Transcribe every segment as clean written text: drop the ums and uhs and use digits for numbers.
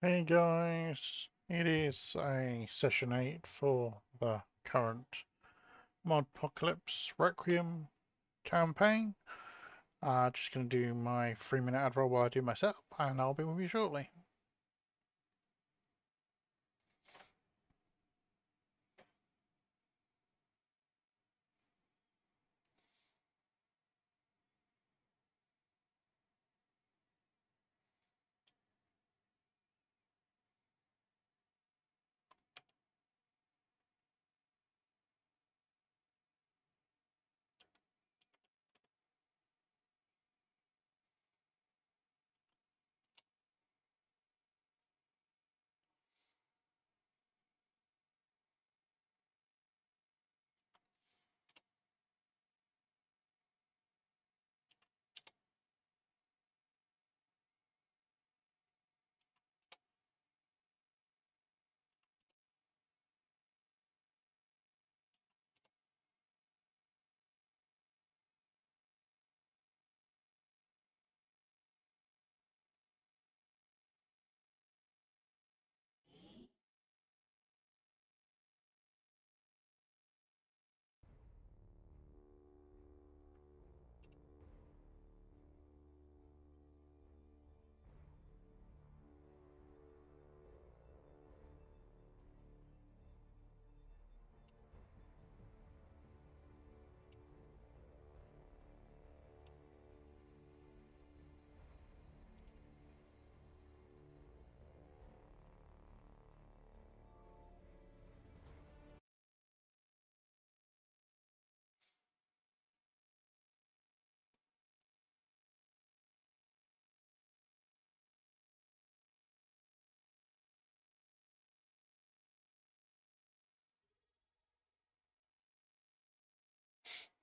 Hey guys, it is a session 8 for the current Modpocalypse Requiem campaign. Just going to do my 3-minute ad roll while I do my setup, and I'll be with you shortly.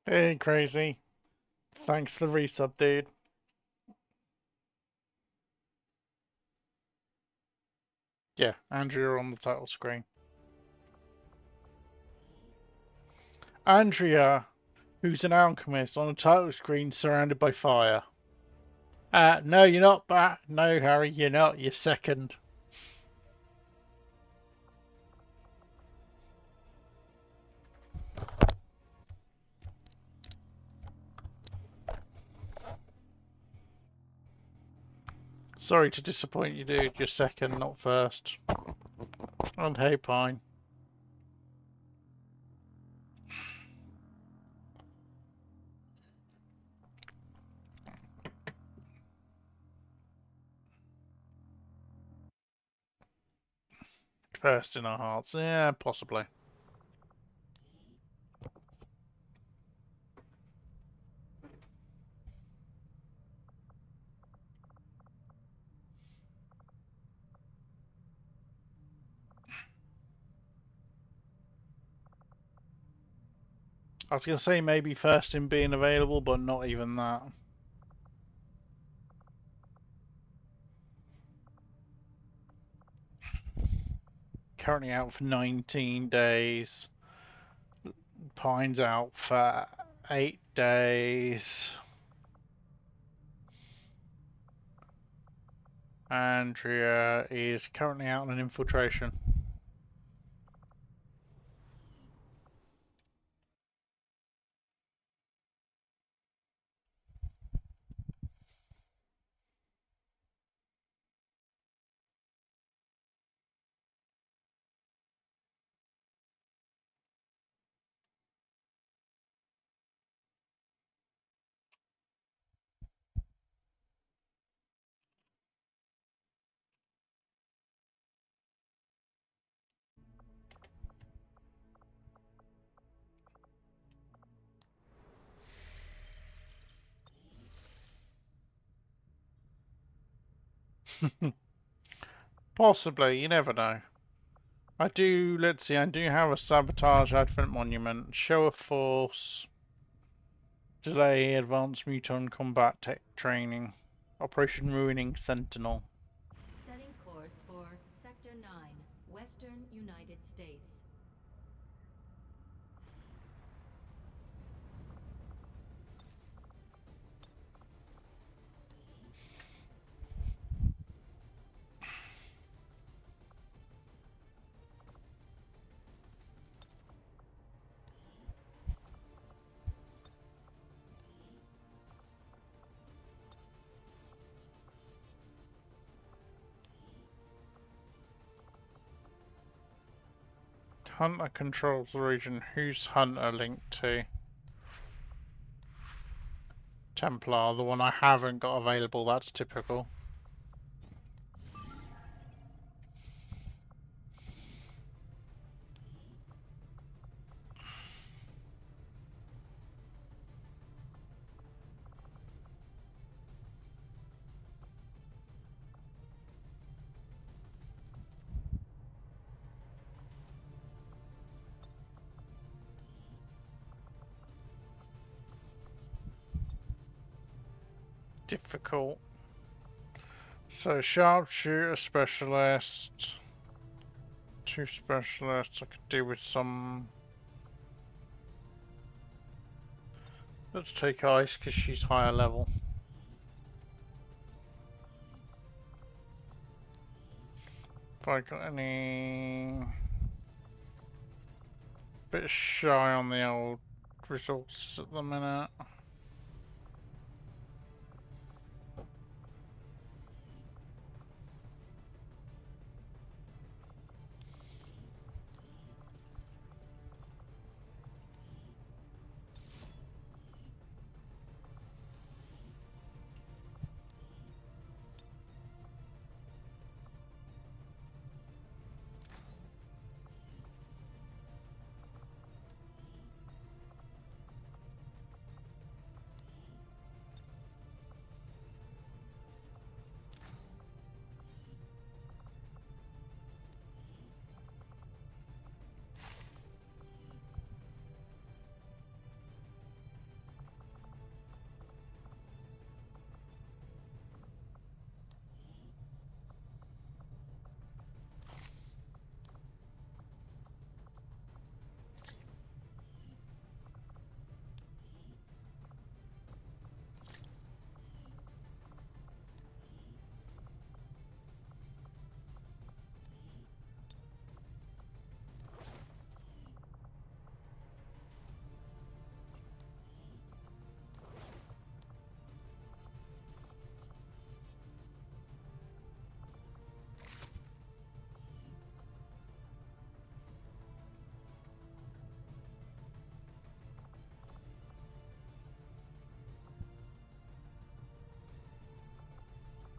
Hey Crazy, thanks for the resub, dude. Yeah, Andrea on the title screen. Andrea, who's an alchemist on the title screen surrounded by fire. No, you're not, No, Harry, you're not. You're second. Sorry to disappoint you, dude. You're second, not first. And hey, Pine. First in our hearts. Yeah, possibly. I was going to say maybe first in being available, but not even that. Currently out for 19 days. Pine's out for 8 days. Andrea is currently out on an infiltration. Possibly, you never know. I do, let's see, I do have a sabotage advent monument, show of force, delay advanced muton combat tech training, Operation Ruining Sentinel. Setting course for Sector 9, Western United States. Hunter controls the region. Who's Hunter linked to? Templar, the one I haven't got available. That's typical. Difficult. So sharpshooter specialist, 2 specialists. I could do with some. Let's take Ice because she's higher level. If I got any bit shy on the old resources at the minute.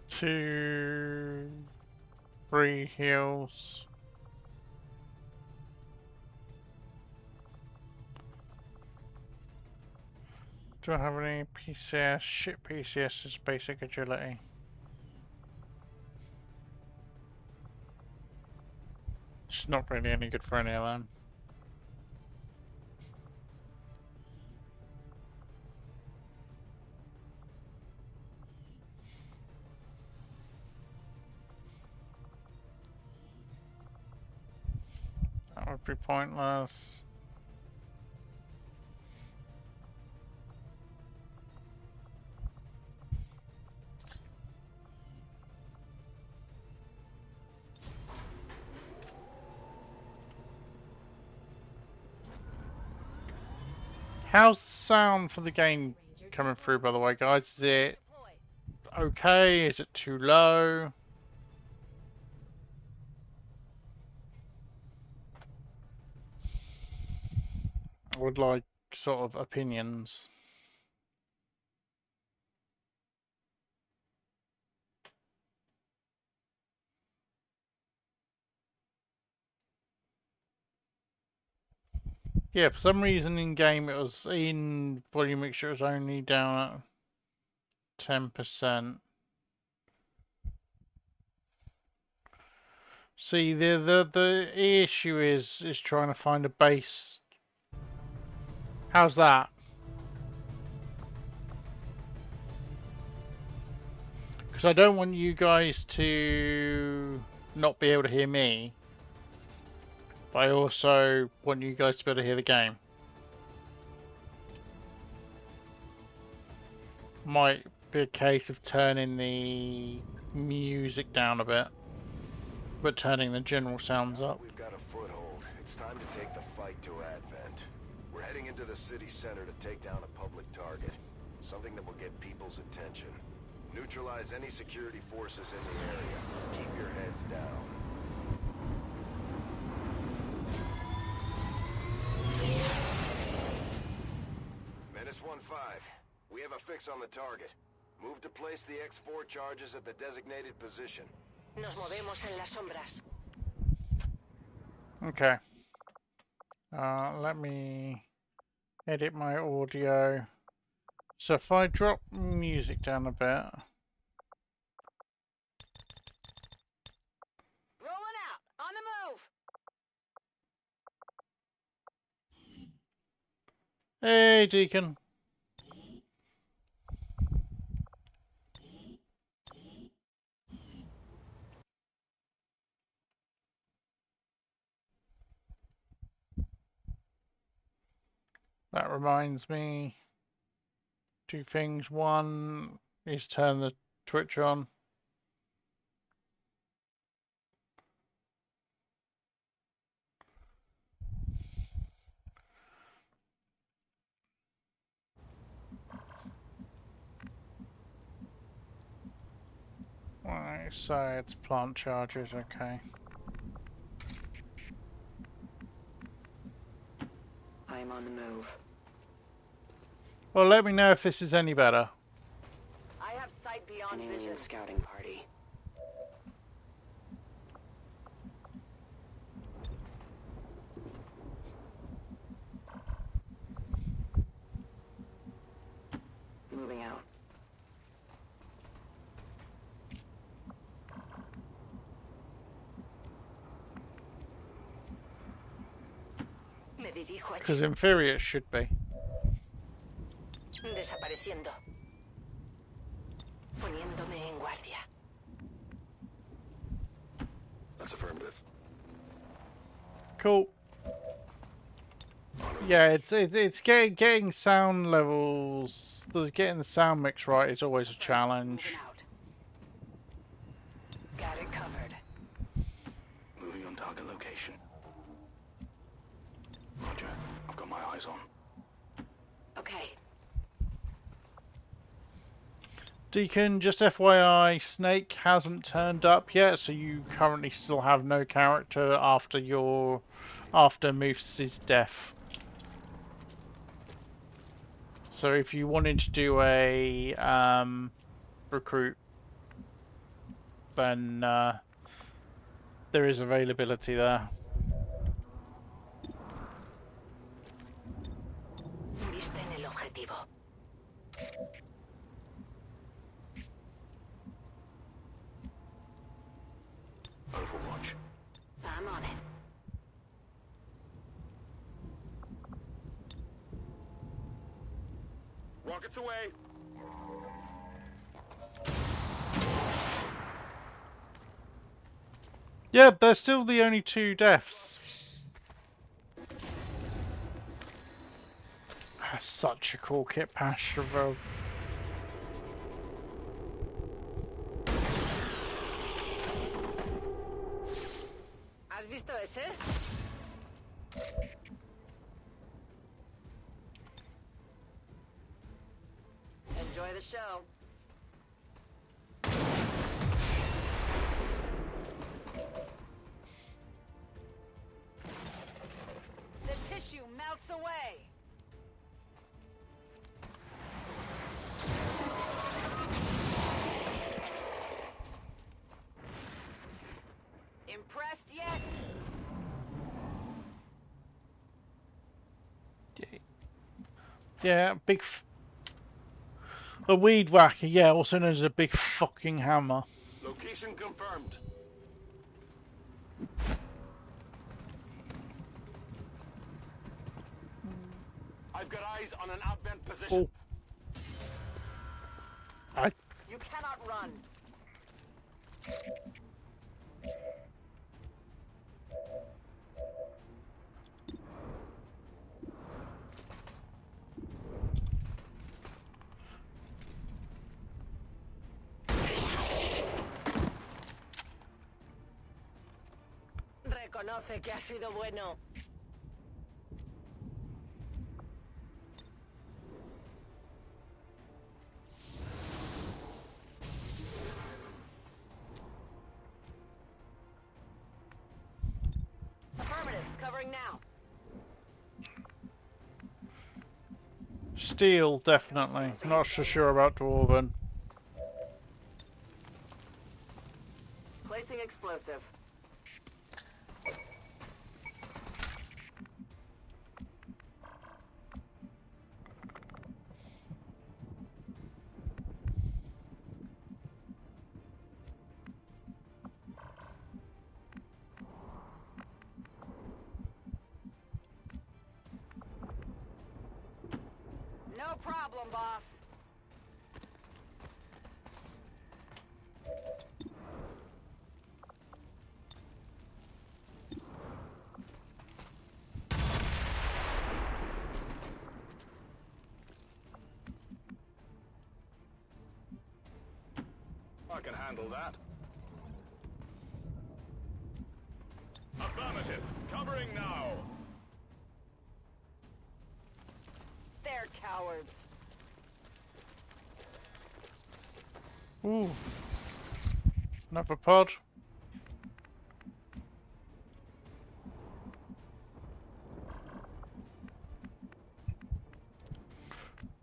Two, 3 heals. Do I have any PCS? Shit, PCS is basic agility. It's not really any good for any of them. That would be pointless. How's the sound for the game coming through, by the way, guys? Is it okay? Is it too low? I would like sort of opinions. Yeah, for some reason in game it was in volume mixture, it was only down at 10%. See, the issue is trying to find a base. How's that? Because I don't want you guys to not be able to hear me, but I also want you guys to be able to hear the game. Might be a case of turning the music down a bit, but turning the general sounds up. We've got a foothold. It's time to take the fight to Advent. We're heading into the city center to take down a public target. Something that will get people's attention. Neutralize any security forces in the area. Keep your heads down. a fix on the target. Move to place the X4 charges at the designated position. Nos movemos en las sombras. Okay. Let me edit my audio. So if I drop music down a bit. Rolling out. On the move. Hey, Deacon. That reminds me, two things. One is turn the Twitch on. Right, so it's plant charges, okay. I'm on the move. Well, let me know if this is any better. I have sight beyond vision. Scouting party. Moving out. Me dirijo a Because in theory it should be. Desapareciendo. Poniéndome en guardia. That's affirmative. Cool. Yeah, it's getting sound levels, getting the sound mix right is always a challenge. Moving out. Got it covered. Moving on target location. Roger. I've got my eyes on. Okay. Deacon, just FYI, Snake hasn't turned up yet, so you currently still have no character after Moose's death. So if you wanted to do a recruit, then there is availability there. Viste en el objetivo. Overwatch. I'm on it. Rockets away. Yeah, they're still the only two deaths. That's such a cool kit patch, bro. ¿Has visto ese? Enjoy the show. The tissue melts away. Impressed yet? Yeah, a weed whacker, yeah, also known as a big fucking hammer. Location confirmed. I've got eyes on an advent position. Oh. You cannot run. Reconoce que ha sido bueno. Affirmative, covering now. Steel, definitely. Not so sure about Dwarven. Placing explosive. No problem, boss. I can handle that. Affirmative. Covering now. They're cowards. Ooh. Another pod.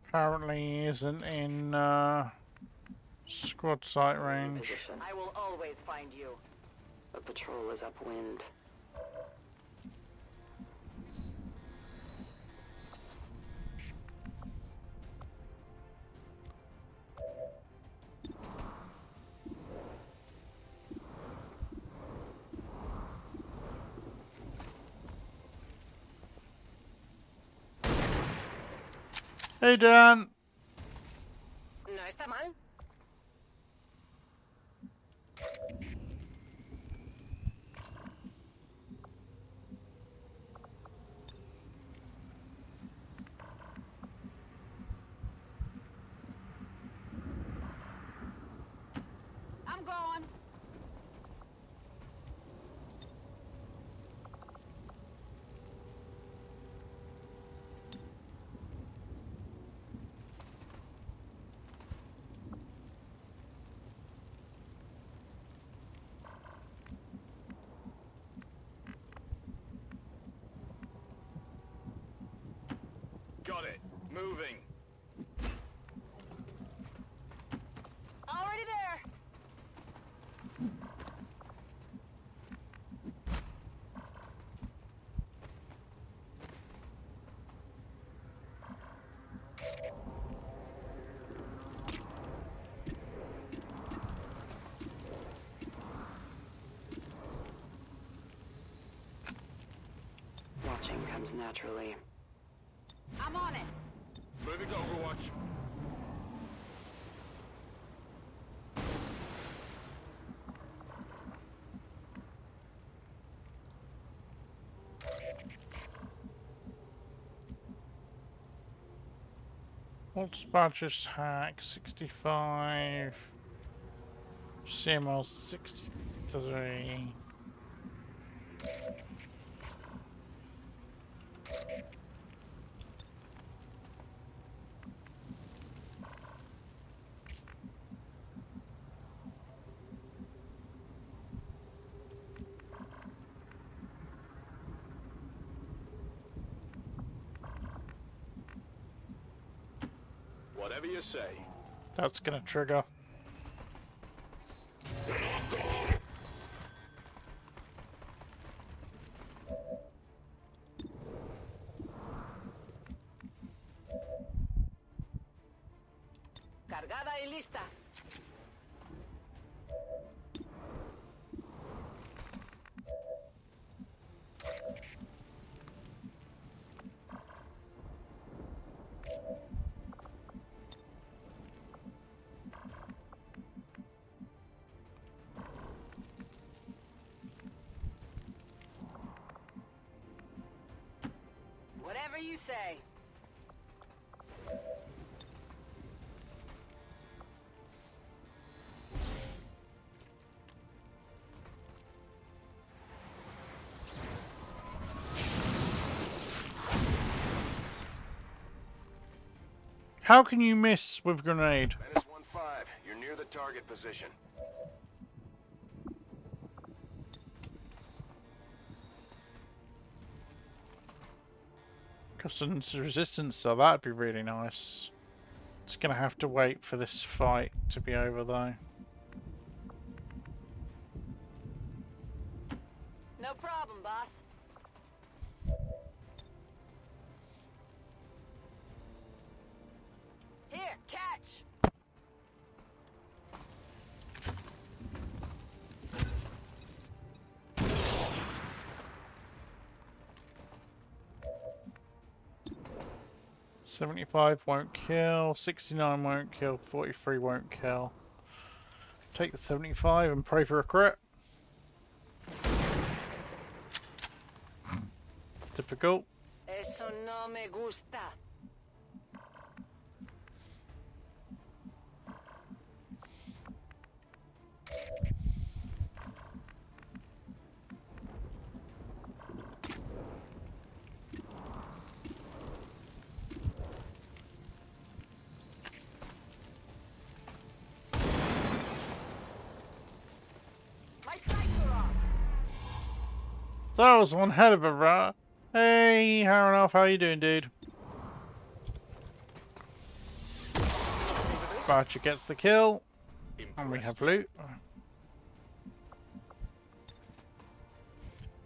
Apparently he isn't in squad sight range. I will always find you. The patrol is upwind. Hey Dan! No está mal. I'm gone. Got it. Moving. Already there. Watching comes naturally. I'm on it. Moving to Overwatch. What's Badger's hack? 65. CML 63. Whatever you say. That's gonna trigger. Cargada y lista. Whatever you say. How can you miss with grenade? Menace 1-5. You're near the target position. Customs resistance, so that'd be really nice. It's gonna have to wait for this fight to be over though. No problem, boss. Here, catch! 75 won't kill, 69 won't kill, 43 won't kill. Take the 75 and pray for a crit. Typical. Eso no me gusta. My sights are off. That was one hell of a run. Hey, Haranoff, how you doing, dude? Archer gets the kill, and we have loot.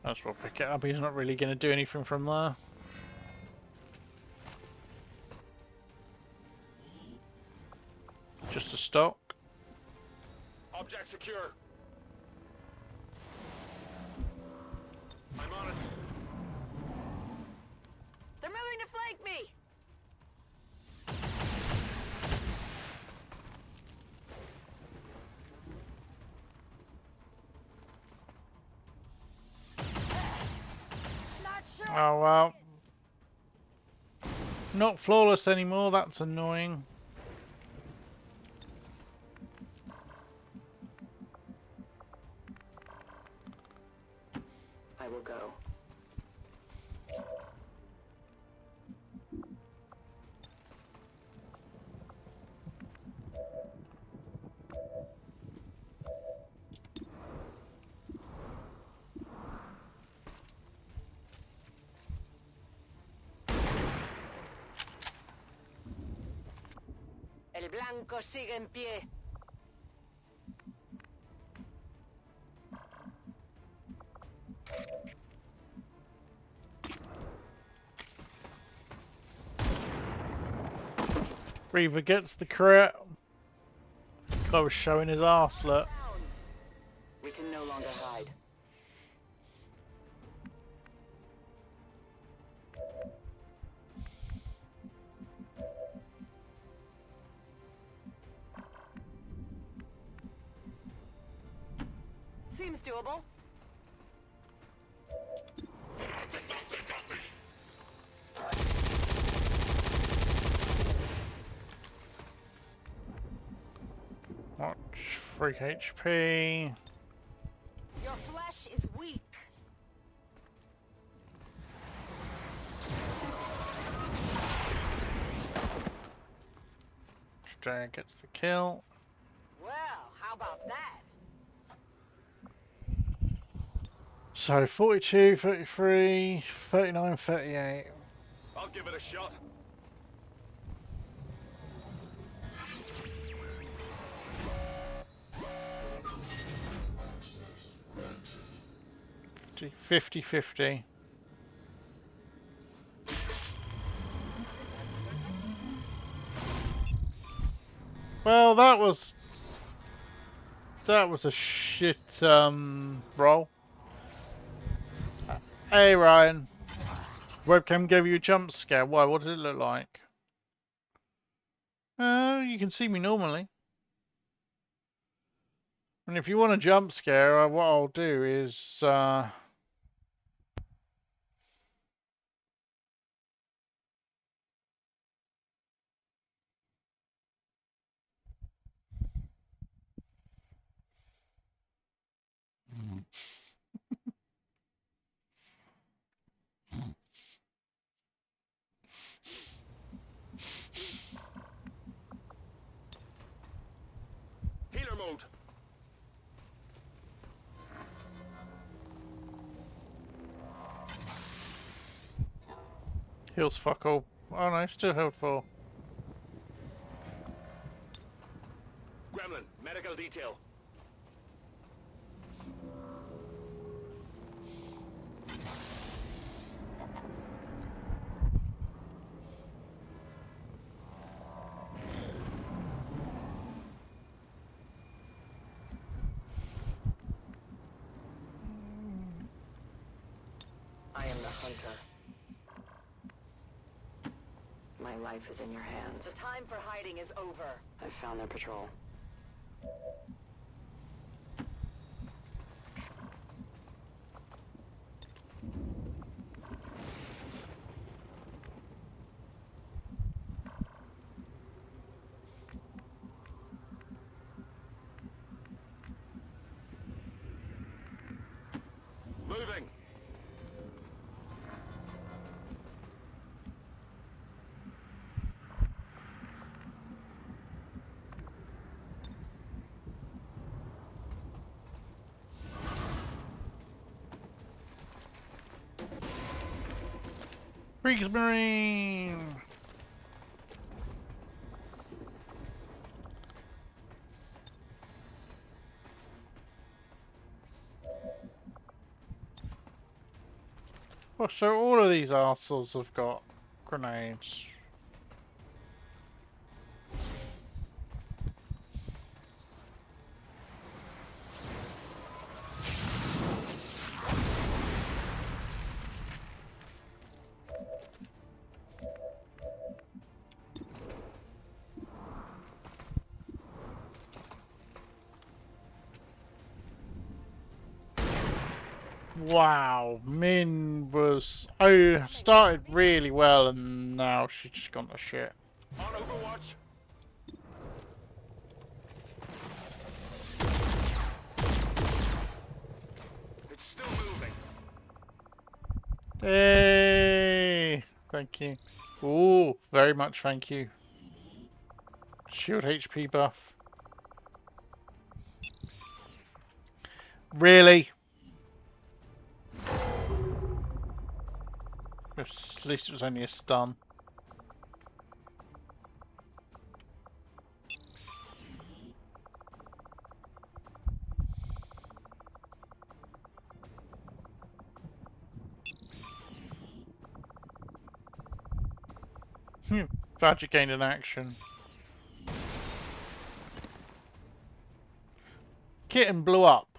That's what pick it up. He's not really going to do anything from there. Just a stock. Object secure. I'm on it. They're moving to flank me. Not sure. Oh well. Not flawless anymore, that's annoying. I will go. El blanco sigue en pie. Reaver gets the crit. Guy was showing his arse, look. We can no longer hide. Seems doable. Watch, 3 HP. Your flesh is weak. Dragon gets the kill. Well, how about that? So 42, 33, 39, 38. I'll give it a shot. Fifty, 50. Well, that was a shit roll. Hey Ryan, webcam gave you a jump scare. Why? What did it look like? You can see me normally. And if you want a jump scare, what I'll do is Healer mode. Heals fuck all. Oh no, still healed 4. Gremlin, medical detail. I am the hunter. My life is in your hands. The time for hiding is over. I've found their patrol. Moving. Kriegsmarine! Well, so all of these arseholes have got grenades. Wow, Min was... Oh, started really well and now she's just gone to shit. On Overwatch. It's still moving. Hey! Thank you. Ooh, very much thank you. Shield HP buff. Really? At least it was only a stun. Glad you gained an action. Kitten blew up.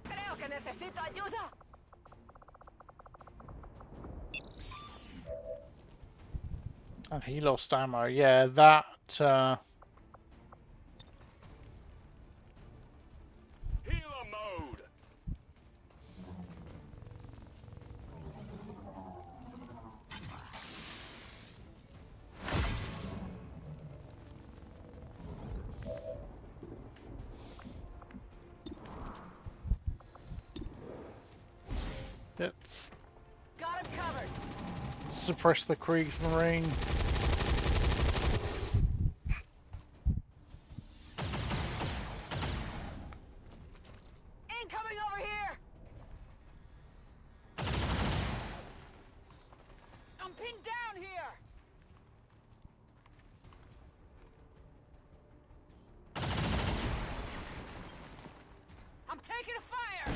Creo que necesito ayuda. And he lost ammo. Yeah, that... Healer mode. It's... Got him covered. suppress the Kriegsmarine. Incoming over here. I'm pinned down here. I'm taking a fire.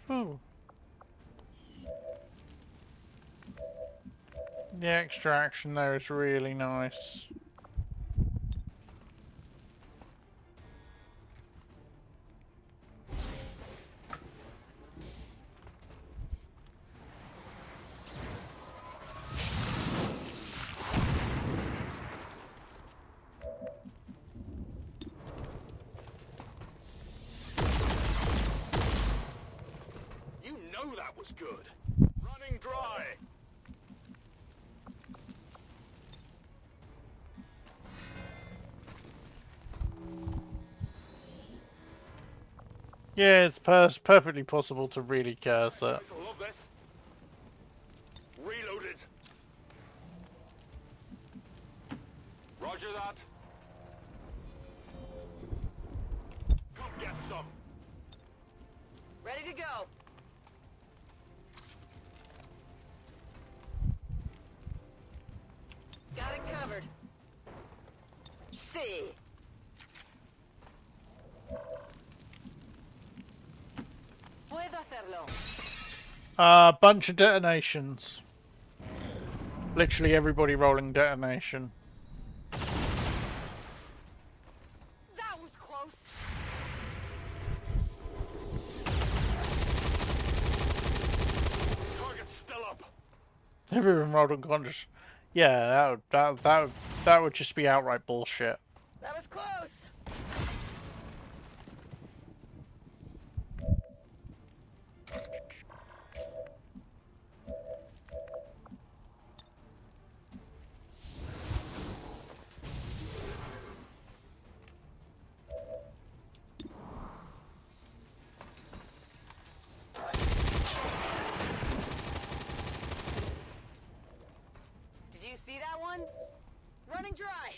Ooh. The extraction there is really nice. You know that was good. Running dry. Yeah, it's perfectly possible to really curse it. I love this. Reloaded. Roger that. to go. Got it covered. See. Puedo hacerlo. Bunch of detonations. Literally everybody rolling detonation. That was close. Target's still up. Everyone rolled unconscious. Yeah, that would just be outright bullshit. That was close. Did you see that one? Running dry.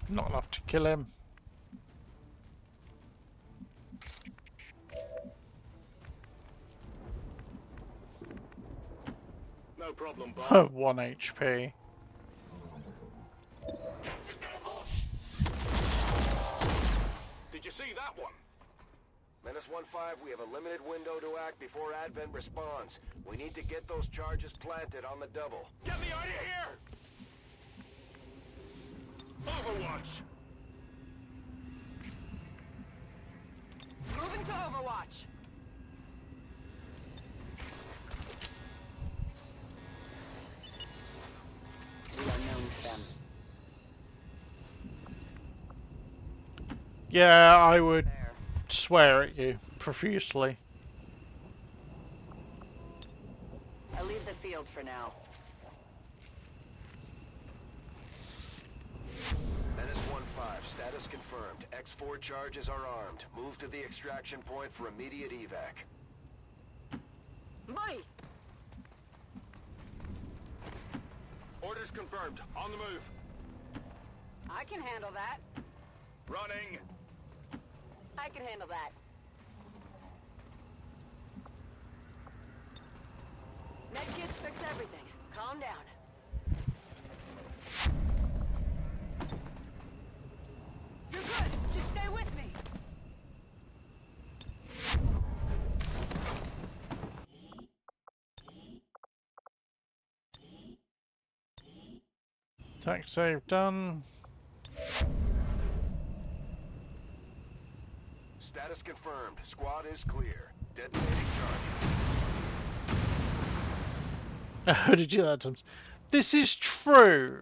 Not enough to kill him. No problem, Bob. 1 HP. Did you see that one? Menace 1-5, we have a limited window to act before Advent responds. We need to get those charges planted on the double. Get me out of here! Overwatch! Moving to Overwatch. We are known to them. Yeah, I would There. swear at you profusely. I'll leave the field for now. Menace 1-5, status confirmed. X4 charges are armed. Move to the extraction point for immediate evac. Buddy! Orders confirmed. On the move. I can handle that. Running. I can handle that. Medkits fix everything. Calm down. You're good. Just stay with me. Attack save done. Status confirmed. Squad is clear. Detonating charges. How did you that times? This is true.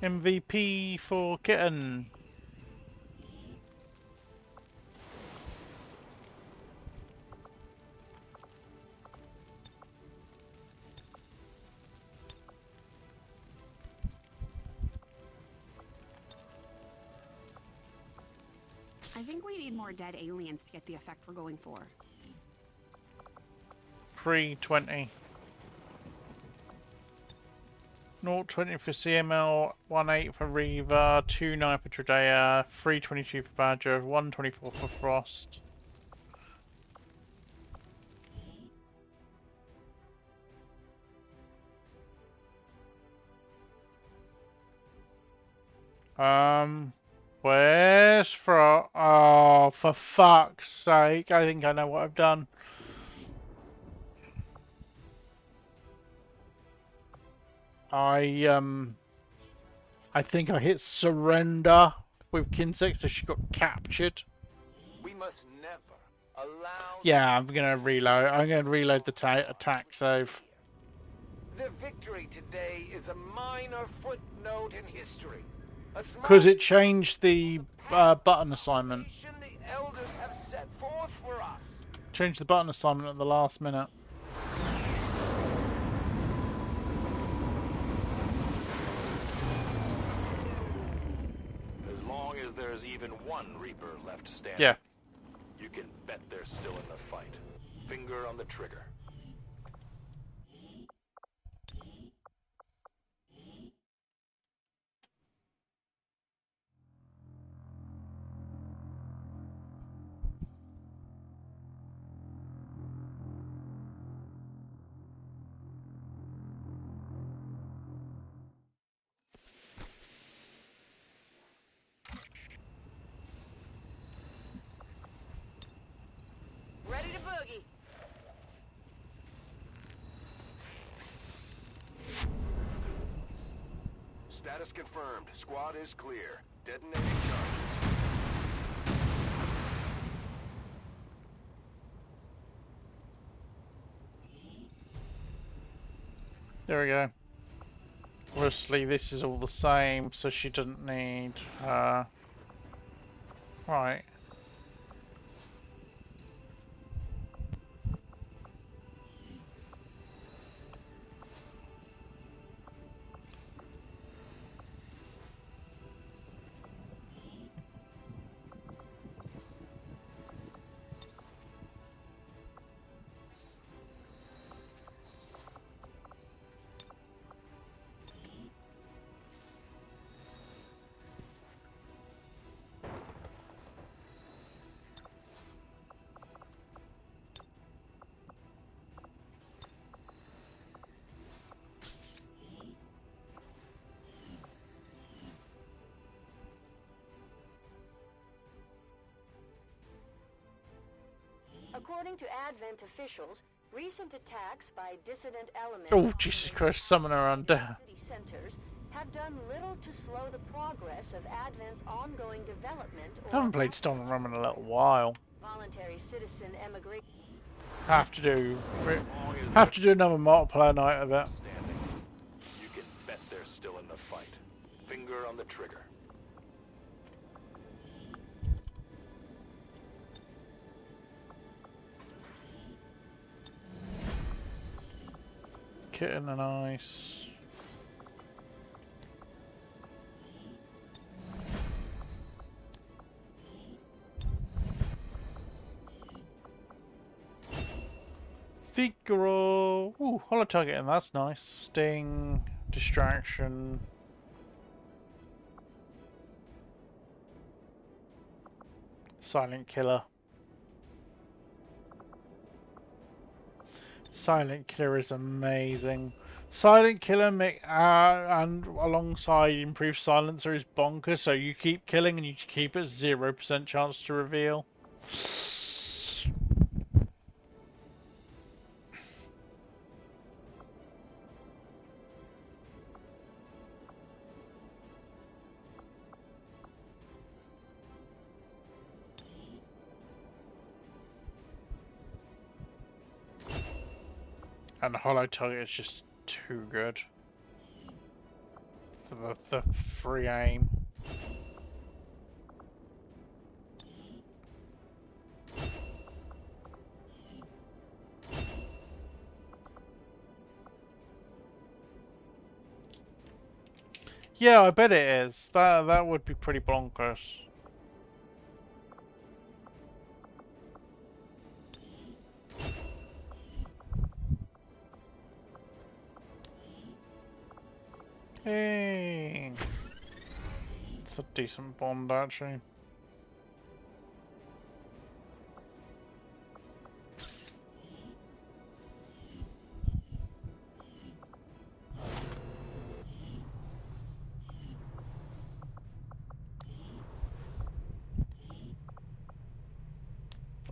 MVP for Kitten. I think we need more dead aliens to get the effect we're going for. 320. 020 for CML, 18 for Reaver, 29 for Tradea, 322 for Badger, 124 for Frost. Where's Frost? Oh, for fuck's sake! I think I know what I've done. I think I hit surrender with Kinsex, so she got captured. We must never allow... Yeah, I'm gonna reload. I'm gonna reload the attack save. The victory today is a minor footnote in history. Because it changed the button assignment. The elders have set forth for us. Changed the button assignment at the last minute. As long as there's even one Reaper left standing. Yeah. You can bet they're still in the fight. Finger on the trigger. Ready to boogie. Status confirmed. Squad is clear. Detonating charges. There we go. Obviously this is all the same, so she doesn't need right. According to Advent officials, recent attacks by dissident elements Oh on Jesus the Christ, summon her on down. city centers have done little to slow the progress of Advent's ongoing development I haven't played Storm Rum in a little while. voluntary citizen emigration. Have to do another multiplayer night of it. Standing. You can bet they're still in the fight. Finger on the trigger. Kitten and ice. Figaro. Ooh, holo targeting, that's nice. Sting, distraction. Silent killer. Silent killer is amazing. Silent killer and alongside improved silencer is bonkers, so you keep killing and you keep it 0% chance to reveal. And the hollow target is just too good for the free aim. Yeah, I bet it is. That would be pretty bonkers. Hey, it's a decent bond actually.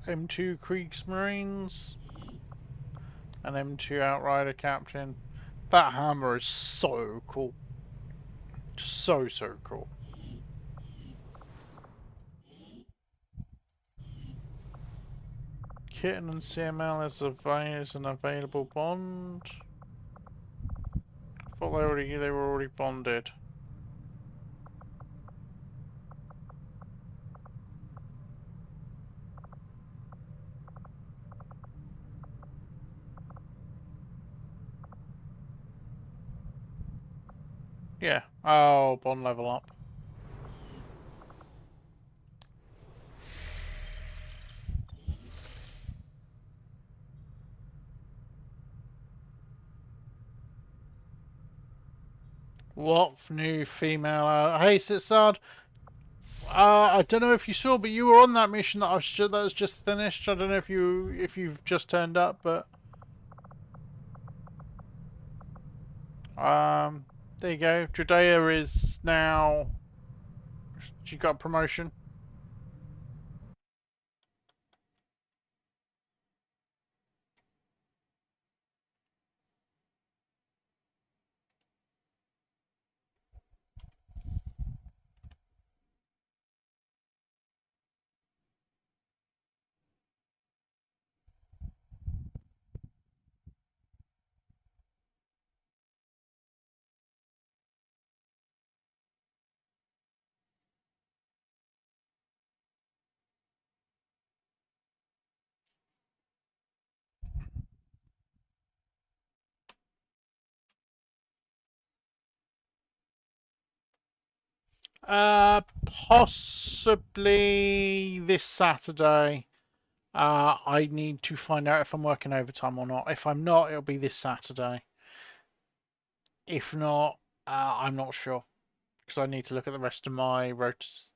M2 Kriegsmarines and M2 Outrider Captain. That hammer is so cool. So cool. Kitten and CML is an available bond. I thought they were already bonded. Yeah. Oh, bond level up. What new female? Hey, Sitsard. I don't know if you saw, but you were on that mission that was just finished. I don't know if you've just turned up, but there you go. Judea is now. She got a promotion. Possibly this Saturday. I need to find out if I'm working overtime or not. If I'm not, it'll be this Saturday. If not, I'm not sure because I need to look at the rest of my rotas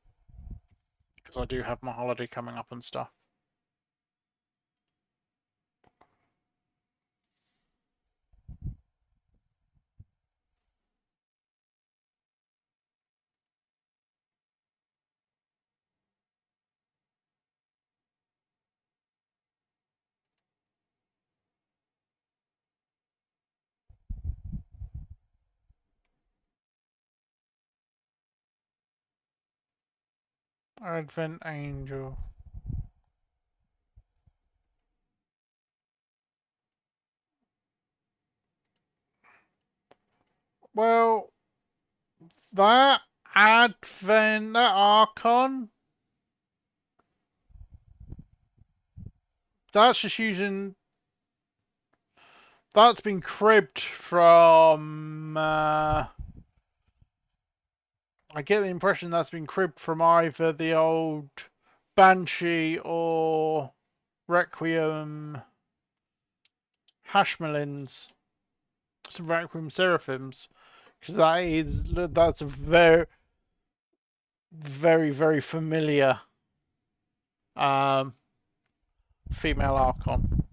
because I do have my holiday coming up and stuff. Advent Angel. Well, that that Archon, that's just using. That's been cribbed from. I get the impression that's been cribbed from either the old Banshee or Requiem Hashmalins, some Requiem Seraphims, because that's a very familiar um, female Archon.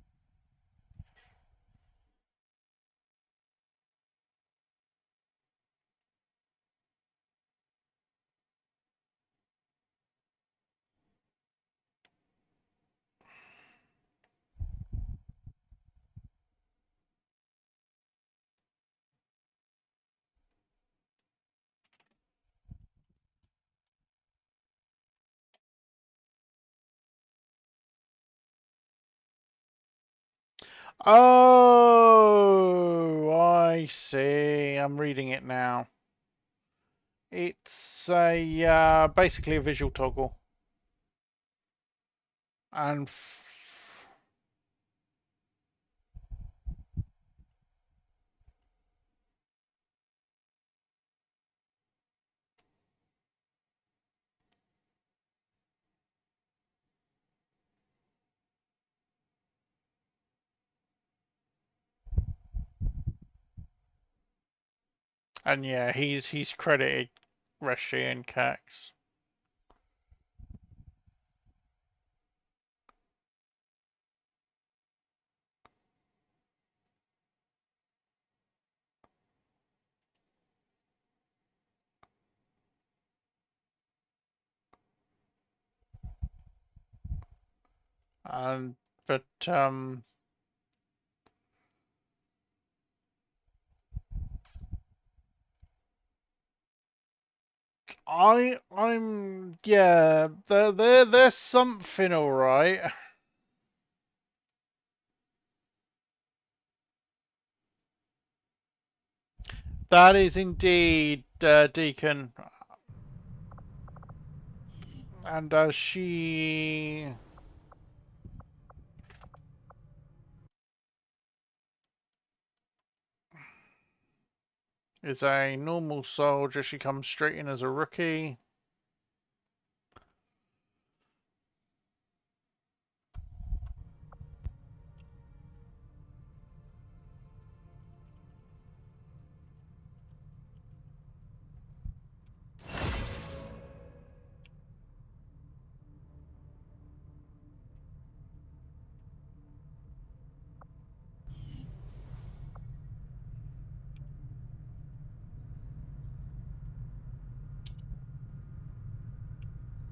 Oh, I see. I'm reading it now. It's a basically a visual toggle, and yeah, he's credited Reshi and Cax, and but I'm yeah, there's something all right. That is indeed Deacon, and she is a normal soldier. She comes straight in as a rookie.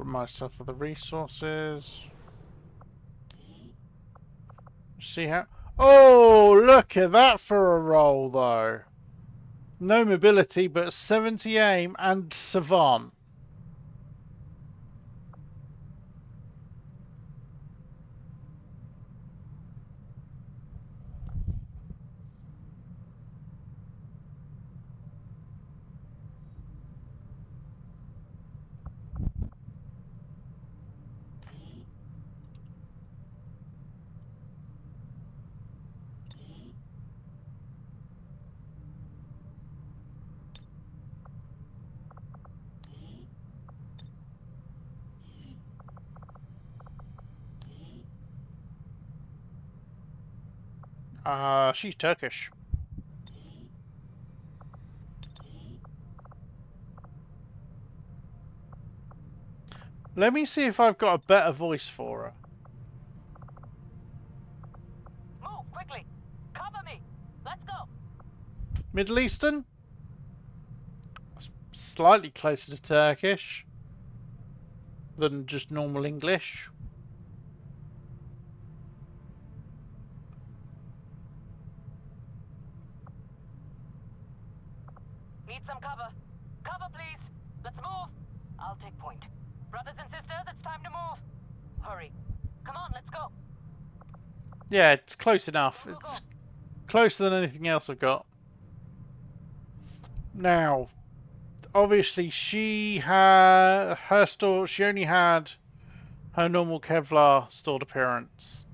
myself for the resources. See how... Oh, look at that for a roll, though. No mobility, but 70 aim and savant. She's Turkish. Let me see if I've got a better voice for her. Move quickly. Cover me. Let's go. Middle Eastern? Slightly closer to Turkish than just normal English. Need some cover. Cover, please. Let's move. I'll take point. Brothers and sisters, it's time to move. Hurry. Come on, let's go. Yeah, it's close enough. Go, go, It's go. closer than anything else I've got. Now, obviously, she had her store. She only had her normal Kevlar stored appearance.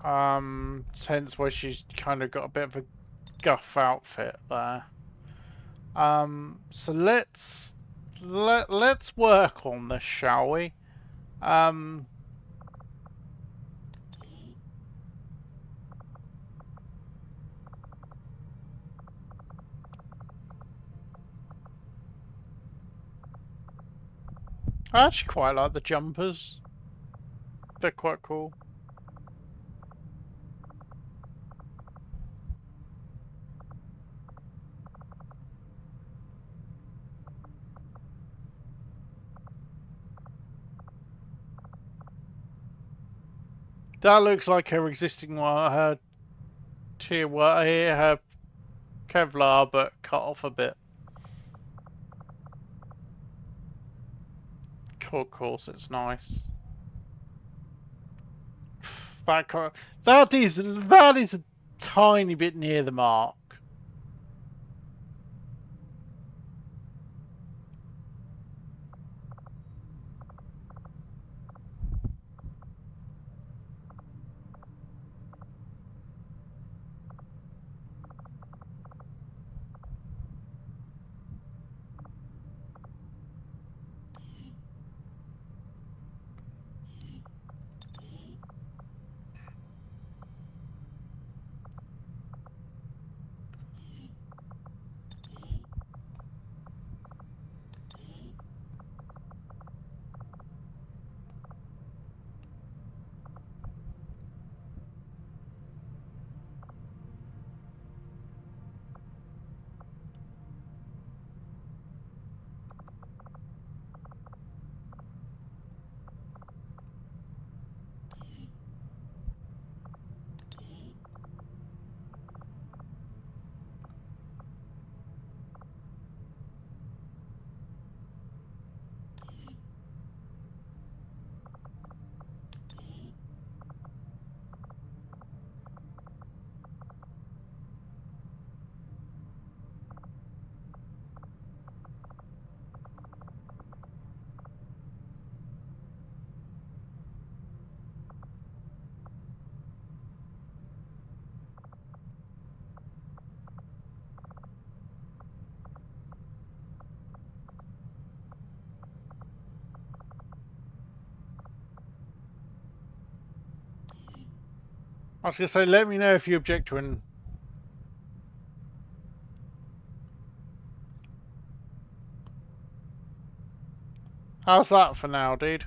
Hence why she's kind of got a bit of a guff outfit there. So let's work on this, shall we? I actually quite like the jumpers. They're quite cool. That looks like her existing one, her tier one, her Kevlar, but cut off a bit. Of course, it's nice. That is a tiny bit near the mark. I was gonna say, let me know if you object to an. How's that for now, dude?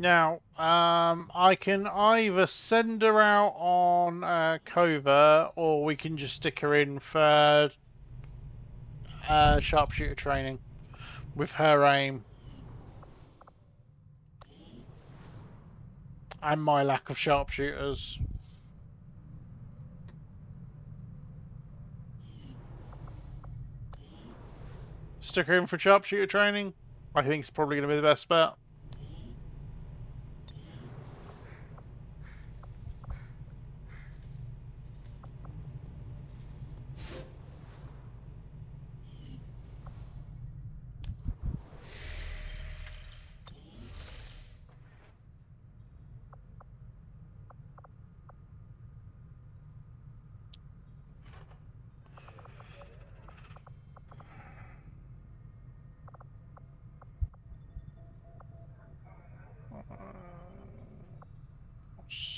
Now, I can either send her out on covert, or we can just stick her in for sharpshooter training with her aim and my lack of sharpshooters. Stick her in for sharpshooter training. I think it's probably going to be the best bet.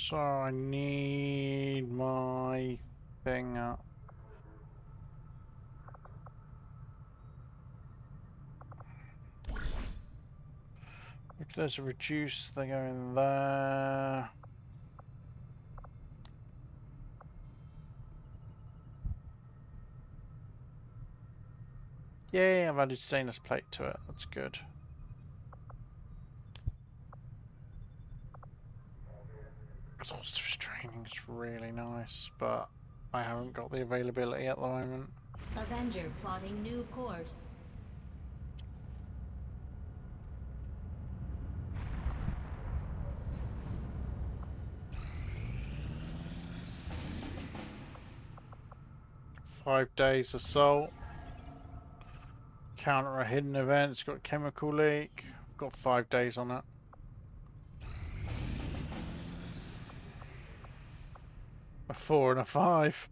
So I need my thing up. If there's a reduce, they go in there. Yay, I've added stainless plate to it. That's good. Exhaustive training is really nice, but I haven't got the availability at the moment. Avenger plotting new course. Five days assault. Counter a hidden event. It's got chemical leak. Got 5 days on it. A 4 and a 5.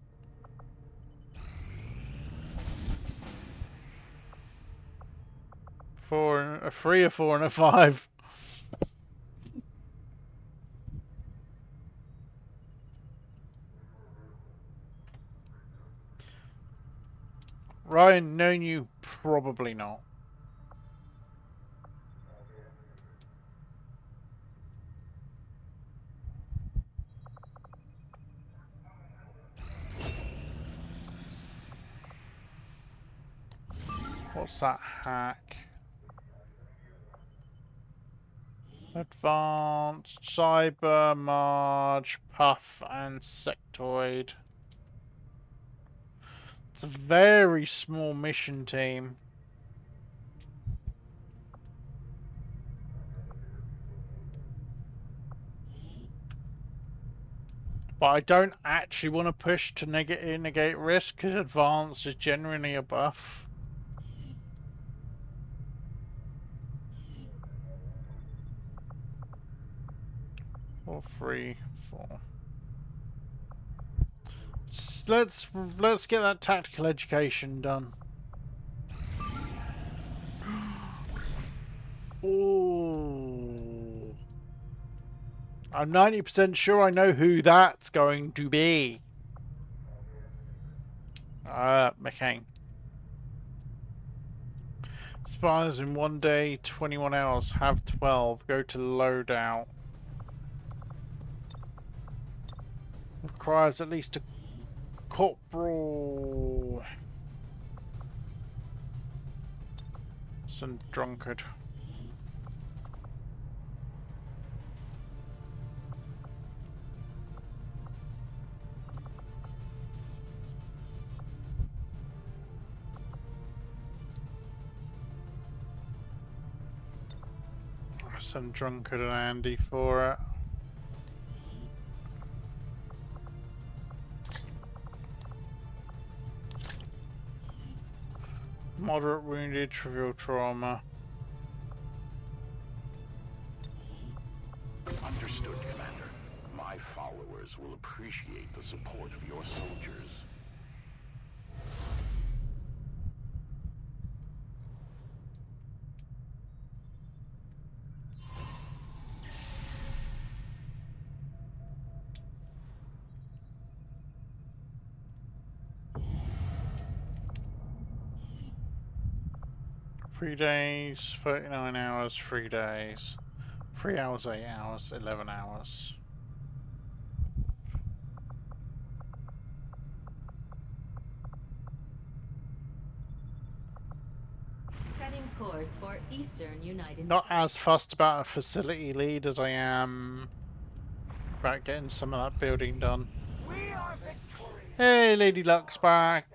A 3, a 4 and a 5. Ryan, known you? Probably not. What's that hack? Advanced, Cyber, Marge, Puff, and Sectoid. It's a very small mission team. But I don't actually want to push to negate risk, because advanced is generally a buff. Or 3, 4. Let's get that tactical education done. Ooh. I'm 90% sure I know who that's going to be. McCain. Expires in 1 day, 21 hours. Have 12. Go to loadout. Requires at least a corporal. Some drunkard. Some drunkard and Andy for it. Moderate wounded, trivial trauma. Understood, Commander. My followers will appreciate the support of your soldiers. Three days, 39 hours, 3 days. 3 hours, 8 hours, 11 hours. Setting course for Eastern United Not States. as fussed about a facility lead as I am about getting some of that building done. Hey, Lady Luck's back.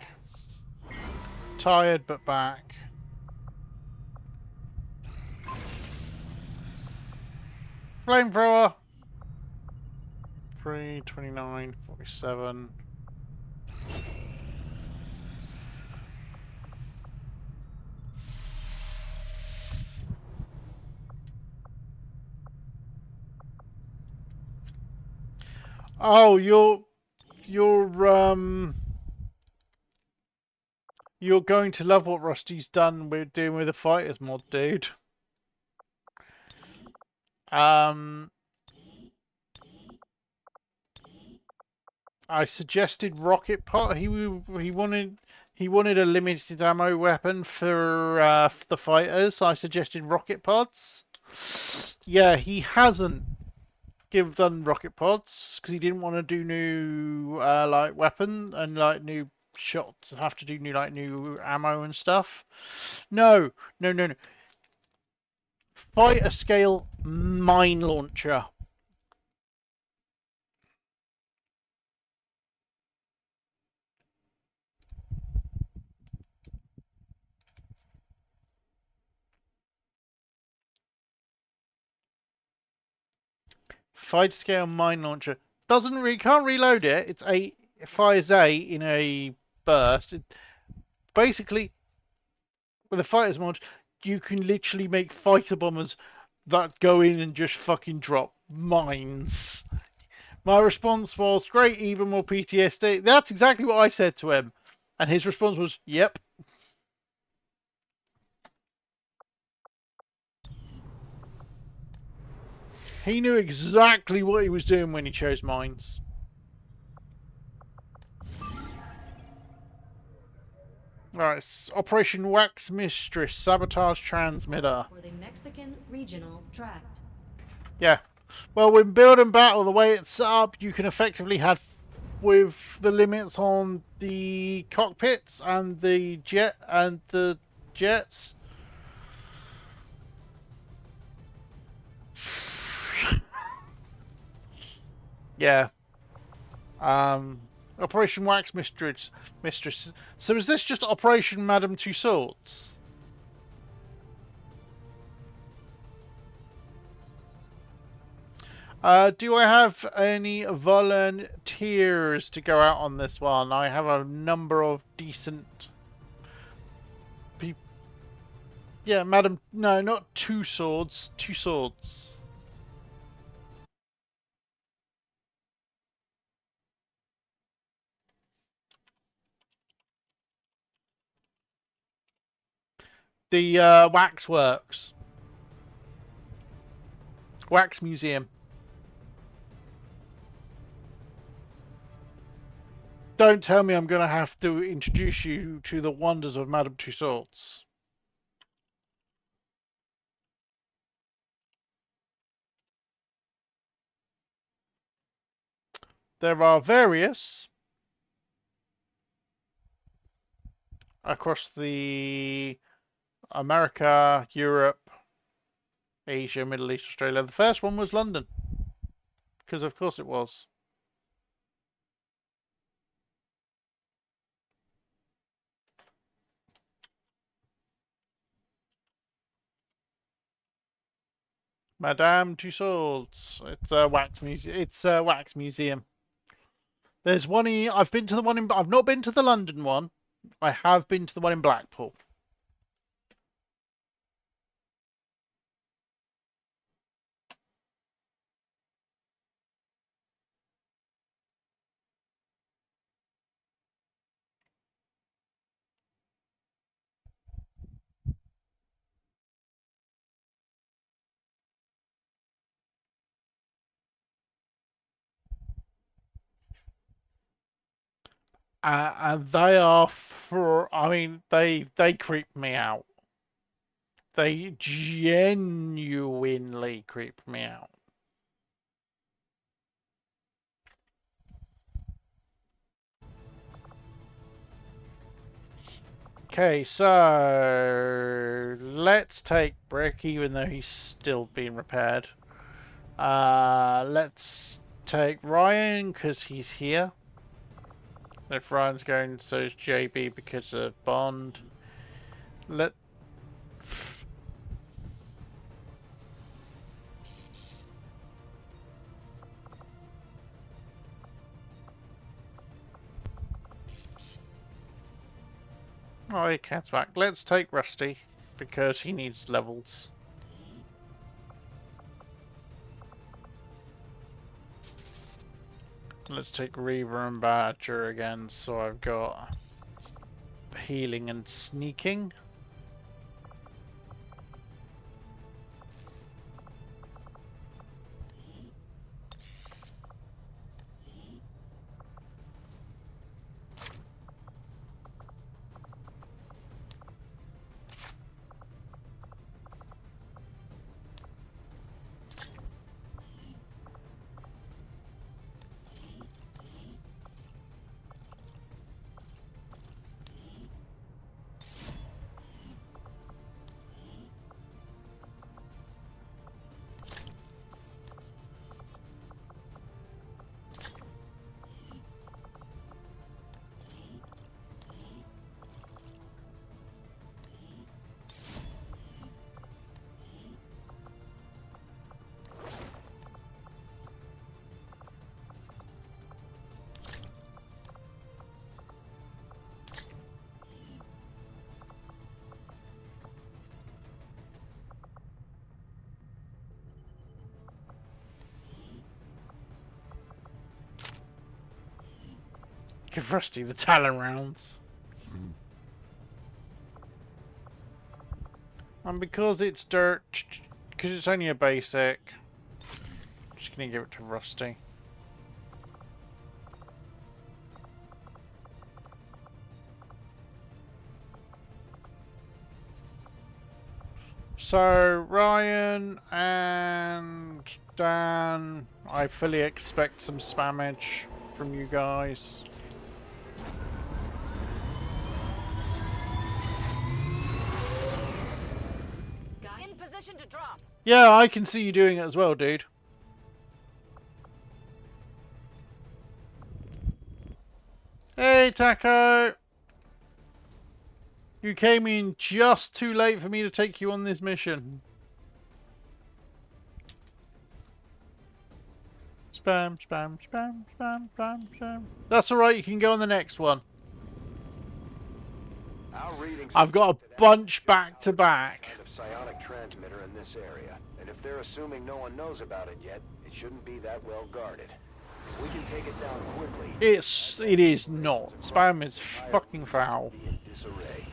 Tired, but back. Flamethrower! 3, 29, 47. Oh, you're going to love what Rusty's done with doing with the fighters mod, dude. I suggested rocket pod. He wanted a limited ammo weapon for the fighters. So I suggested rocket pods. Yeah, he hasn't done rocket pods because he didn't want to do new like weapon and like new shots. Have to do new ammo and stuff. No, no, no, no. Fighter scale mine launcher. Fighter scale mine launcher can't reload it. It fires A in a burst. Basically, with a fighter's mod, you can literally make fighter bombers that go in and just fucking drop mines. My response was, great, even more PTSD. That's exactly what I said to him. And his response was, yep. He knew exactly what he was doing when he chose mines. Alright, Operation Wax Mistress, Sabotage Transmitter. For the Mexican Regional Tract. Yeah. Well, when build and battle, the way it's set up, you can effectively have, with the limits on the cockpits and the jets. Yeah. Operation Wax Mistress. So is this just Operation Madame Two Swords? Do I have any volunteers to go out on this one? I have a number of decent people. Yeah, Madam. No, not Two Swords. Two Swords. The Waxworks. Wax Museum. Don't tell me I'm going to have to introduce you to the wonders of Madame Tussauds. There are various across the America, Europe, Asia, Middle East, Australia. The first one was London, because of course it was. Madame Tussauds. It's a wax museum. It's a wax museum. There's one in. I've been to the one in. I've not been to the London one. I have been to the one in Blackpool. And they are for. I mean, they creep me out. They genuinely creep me out. Okay, so let's take Brick, even though he's still being repaired. Let's take Ryan, because he's here. If Ryan's going, so is JB because of Bond. Let... Oh, he counts back. Let's take Rusty, because he needs levels. Let's take Reaver and Badger again, so I've got healing and sneaking. Give Rusty the Talon rounds. And because it's dirt, because it's only a basic, I'm just gonna give it to Rusty. So, Ryan and Dan, I fully expect some spammage from you guys. In position to drop. Yeah, I can see you doing it as well, dude. Hey, Taco! You came in just too late for me to take you on this mission. Spam, spam, spam, spam, spam, spam. That's alright, you can go on the next one. Our readings I've got a bunch back to back. kind of psionic transmitter in this area, and if they're assuming no one knows about it yet, it shouldn't be that well guarded. If we can take it down quickly, It is not. Spam is fucking foul. be in disarray.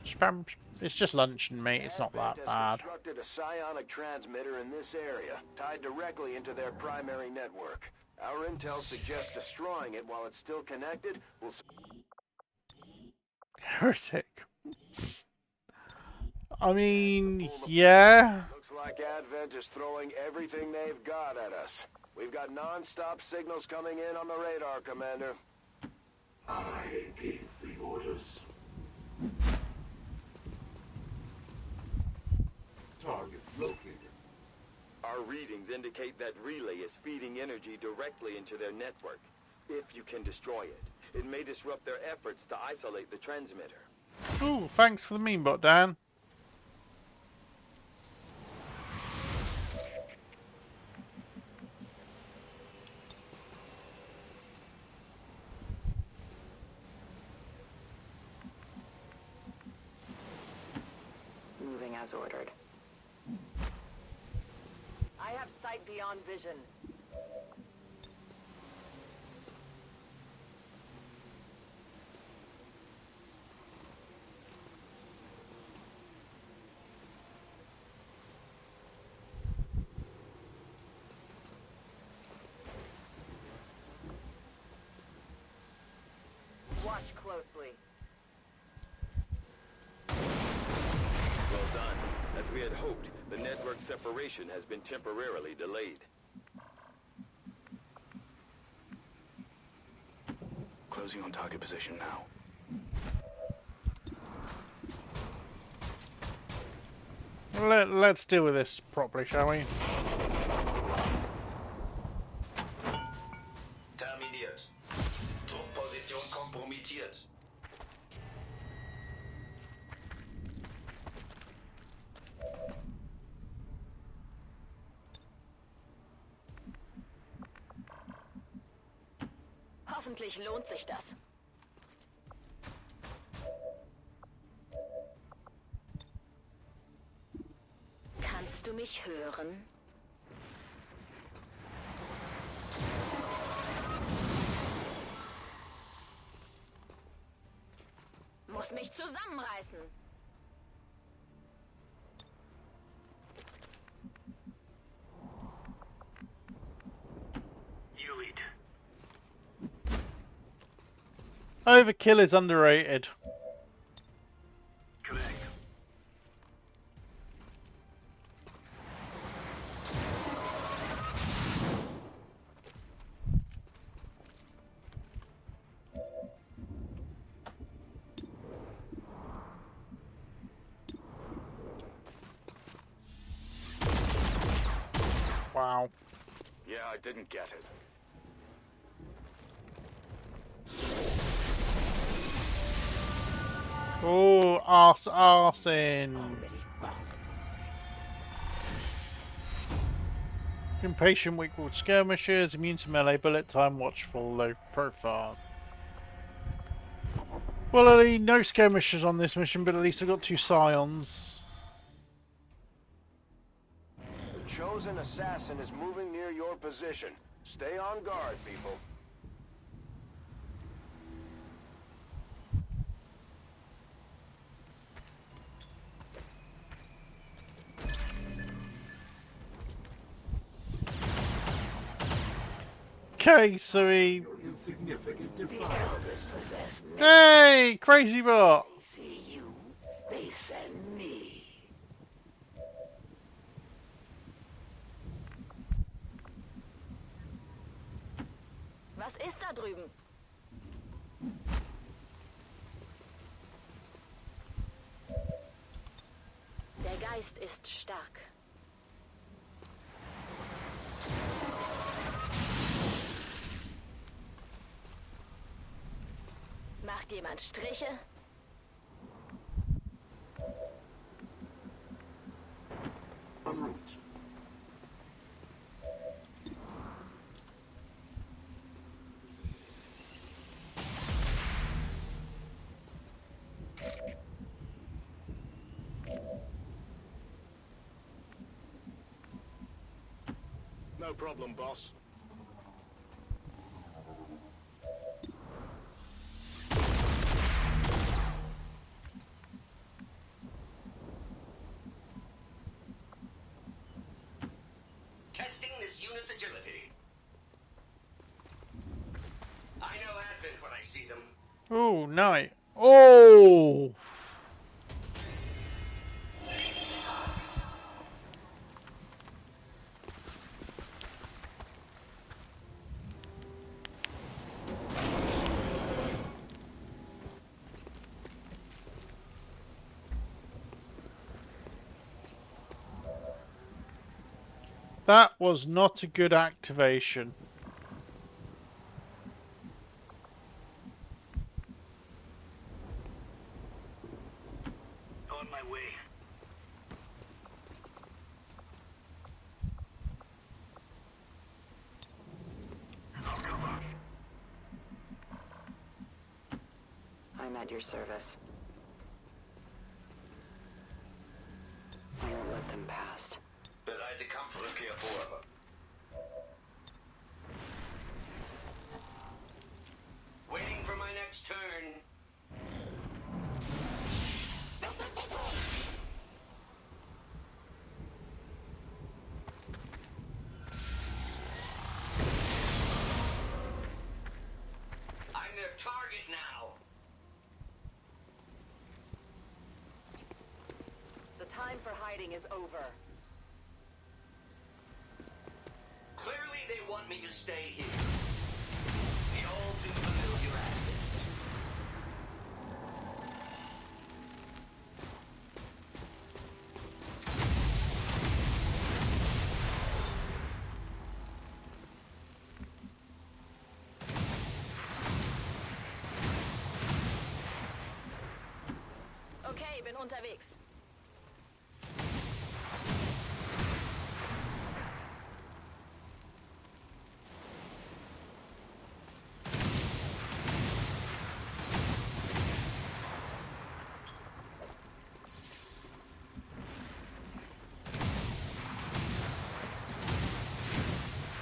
Spam, it's just luncheon meat, it's not that Advent has bad. constructed a psionic transmitter in this area, tied directly into their primary network. Our intel suggests destroying it while it's still connected will... Heretic. I mean, yeah. Looks like Advent is throwing everything they've got at us. We've got non-stop signals coming in on the radar, Commander. I gave the orders. Target located. Our readings indicate that relay is feeding energy directly into their network. If you can destroy it, it may disrupt their efforts to isolate the transmitter. Ooh, thanks for the meme bot, Dan. Moving as ordered. I have sight beyond vision. Watch had hoped, the network separation has been temporarily delayed. Closing on target position now. Let's deal with this properly, shall we? Terminiert. Druckposition kompromittiert. Hoffentlich lohnt sich das. Kannst du mich hören? Muss mich zusammenreißen. You lead. Overkill is underrated. Correct. Wow. Yeah, I didn't get it. Oh, arson. Impatient, weak-willed skirmishers, immune to melee, bullet time, watchful, low profile. Well, no skirmishers on this mission, but at least I got 2 scions. The chosen assassin is moving near your position. Stay on guard, people. Okay, so he... Your insignificant defiance. Hey, crazy bot! See you, they send me. Was ist da drüben? Der Geist ist stark. Macht jemand Striche? En route. No problem, boss. Testing this unit's agility. I know Advent when I see them. Oh, nice. Oh! That was not a good activation. On my way. I'll cover. I'm at your service. I won't let them past. Bereite Kampfrückkehr vor. Waiting for my next turn. I'm their target now. for hiding is over. Clearly they want me to stay here. The all too familiar Advent. Okay, bin unterwegs.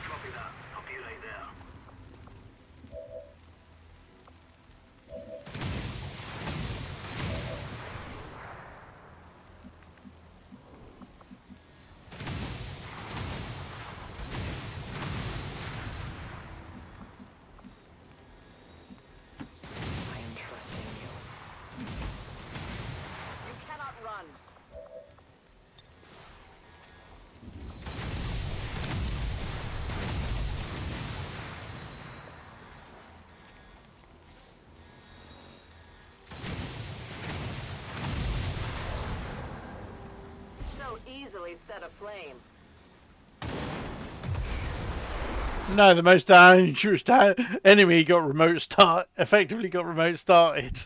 Copy that. I'll be right there. I am trusting you. You cannot run. So easily set aflame. No, the most dangerous enemy got remote start. Effectively got remote started.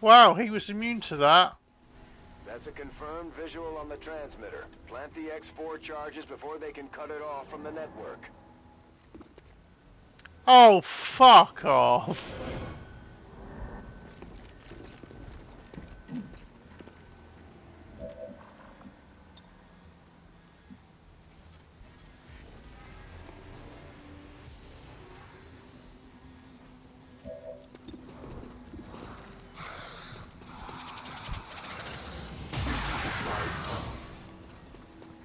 Wow, he was immune to that. That's a confirmed visual on the transmitter. Plant the X4 charges before they can cut it off from the network. Oh, fuck off.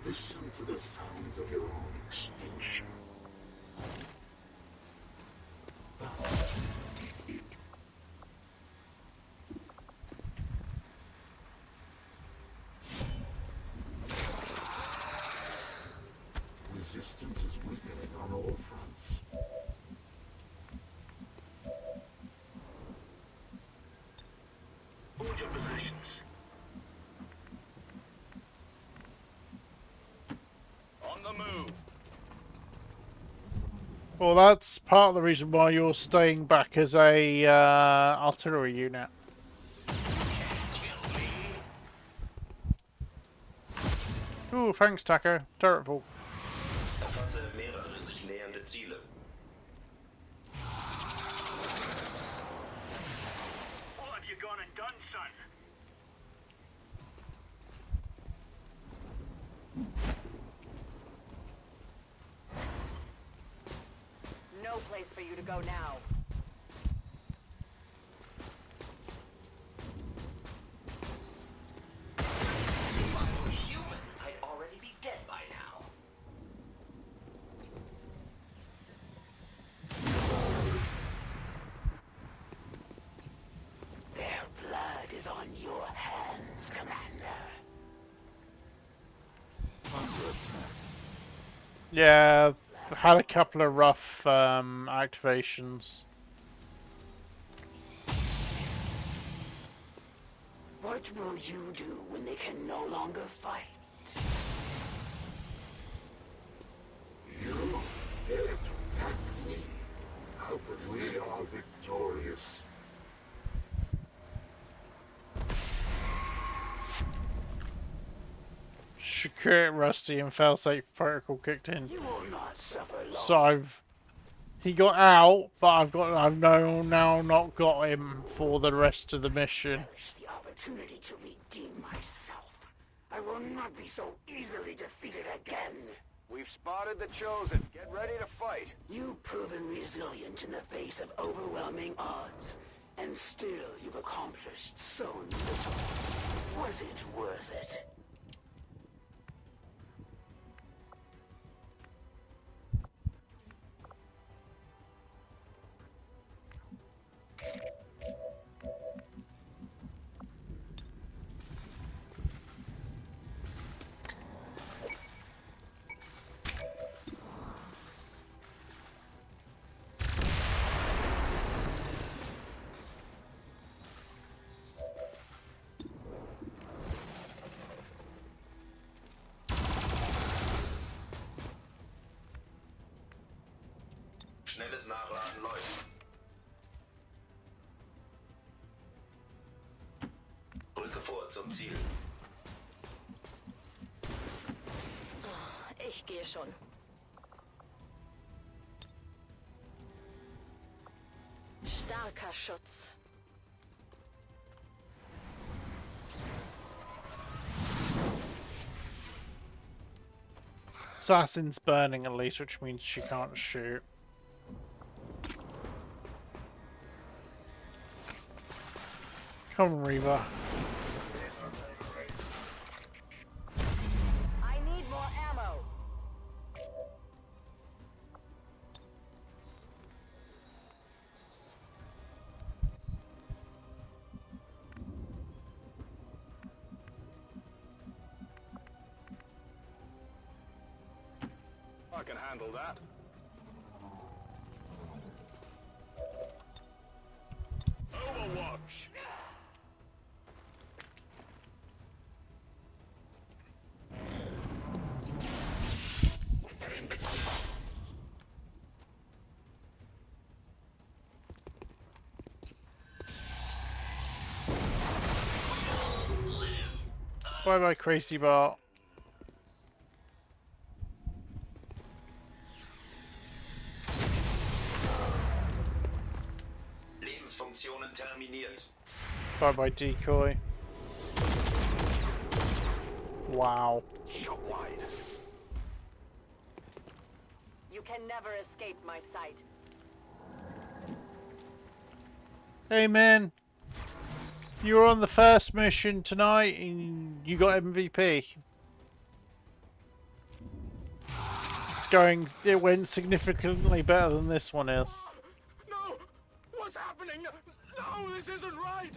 Listen to the sounds of your own extinction. Resistance is weakening on all fronts. Hold your positions. On the move. Well, that's part of the reason why you're staying back as a artillery unit. Kill me. Ooh, thanks, Taco. Turret vault. Erfasse mehrere sich nähernde Ziele. What have you gone and done, son? No place for you to go now. If I were human, I'd already be dead by Yeah, I've had a couple of rough activations. What will you do when they can no longer fight? You dare to attack me, now that we are victorious. Secure Rusty and failsafe protocol kicked in. You will not suffer long. So he got out, but I've now not got him for the rest of the mission. Relish the opportunity to redeem myself. I will not be so easily defeated again. We've spotted the Chosen. Get ready to fight. You've proven resilient in the face of overwhelming odds. And still you've accomplished so little. Was it worth it? Schnelles Nachladen läuft. Rücke vor zum Ziel. Ich gehe schon. Starker Schutz. Assassin's burning at least, which means she can't shoot. Come on, Reaver. I need more ammo. I can handle that. Overwatch! Bye bye, Crazy Bart. Lebensfunktionen terminiert. Bye bye, Decoy. Wow. Shot wide. You can never escape my sight. Hey man, you were on the first mission tonight and you got MVP. It went significantly better than this one is. No! What's happening? No, this isn't right!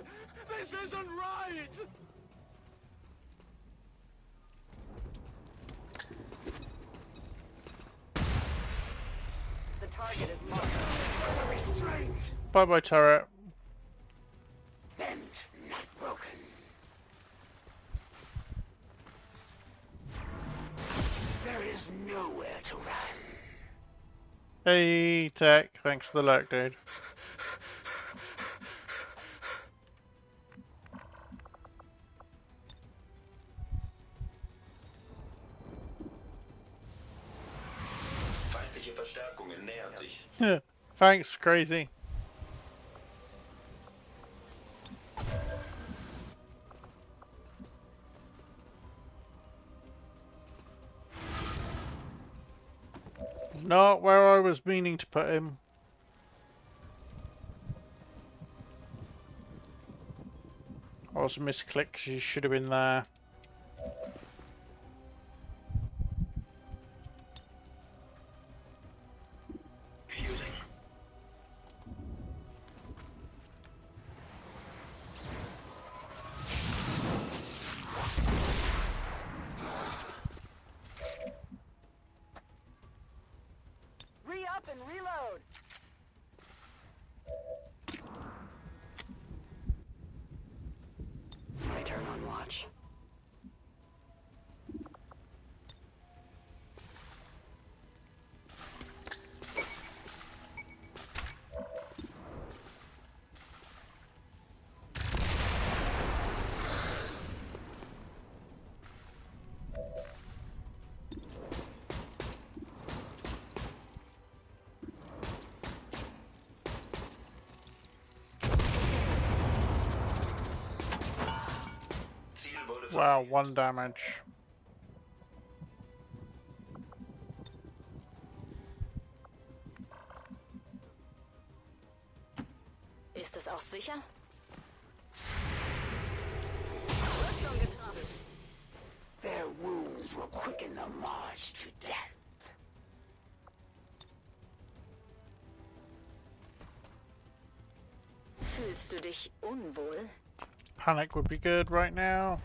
This isn't right! The target is marked. Restraint. Bye bye, turret. Bent, not broken. There is nowhere to run. Hey Tech, thanks for the lurk, dude. Feindliche Verstärkungen nähern sich. Thanks, Crazy. Not where I was meaning to put him. I was misclicked, she should have been there. Wow, 1 damage. Ist es auch sicher? Wird schon getroffen. Their wounds will quicken the march to death. Fühlst du dich unwohl? Panic would be good right now.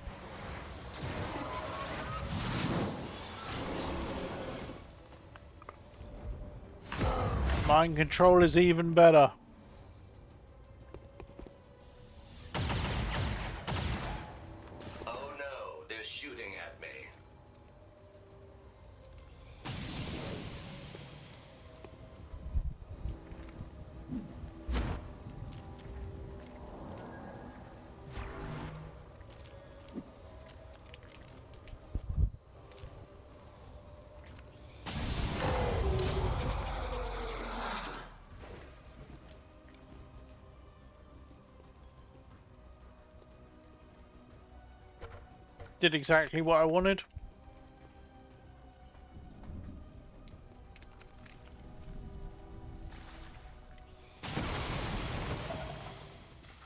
Mind control is even better. Oh no, they're shooting at me. Did exactly what I wanted.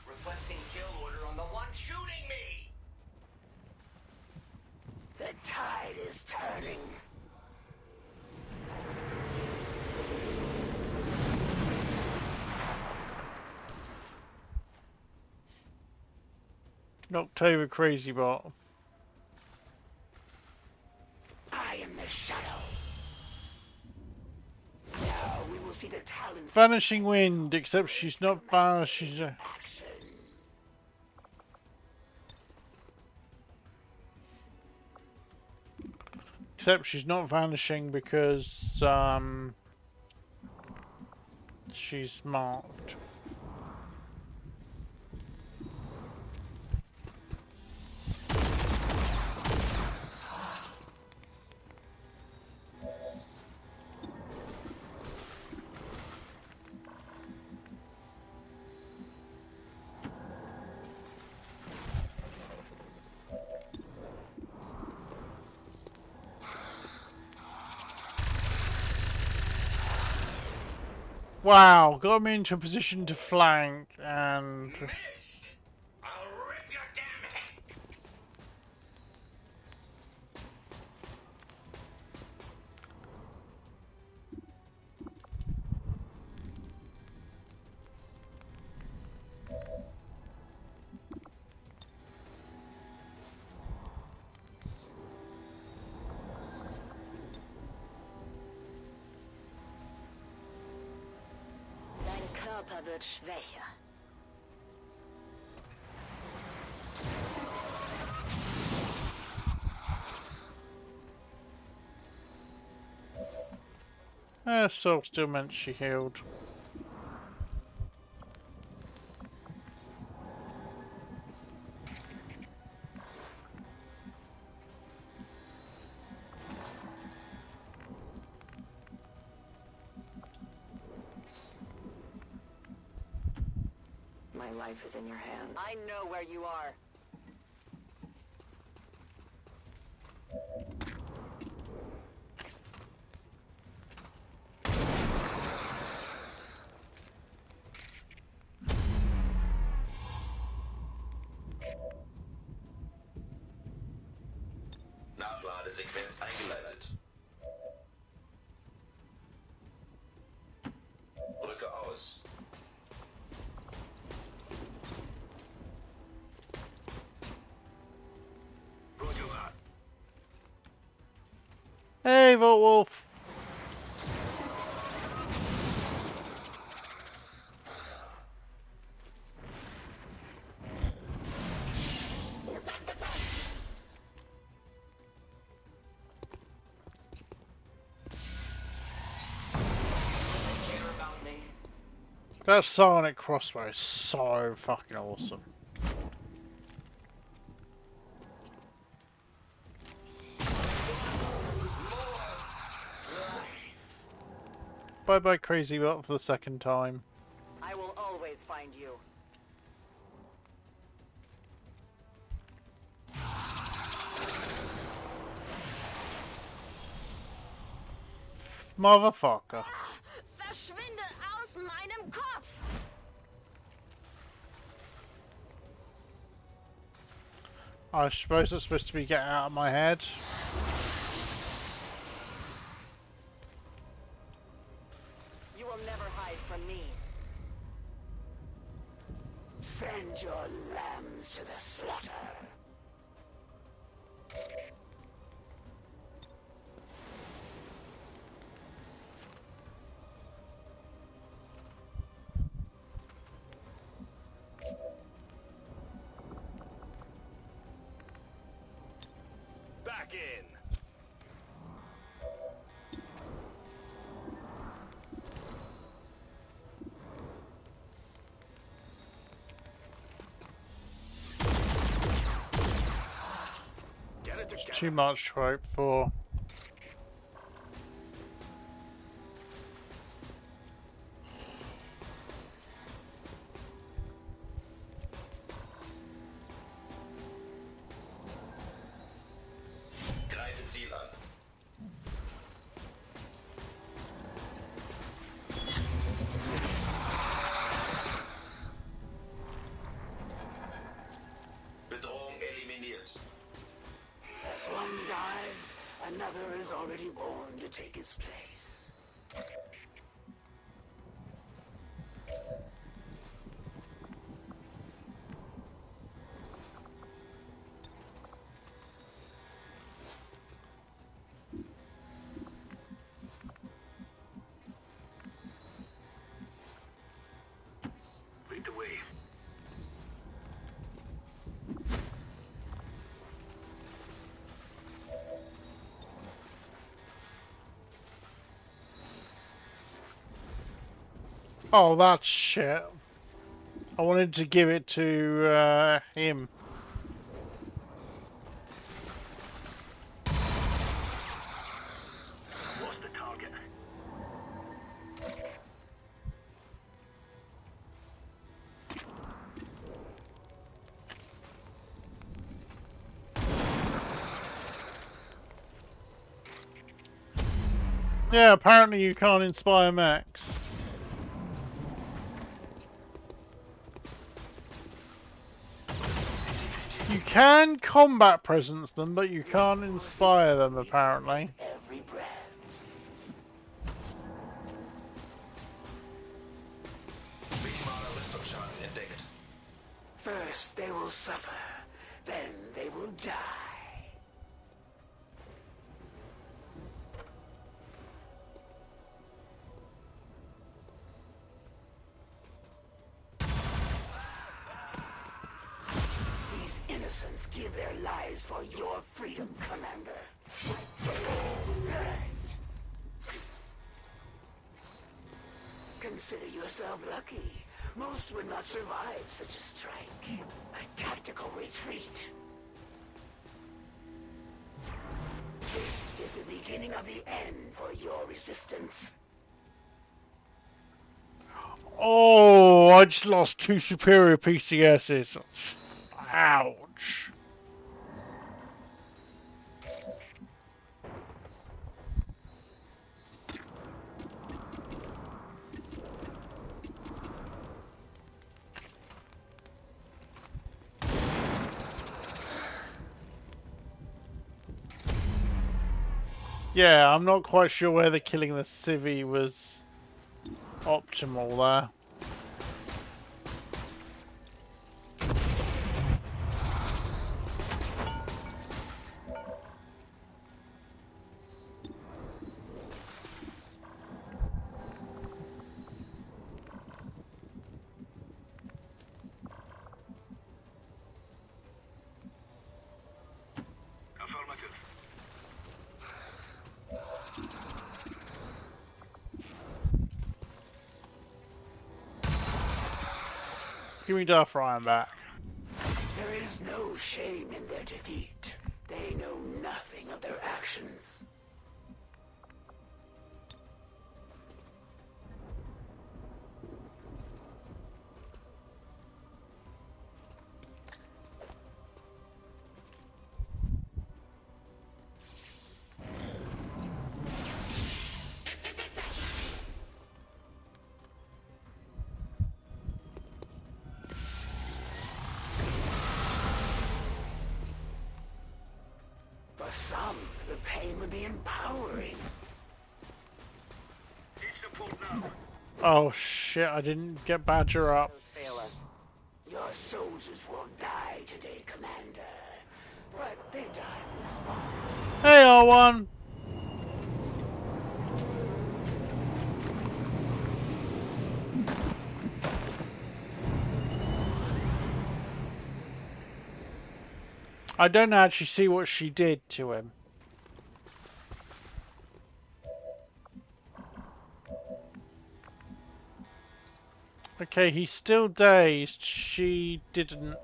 Requesting kill order on the one shooting me! The tide is turning. Knocked over Crazy Bot. I am the shadow. Now we will see the talents Vanishing Wind, except she's not vanishing. of action. Except she's not vanishing because she's marked. Wow, got me into a position to flank and Missed! I'll rip your damn head! Dein Körper wird schwächer. so still meant she healed. My life is in your hands. I know where you are. Nachladesequenz eingeleitet. Drücke aus. Hey, Volt Wolf! That sonic crossbow is so fucking awesome. Bye bye Crazy Bot for the second time. I will always find you. Motherfucker. Verschwinde aus meinem Kopf! I suppose it's supposed to be get out of my head. You will never hide from me. Send your lambs to the slaughter. Back in. Get it It's together. too much to hope for. Greife Ziel an. Bedrohung eliminiert. As one dies, another is already born to take his place. Lead the way. Oh, that's shit. I wanted to give it to him. Lost the target. Yeah, apparently you can't inspire Max. You can combat presence them, but you can't inspire them, apparently. Every breath. Minimaler Rüstungsschaden entdeckt. First they will suffer, then they will die. These innocents give their lives for your freedom, Commander. Consider yourself lucky. Most would not survive such a strike. A tactical retreat. This is the beginning of the end for your resistance. Oh, I just lost 2 superior PCSs. Ouch. Yeah, I'm not quite sure whether killing the civvy was optimal there. Affirmative. Give me Darth Ryan back. There is no shame in their defeat. They know nothing of their actions. Oh shit, I didn't get Badger up. Fail us. Your soldiers will die today, Commander. But they die with honor. Hey, R1! I don't actually see what she did to him. Okay, he's still dazed. She didn't.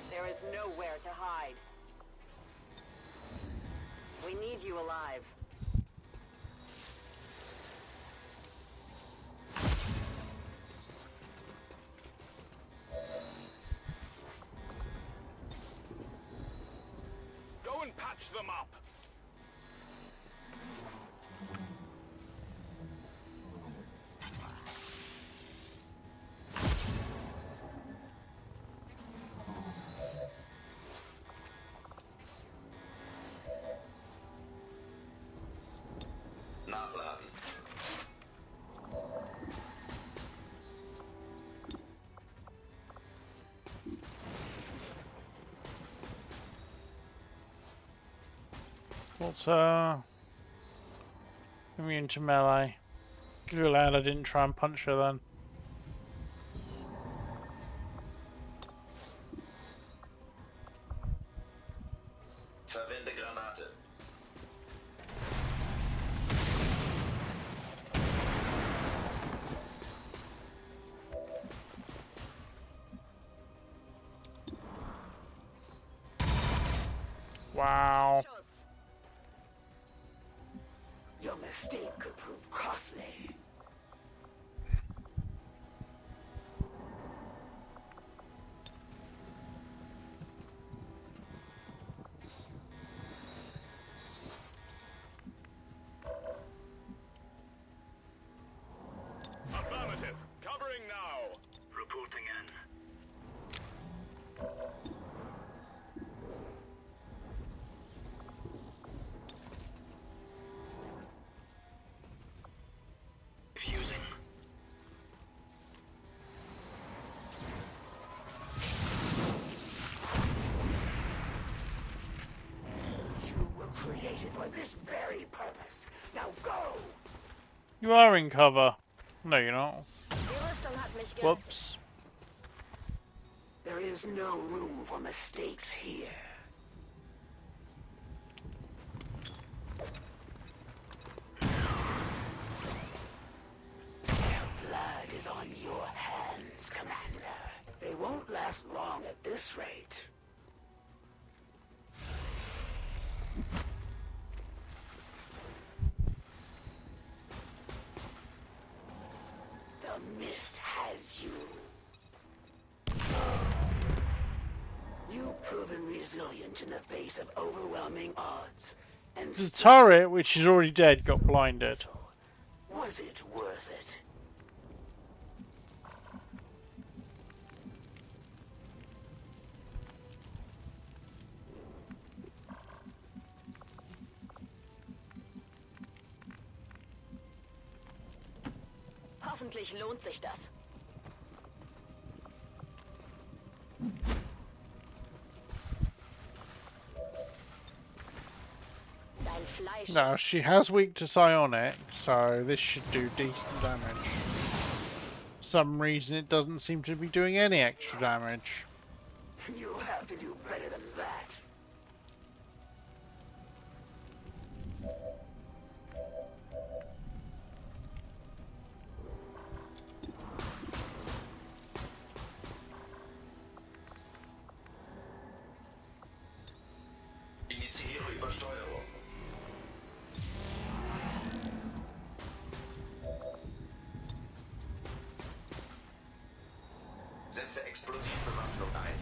There is nowhere to hide. We need you alive. Go and patch them up. Nachladen. What's immune to melee. Glad I didn't try and punch her then. Verwende Granate. Wow. Your mistake could prove costly. Affirmative. Covering now. Reporting in. Fusing. You were created for this very purpose. Now go! You are in cover. No, you're not. Die Rüstung hat mich ge... Whoops. There is no room for mistakes here. Their blood is on your hands, Commander. They won't last long at this rate. The mist has you. You've proven resilient in the face of overwhelming odds. And The turret, which is already dead, got blinded. was it worth it? Hoffentlich lohnt sich das. Dein Fleisch. No, she has weak to psionic, so this should do decent damage. For some reason it doesn't seem to be doing any extra damage. You'll have to do better than that. Initiiere Übersteuerung. Setze Explosivbewaffnung ein.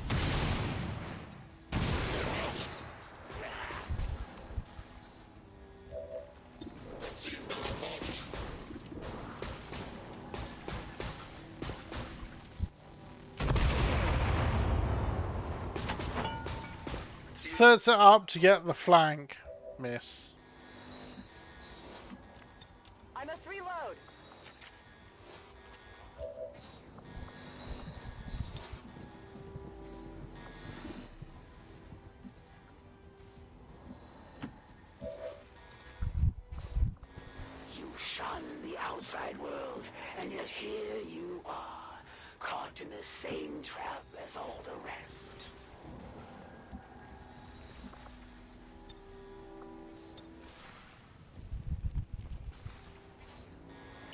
Set it up to get the flank, miss. I must reload. You shun the outside world, and yet here you are, caught in the same trap as all the rest.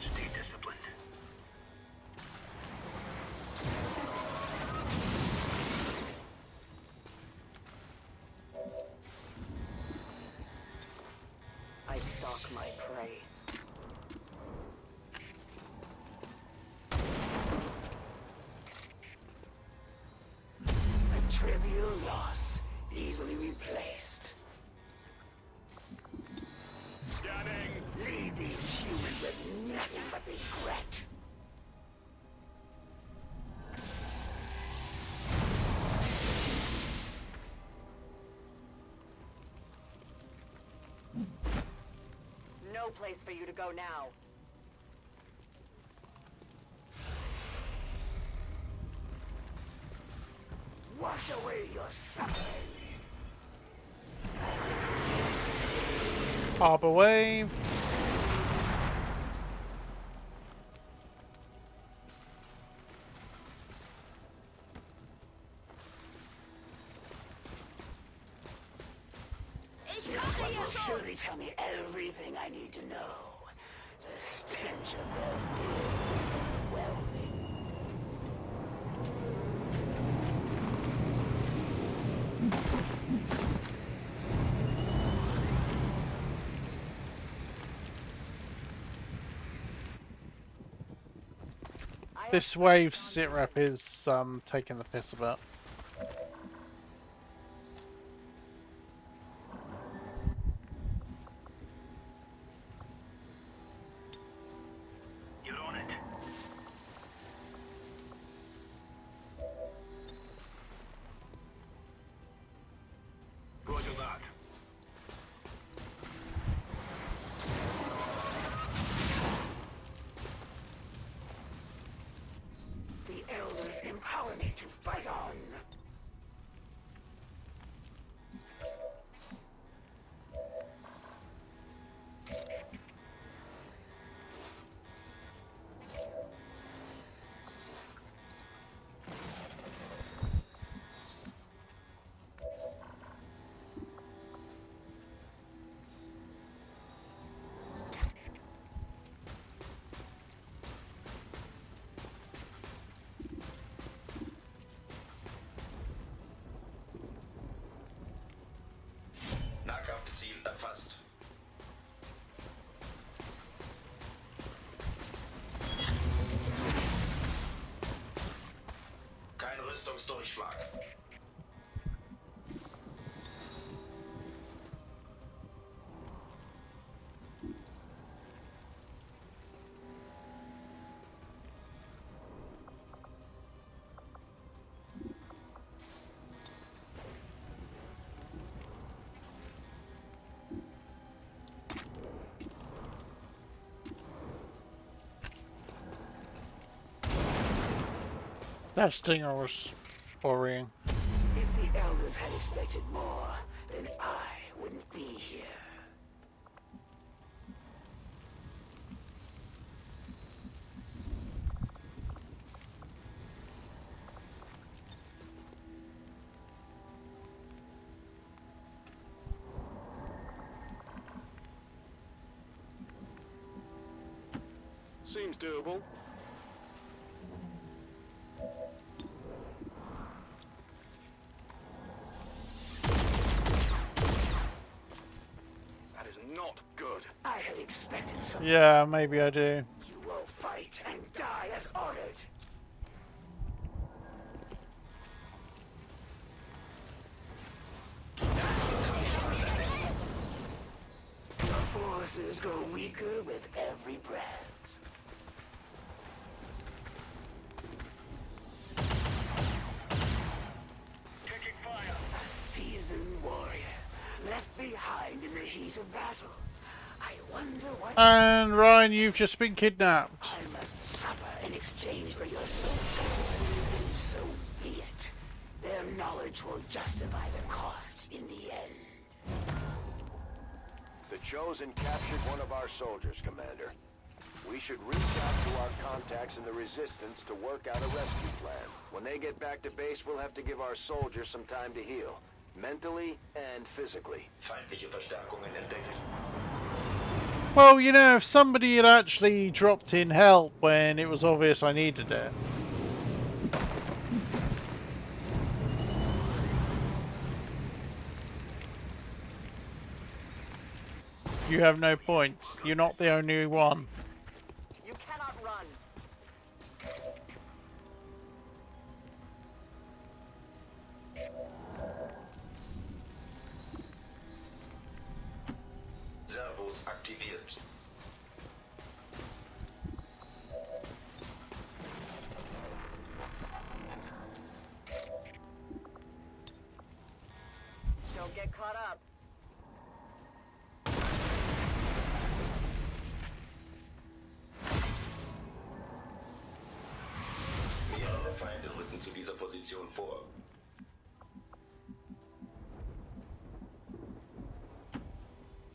Stay disciplined. I stalk my prey. A trivial loss, easily replaced. Scanning! Leave these humans with nothing but regret. No place for you to go now. Wash away your suffering. Harbor wave. This one will surely tell me everything I need to know. The stench of their fear is overwhelming. This wave sit rep is taking the piss a bit. You're on it. Roger that. The elders empower me to fight on. Nahkampfziel erfasst. Kein Rüstungsdurchschlag. That stinger was worrying. If the elders had expected more, then I wouldn't be here. Seems doable. That is not good. I had expected something. Yeah, maybe I do. You will fight and die as ordered. Your forces grow weaker with every breath. Taking fire. A seasoned warrior. left behind in the heat of battle. I wonder what... And Ryan, you've just been kidnapped. I must suffer in exchange for your soul. And so be it. Their knowledge will justify the cost in the end. The Chosen captured one of our soldiers, Commander. We should reach out to our contacts in the Resistance to work out a rescue plan. When they get back to base, we'll have to give our soldiers some time to heal. Mentally and physically. Feindliche Verstärkungen entdeckt. Well, you know, if somebody had actually dropped in help when it was obvious I needed it. You have no points. You're not the only one. You cannot run. Servos aktiviert. Don't get caught up. Mehrere Feinde rücken zu dieser Position vor.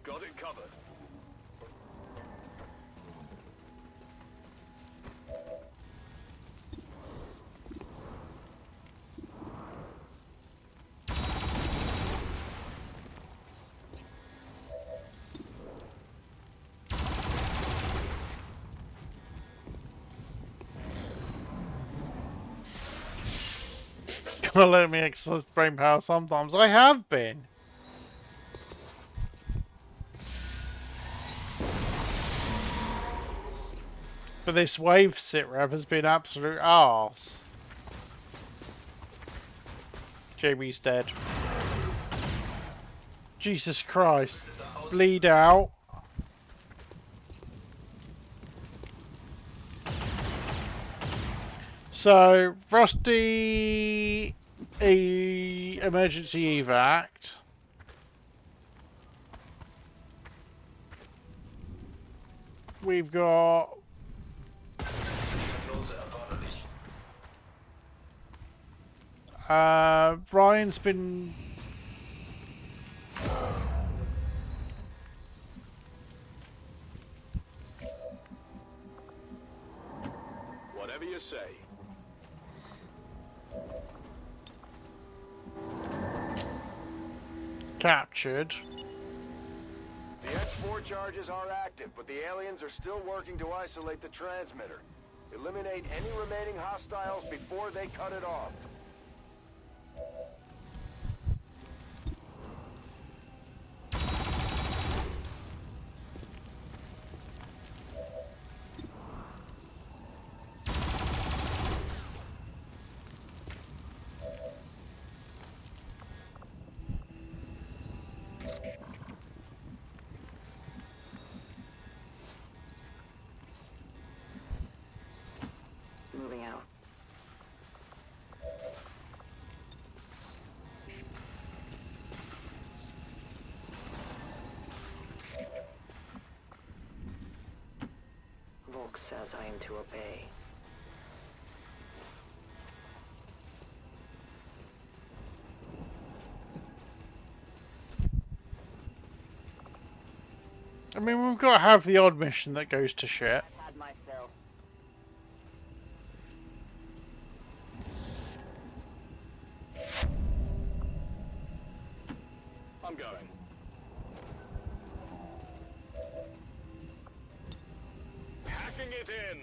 Got it covered. Gonna let me exercise brain power sometimes. I have been. But this wave sit rep has been absolute arse. JB's dead. Jesus Christ. Bleed out. So, Rusty emergency evac. We've got Ryan's been Whatever you say. captured. The X4 charges are active, but the aliens are still working to isolate the transmitter. Eliminate any remaining hostiles before they cut it off. Moving out. Volk says I am to obey. I mean, we've got to have the odd mission that goes to shit. I've had my fill. I'm going. Hacking it in.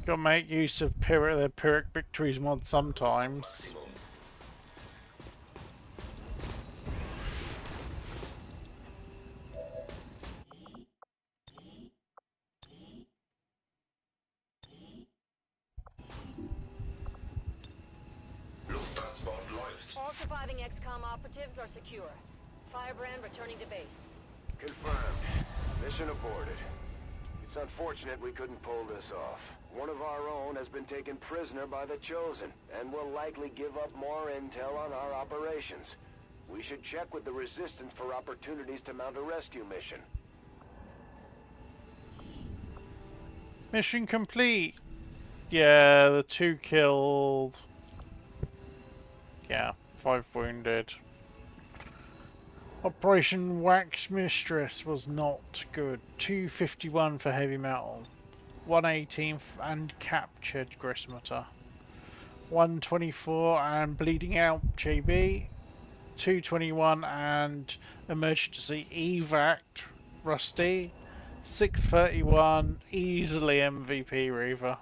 Got to make use of the Pyrrhic Victories mod sometimes. Lufttransport läuft. All surviving XCOM operatives are secure. Firebrand returning to base. Confirmed. Mission aborted. It's unfortunate we couldn't pull this off. One of our own has been taken prisoner by the Chosen, and will likely give up more intel on our operations. We should check with the Resistance for opportunities to mount a rescue mission. Mission complete. Yeah, the 2 killed. Yeah, 5 wounded. Operation Wax Mistress was not good. 251 for heavy metal. 118 and captured Grismeter. 124 and bleeding out JB. 221 and emergency evac Rusty. 631 easily MVP Reaver.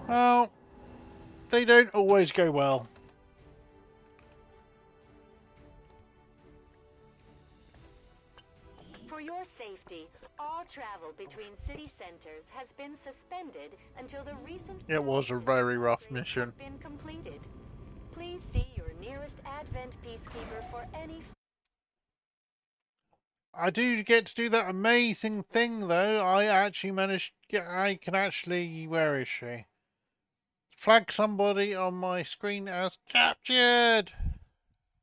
Well, they don't always go well. For your safety, all travel between city centers has been suspended until the recent It was a very rough mission. have been completed. Please see your nearest Advent Peacekeeper for any. I do get to do that amazing thing though. I actually managed to get, I can actually, where is she? Flag somebody on my screen as captured.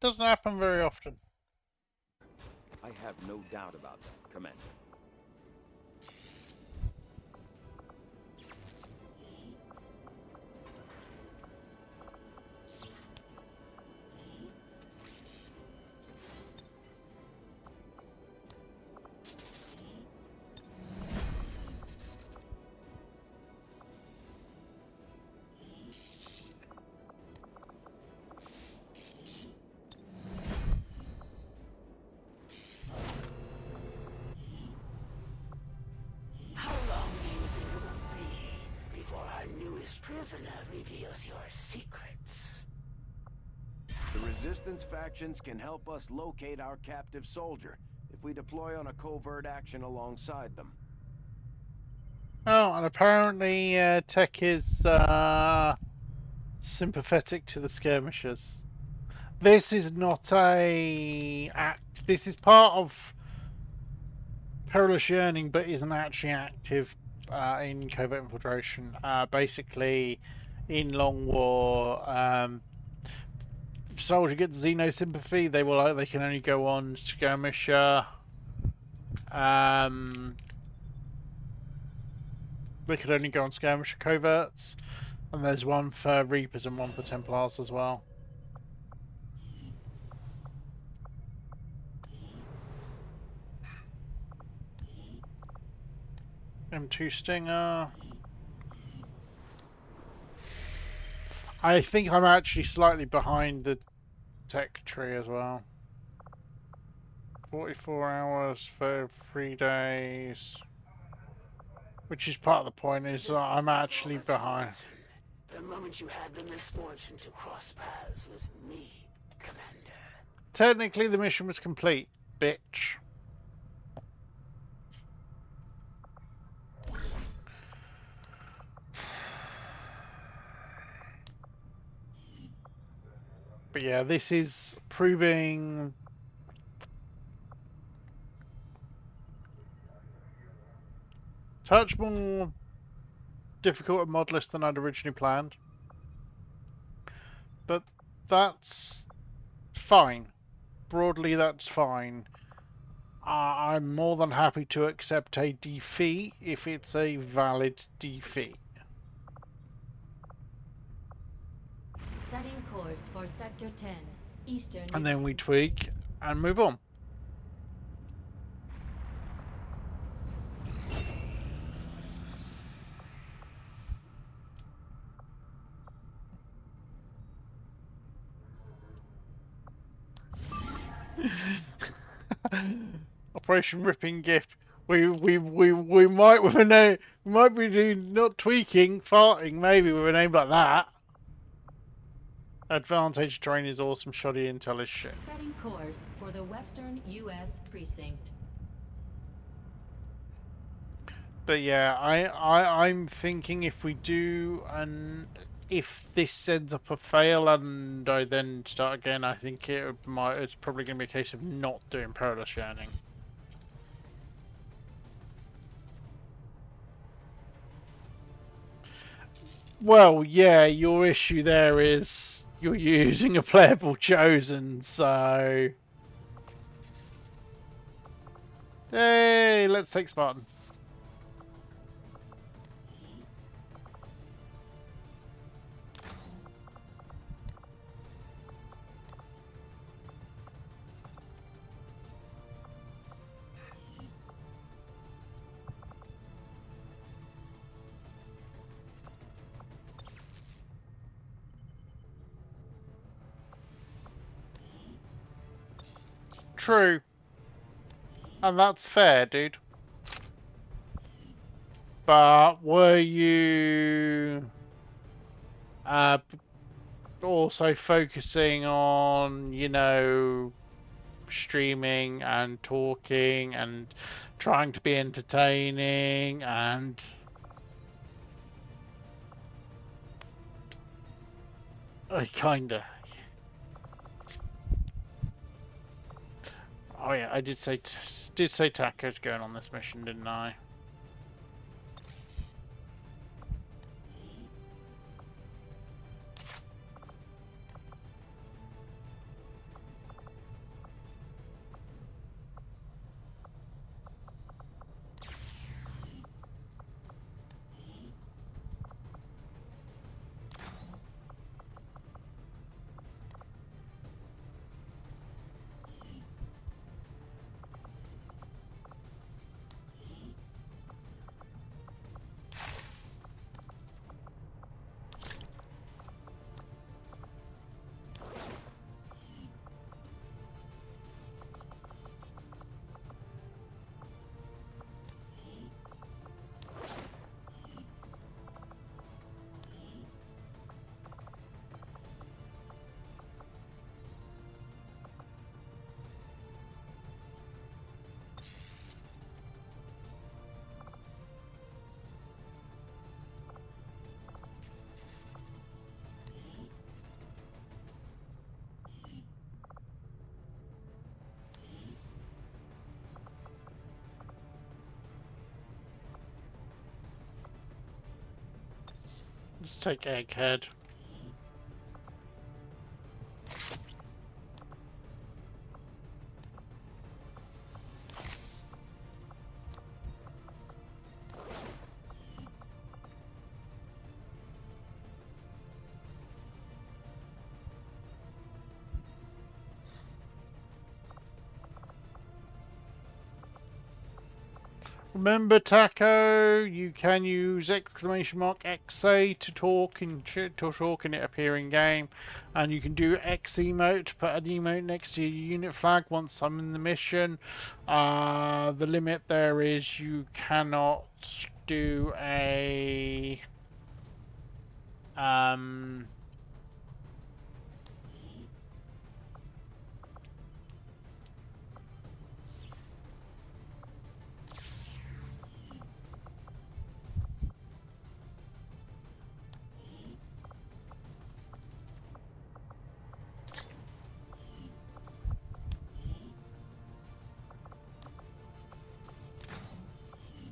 Doesn't happen very often. I have no doubt about that, Commander. How long do you think it will be before our newest prisoner reveals your secrets? The Resistance factions can help us locate our captive soldier if we deploy on a covert action alongside them. Oh, and apparently Tech is sympathetic to the skirmishers. This is not a act. This is part of Perilous Yearning, but isn't actually active in covert infiltration. Basically, in Long War, if soldier gets Xeno sympathy, they can only go on skirmisher. They could only go on skirmisher coverts, and there's one for Reapers and one for Templars as well. M2 Stinger. I think I'm actually slightly behind the tech tree as well. 44 hours for 3 days. Which is part of the point, is I'm actually behind. The moment you had the misfortune to cross paths with me, Commander. Technically the mission was complete, bitch. But yeah, this is proving touch more difficult and modless than I'd originally planned. But that's fine. Broadly, that's fine. I'm more than happy to accept a defeat if it's a valid defeat. Setting course for Sector 10, Eastern. And then we tweak and move on. Operation Ripping Gift. We might with a name. We might be doing not tweaking, farting maybe with a name like that. Advantage terrain is awesome. Shoddy intel is shit. Setting course for the Western U.S. precinct. But yeah, I'm thinking if we do, and if this ends up a fail and I then start again, I think it's probably going to be a case of not doing Perilous Yearning. Well, yeah, your issue there is you're using a playable chosen, so... Hey, let's take Spartan. True. And that's fair, dude. But were you also focusing on, you know, streaming and talking and trying to be entertaining and... kinda. Oh yeah, I did say Taco's going on this mission, didn't I? Let's take Egghead. Remember, Taco, you can use !XA to talk in it appear in game, and you can do X emote to put an emote next to your unit flag once I'm in the mission. The limit there is you cannot do a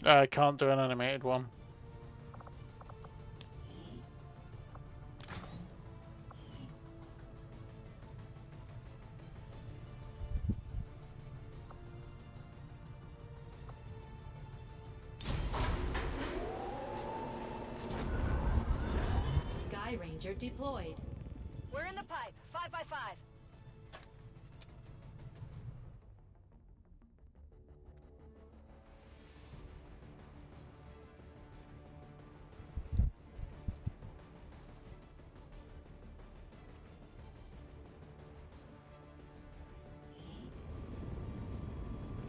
I can't do an animated one. Sky Ranger deployed. We're in the pipe. 5 by 5.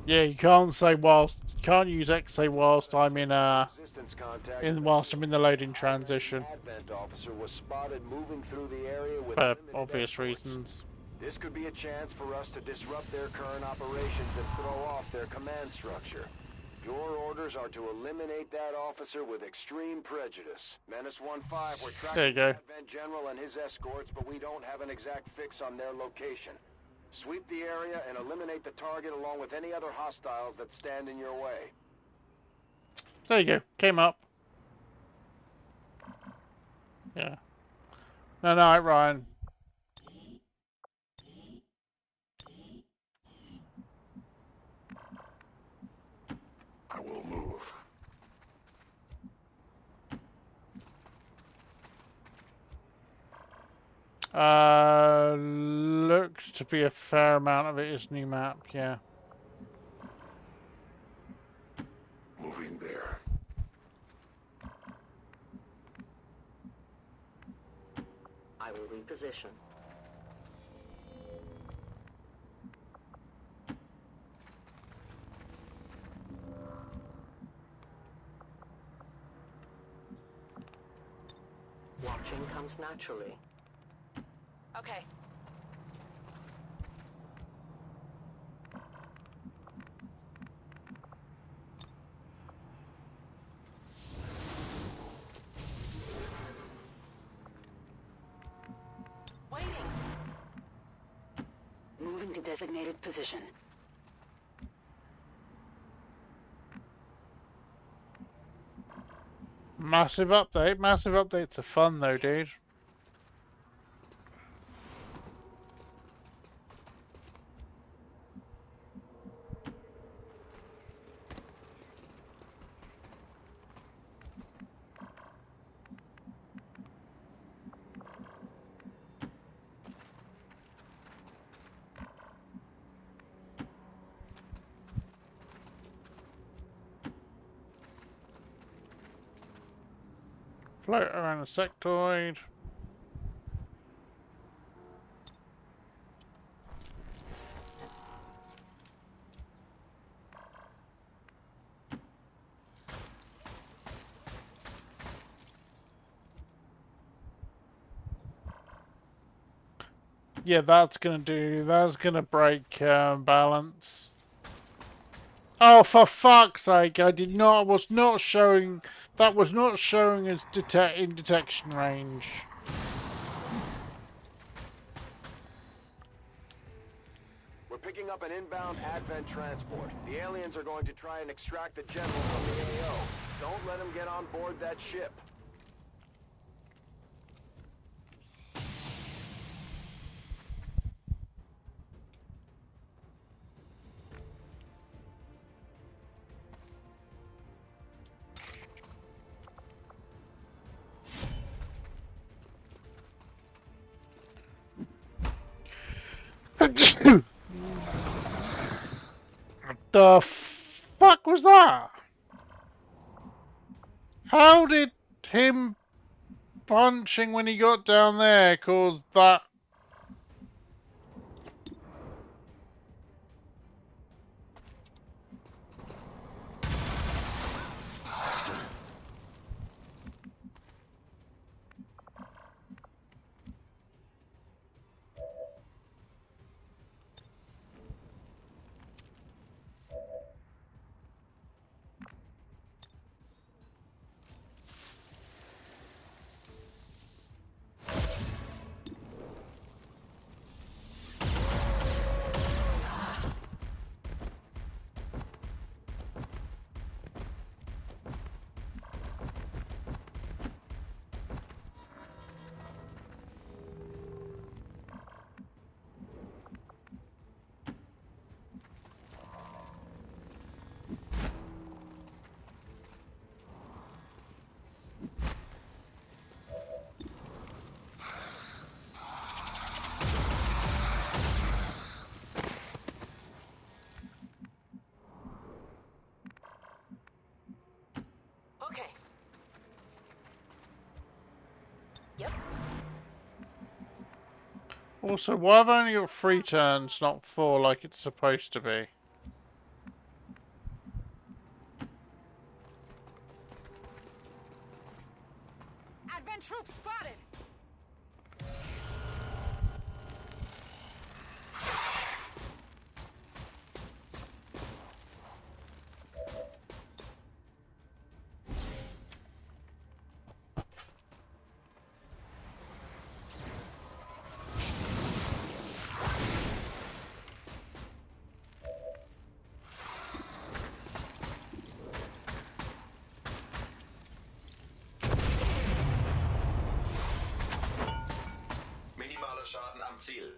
Yeah, you can't say whilst, you can't use XA whilst I'm in Resistance contact whilst I'm in the loading transition, Advent officer was spotted moving through the area with for limited obvious escorts. reasons. This could be a chance for us to disrupt their current operations and throw off their command structure. Your orders are to eliminate that officer with extreme prejudice. Menace 1-5, we're tracking There you go. the Advent General and his escorts, but we don't have an exact fix on their location. Sweep the area and eliminate the target along with any other hostiles that stand in your way. There you go. Came up. Yeah. No, no, Ryan. I will move. Looks to be a fair amount of it is new map, yeah. Moving there. I will reposition. Watching comes naturally. Okay. Waiting. Moving to designated position. Massive update. Massive updates are fun though, dude. Float around a sectoid. Yeah, that's gonna break balance. Oh, for fuck's sake! Was not showing. That was not showing as in detection range. We're picking up an inbound Advent transport. The aliens are going to try and extract the general from the AO. Don't let them get on board that ship. The fuck was that? How did him punching when he got down there cause that? Okay. Yep. Also, why have I only got 3 turns, not 4, like it's supposed to be? minimaler Schaden am Ziel.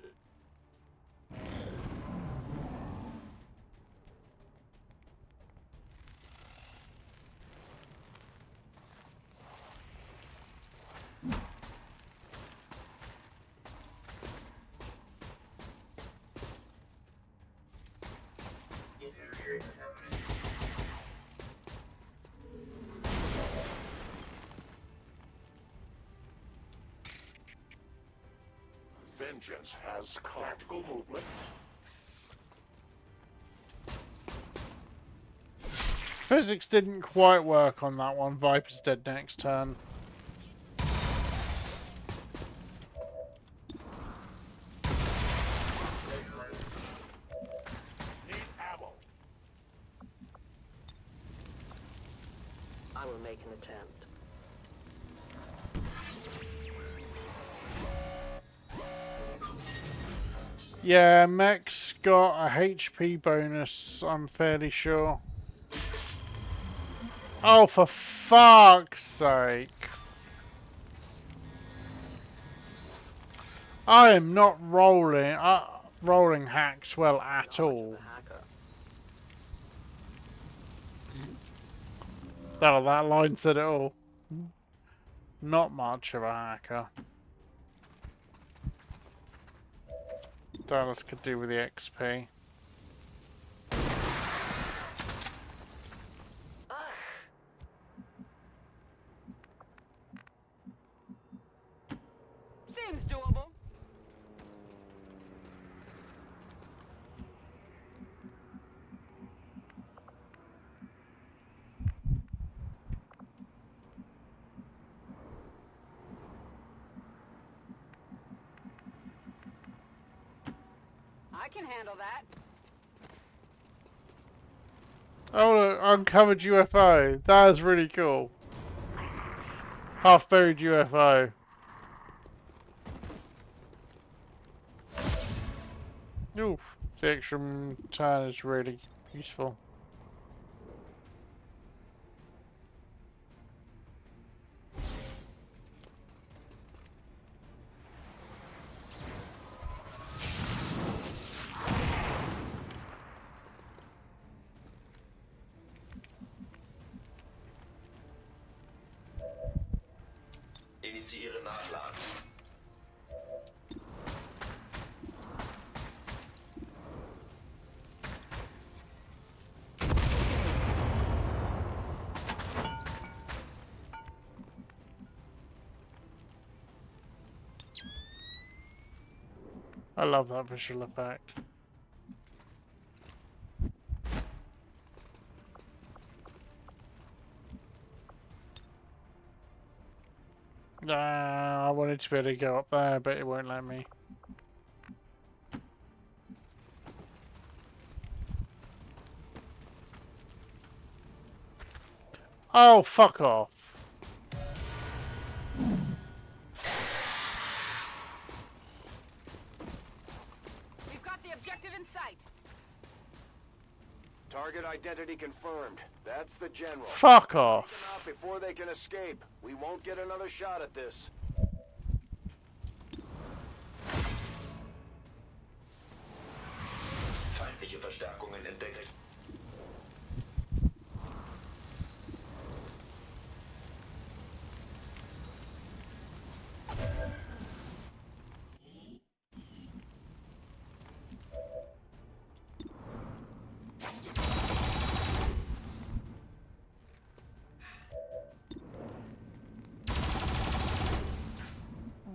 Vengeance has tactical movement. Physics didn't quite work on that one. Viper's dead next turn. Need ammo. I will make an attempt. Yeah, Mech's got a HP bonus, I'm fairly sure. Oh, for fuck's sake. I am not rolling hacks well at all. That line said it all. Not much of a hacker. Dallas could do with the XP. Seems doable. I can handle that. Oh, look, uncovered UFO. That is really cool. Half buried UFO. Oof, the extra turn is really useful. Initiiere Nachladen. I love that visual effect. Nah, I wanted to be able to go up there, but it won't let me. Oh, fuck off. We've got the objective in sight. Target identity confirmed. That's the general. Fuck Take them off. out before they can escape. We won't get another shot at this. Feindliche Verstärkungen entdeckt.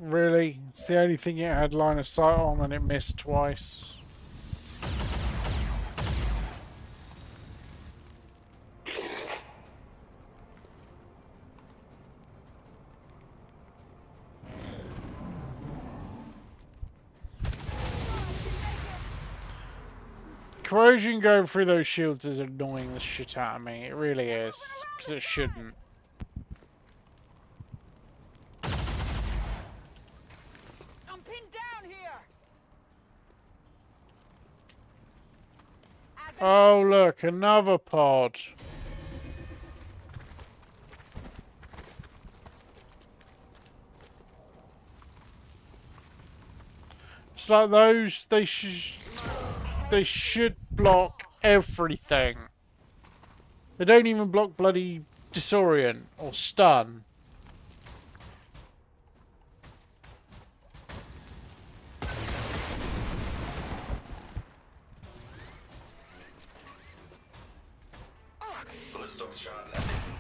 Really? It's the only thing it had line of sight on and it missed twice. Corrosion going through those shields is annoying the shit out of me. It really is. Because it shouldn't. I'm pinned down here. Oh look, another pod. It's like those, they should block everything. They don't even block bloody disorient or stun. Rüstungsschaden erlitten.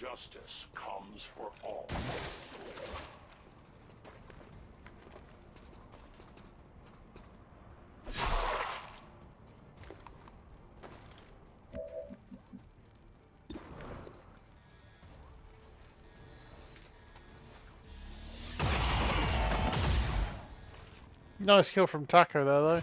Justice comes for all. Nice kill from Taco there, though.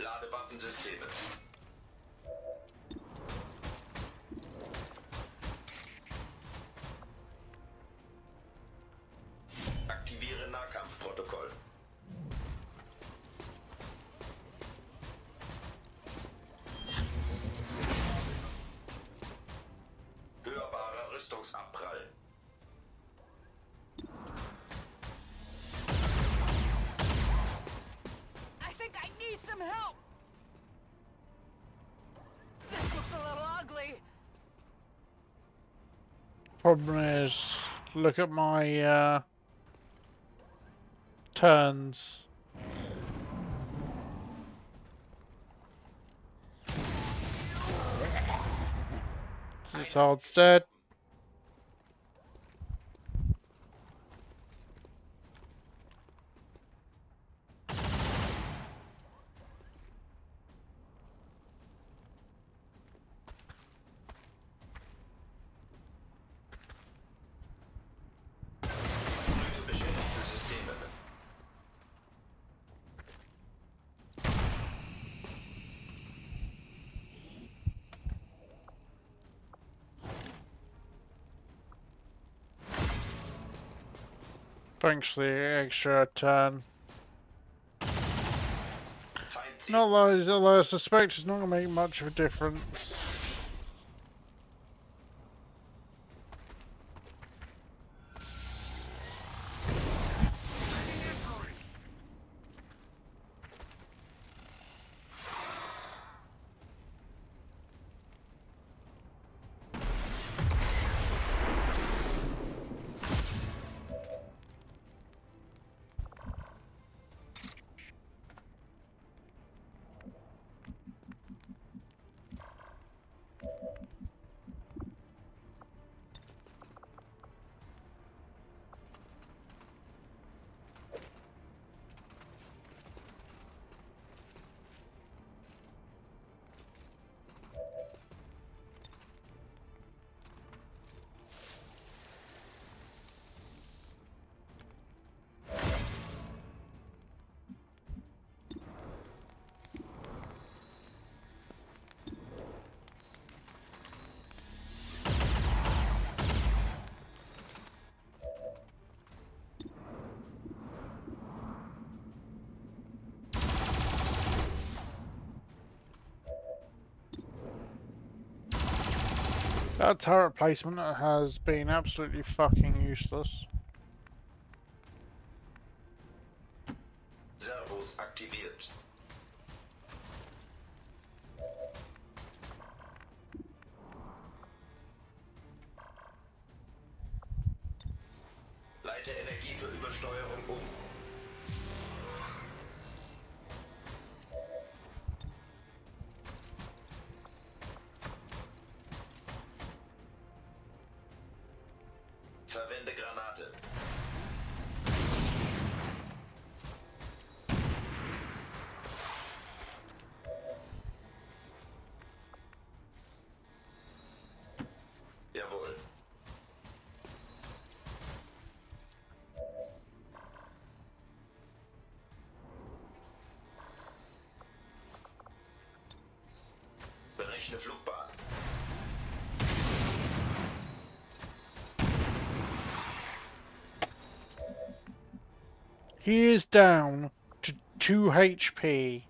Ladewaffensysteme. Aktiviere Nahkampfprotokoll. Hörbarer Rüstungsabprall. I think I need some help! This looks a little ugly. Problem is, look at my turns. This hard's dead. Beschädigte Systeme. Thanks for the extra turn. Feindziel. Not those, although I suspect it's not going to make much of a difference. That turret placement has been absolutely fucking useless. Servos aktiviert. Leite Energie für Übersteuerung um. Verwende Granate. Jawohl. Berechne Flugbahn. He is down to 2 HP.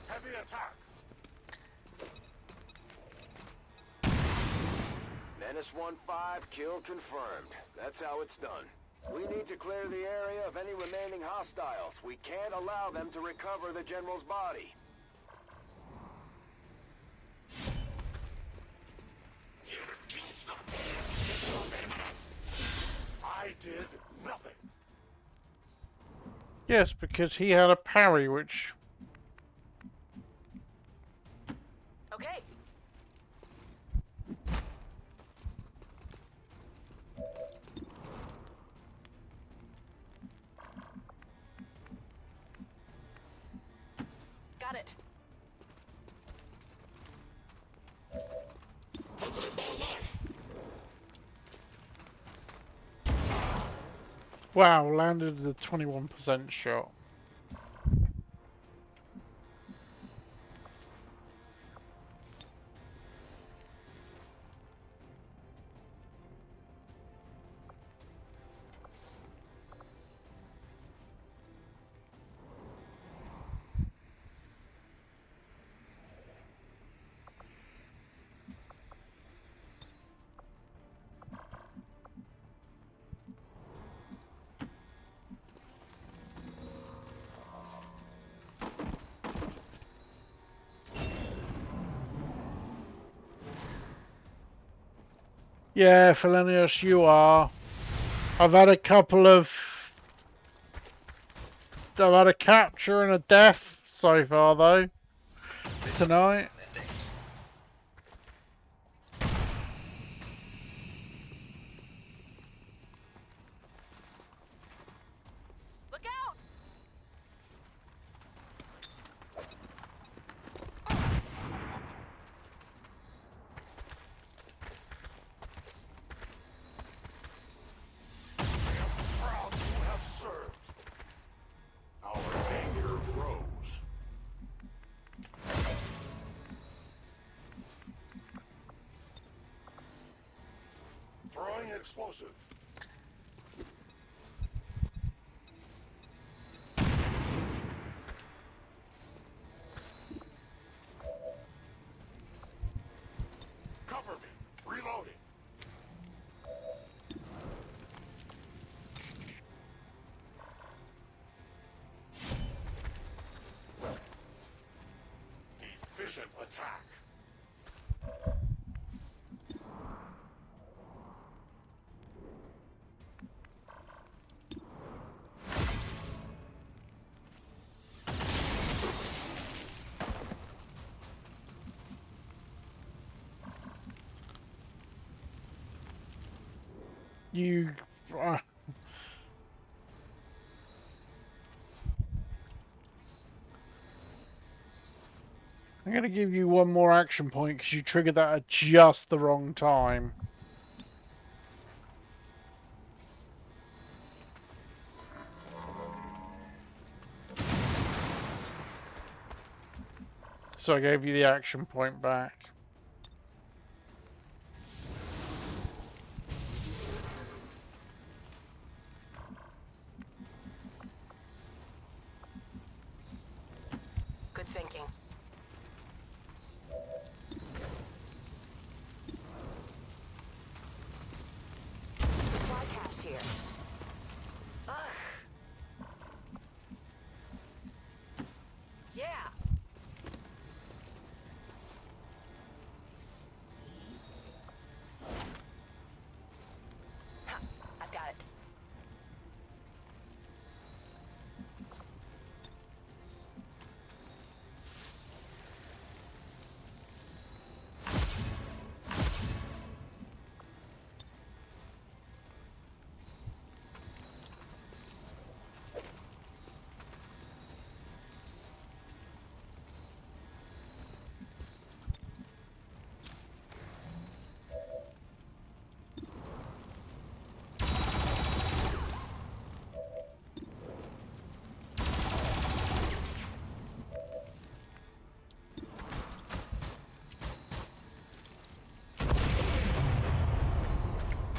Heavy attack! Menace 1-5, kill confirmed. That's how it's done. We need to clear the area of any remaining hostiles. We can't allow them to recover the General's body. I did nothing. Yes, because he had a parry, which... Okay. Got it. Wow, landed the 21% shot. Yeah, Felenius, you are. I've had a couple of... I've had a capture and a death so far, though, tonight. Look out! Proud to have served. Our anger grows. explosive. Cover me. Reloading. Efficient attack. You. I'm going to give you one more action point because you triggered that at just the wrong time. So I gave you the action point back. Good thinking. Supply cache here. Ugh. Yeah. Ha, I've got it.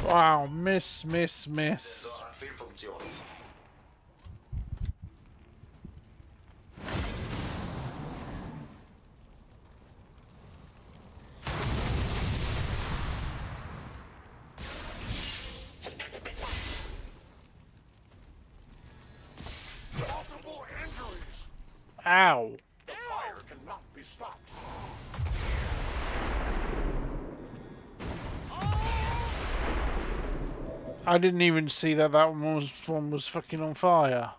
Wow, miss. Fehlfunktion. Multiple injuries. Ow. The fire cannot be stopped. I didn't even see that one was fucking on fire.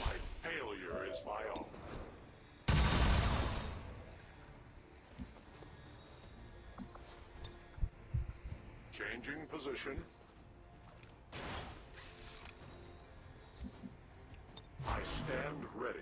My failure is my own. Changing position. I stand ready.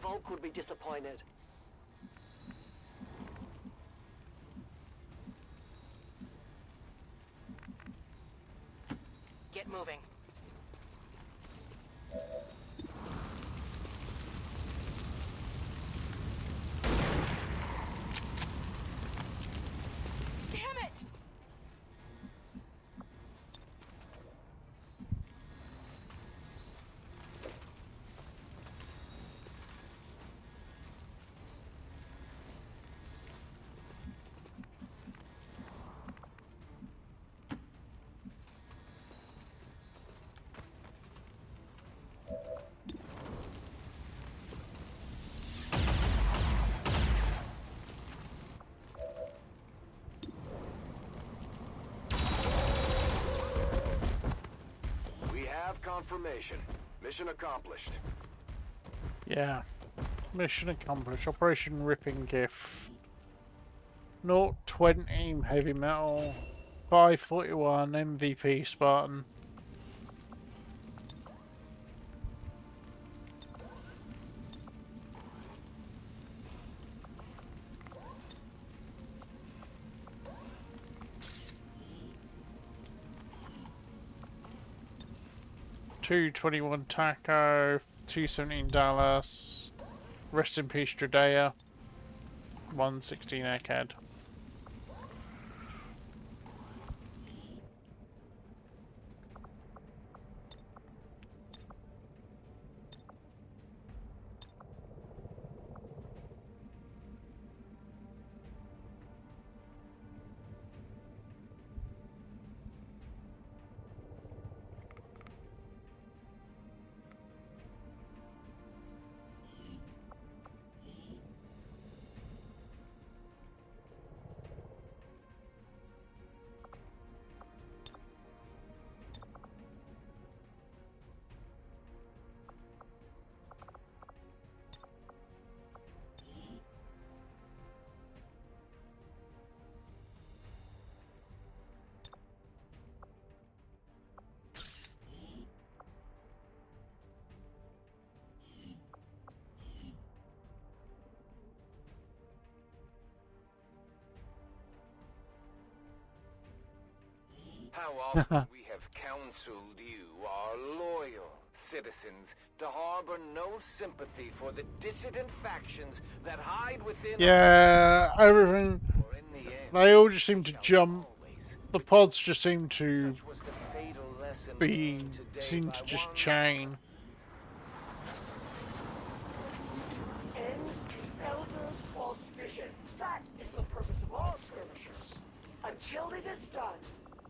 Volk would be disappointed. Get moving. Damn it! confirmation. Mission accomplished. Yeah. Mission accomplished. Operation Ripping Gift. 020 heavy metal. 541 MVP Spartan. $221 Taco, $217 Dallas, Rest in Peace Dredea, 116 Egghead. How often we have counseled you, our loyal citizens, to harbor no sympathy for the dissident factions that hide within... Yeah, everything. They all just seem to jump. The pods just seem to just chain. End the Elder's false vision. That is the purpose of all skirmishers. Until it is done,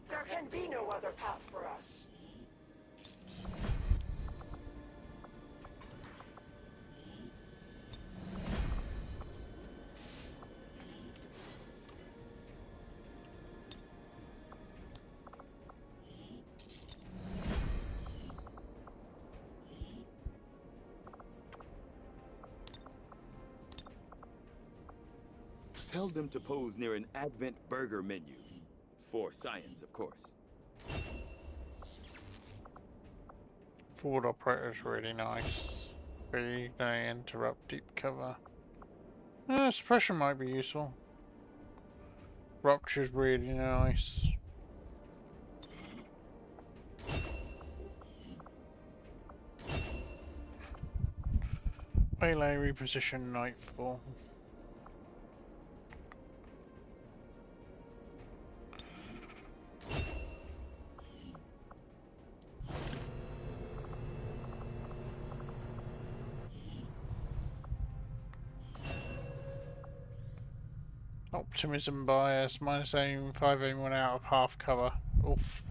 there can be no other path for us. Tell them to pose near an Advent burger menu. For science, of course. Forward operator's really nice. They interrupt deep cover. Suppression might be useful. Rupture's really nice. Melee reposition Nightfall. Optimism bias, minus aim, 5 aim, 1 out of half cover. Oof.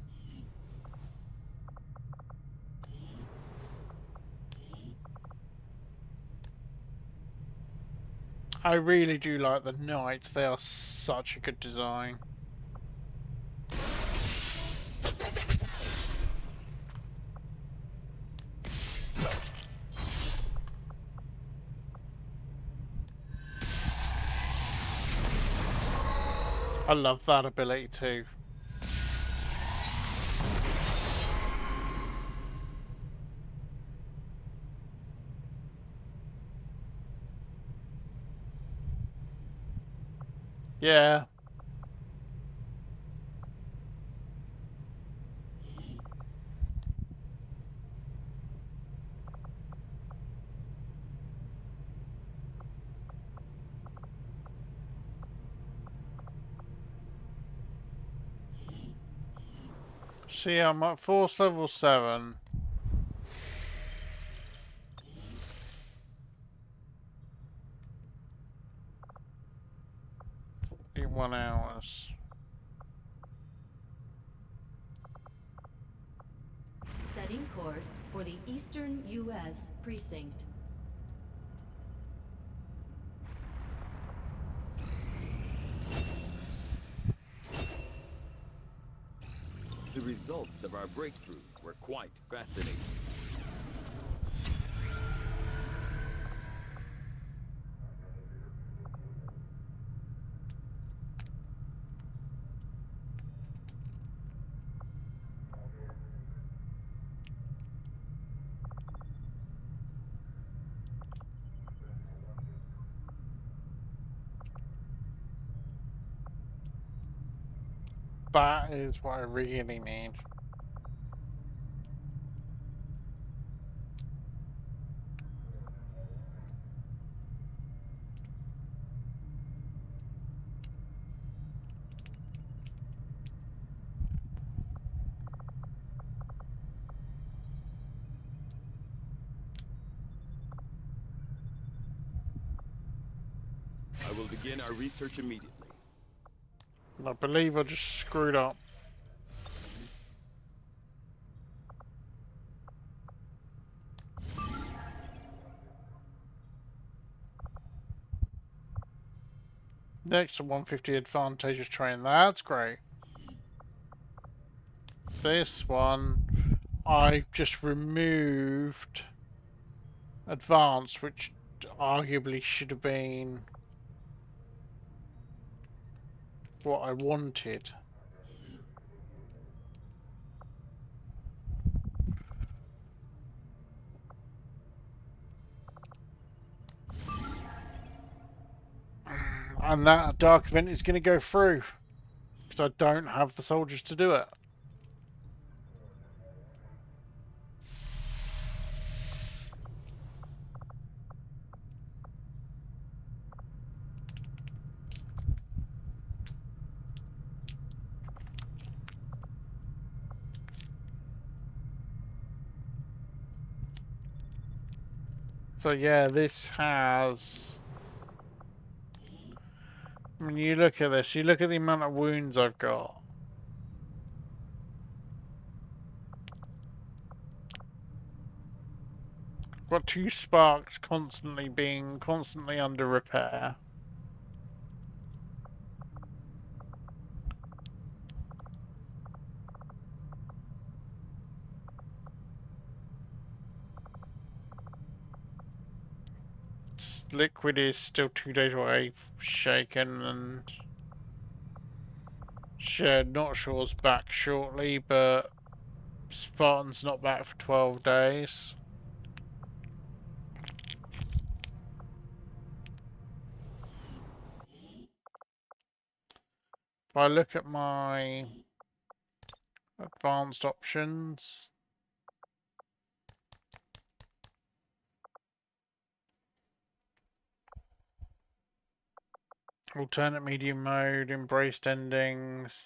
I really do like the Knights, they are such a good design. I love that ability too. Yeah. See, I'm at force level 7. In 1 hours. Setting course for the Eastern U.S. Precinct. The results of our breakthrough were quite fascinating. That is what I really need. I will begin our research immediately. I believe I just screwed up. Next 150 advantageous train, that's great. This one, I just removed advanced, which arguably should have been what I wanted. And that dark event is going to go through because I don't have the soldiers to do it. So yeah, this has... When you look at this, you look at the amount of wounds I've got. I've got 2 sparks constantly under repair. Liquid is still 2 days away, shaken, and Shed not sure's back shortly, but Spartan's not back for 12 days. If I look at my advanced options, alternate medium mode, embraced endings,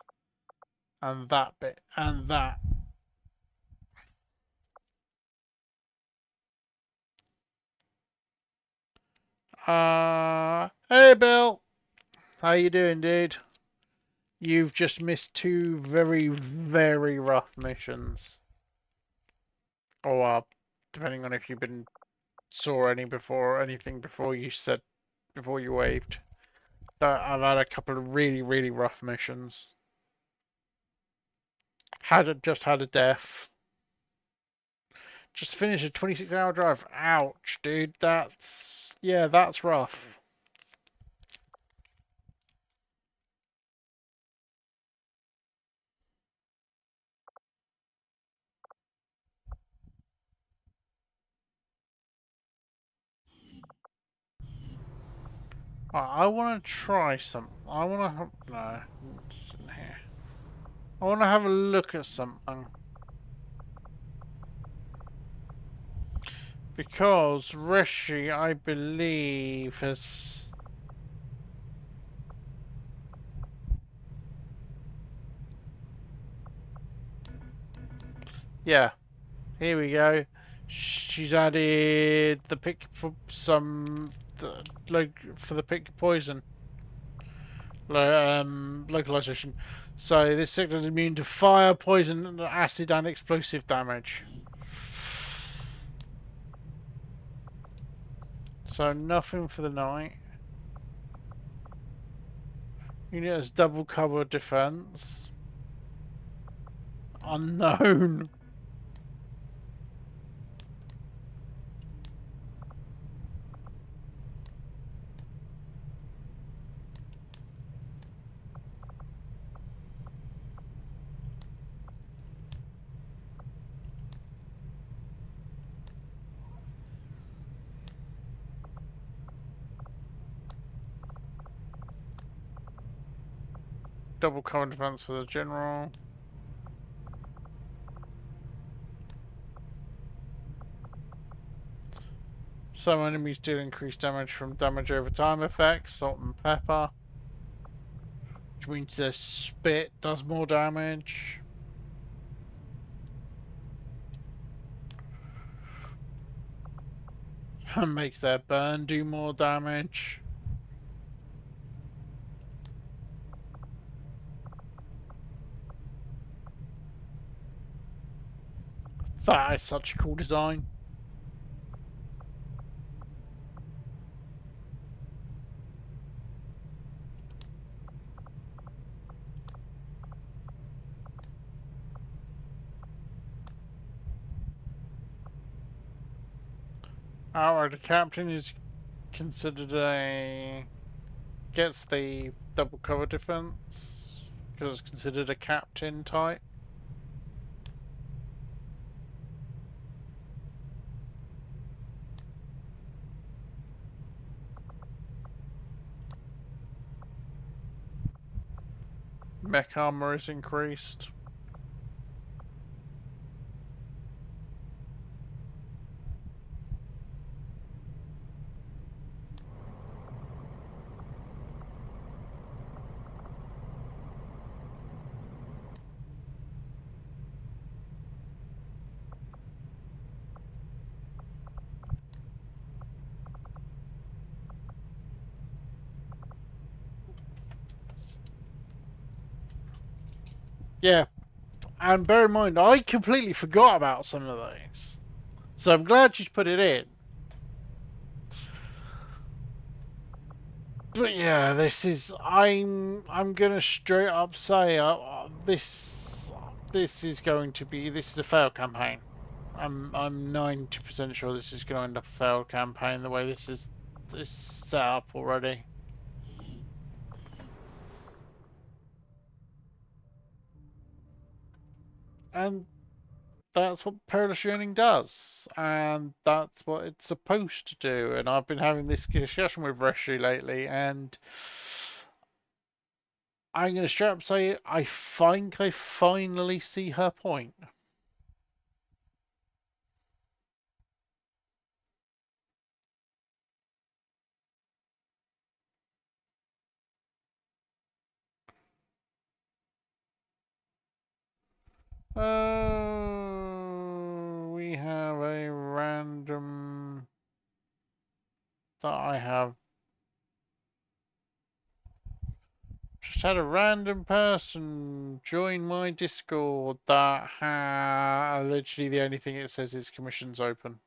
and that bit, and that. Hey Bill, how you doing, dude? You've just missed 2 very, very rough missions. Or, depending on if you've been saw anything before you waved. I've had a couple of really, really rough missions. Just had a death. Just finished a 26-hour drive. Ouch, dude. That's rough. I want to try some. I want to no. It's in here. I want to have a look at something. Because Rishi, I believe, has... Yeah, here we go. She's added the pick for some... for the pick poison. Localization. So this sector is immune to fire, poison, acid, and explosive damage. So nothing for the night. Unit has double cover defense. Unknown. Double cover defense for the general. Some enemies do increase damage from damage over time effects, salt and pepper. Which means their spit does more damage. And makes their burn do more damage. That is such a cool design. Outright, the captain is considered gets the double cover defense because it's considered a captain type. Mech armor is increased. Yeah, and bear in mind, I completely forgot about some of these. So I'm glad you put it in. But yeah, this is I'm gonna straight up say this is going to be this is a failed campaign. I'm 90% sure this is going to end up a failed campaign the way this is set up already. And that's what Perilous Yearning does, and that's what it's supposed to do. And I've been having this discussion with Reshi lately, and I'm going to straight up say I think I finally see her point. We have a random that I have just had a random person join my Discord that literally the only thing it says is commissions open.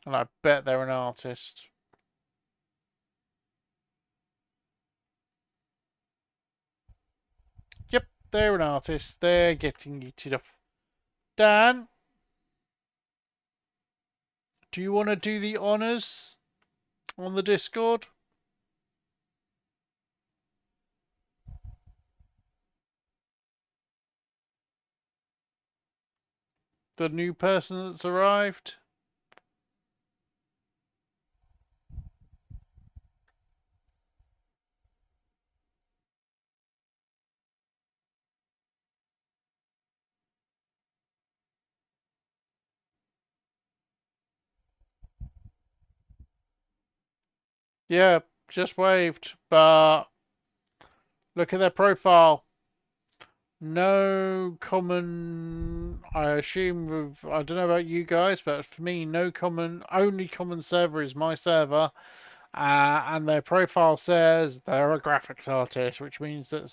And I bet they're an artist. Yep, they're an artist. They're getting eaten up. Dan, do you want to do the honors on the Discord? The new person that's arrived? Yeah, just waved, but look at their profile. No common, I assume, I don't know about you guys, but for me, no common, only common server is my server. And their profile says they're a graphics artist, which means that...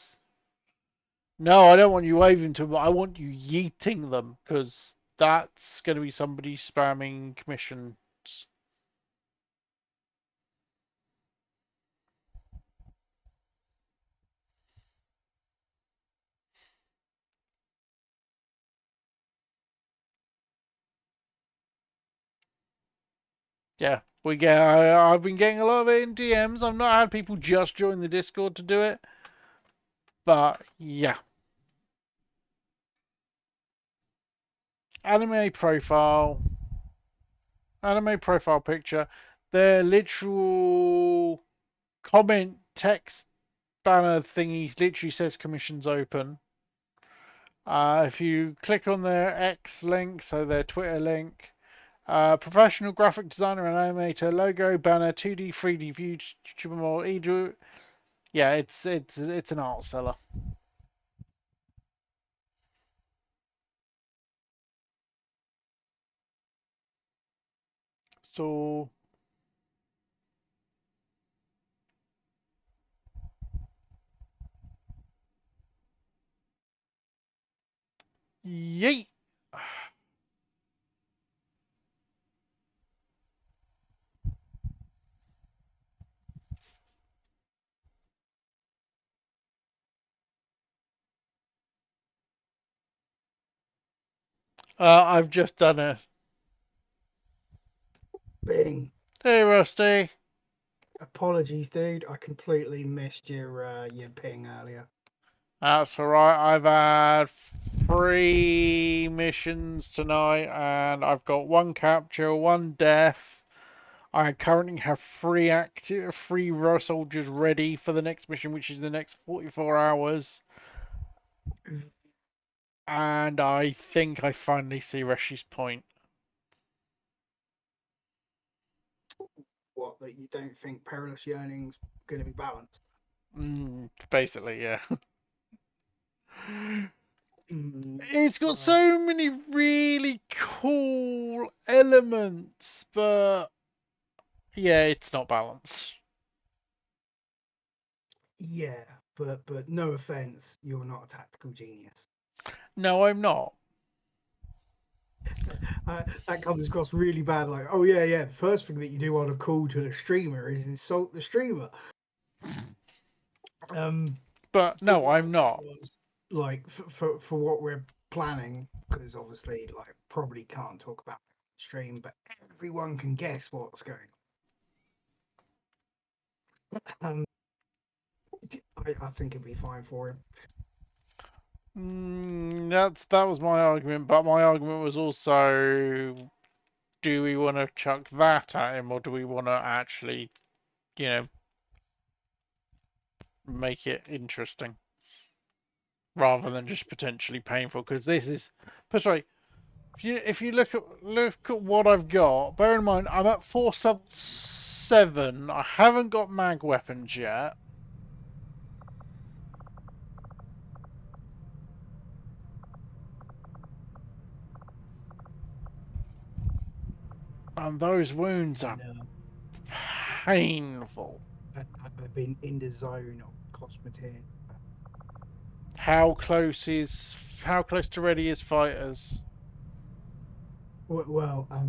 No, I don't want you waving to them, I want you yeeting them, because that's going to be somebody spamming commissions. Yeah, we get. I've been getting a lot of it in DMs. I've not had people just join the Discord to do it, but yeah. Anime profile, anime profile picture. Their literal comment text banner thingy literally says commissions open. If you click on their X link, so their Twitter link, professional graphic designer and animator, logo, banner, 2D, 3D view, more. Yeah, it's an art seller. So yeet. I've just done it. Bing. Hey, Rusty. Apologies, dude. I completely missed your ping earlier. That's alright. I've had 3 missions tonight, and I've got 1 capture, 1 death. I currently have 3 raw soldiers ready for the next mission, which is the next 44 hours. And I think I finally see Reshi's point. What, that you don't think Perilous Yearning's going to be balanced? Basically, yeah. Mm, It's got so many really cool elements, but yeah, it's not balanced. Yeah, but no offense, you're not a tactical genius. No, I'm not. That comes across really bad. Like, oh yeah, the first thing that you do on a call to the streamer is insult the streamer. But no, I'm not. Like for what we're planning, because obviously, like, probably can't talk about stream, but everyone can guess what's going on. I think it'd be fine for him. That was my argument, but my argument was also, do we want to chuck that at him, or do we want to actually, you know, make it interesting rather than just potentially painful? Because this is, sorry, if you look at what I've got, bear in mind I'm at 4/7. I haven't got mag weapons yet. And those wounds are painful. I've been in the zone of Cosmeteer. How close to ready is fighters? Well, I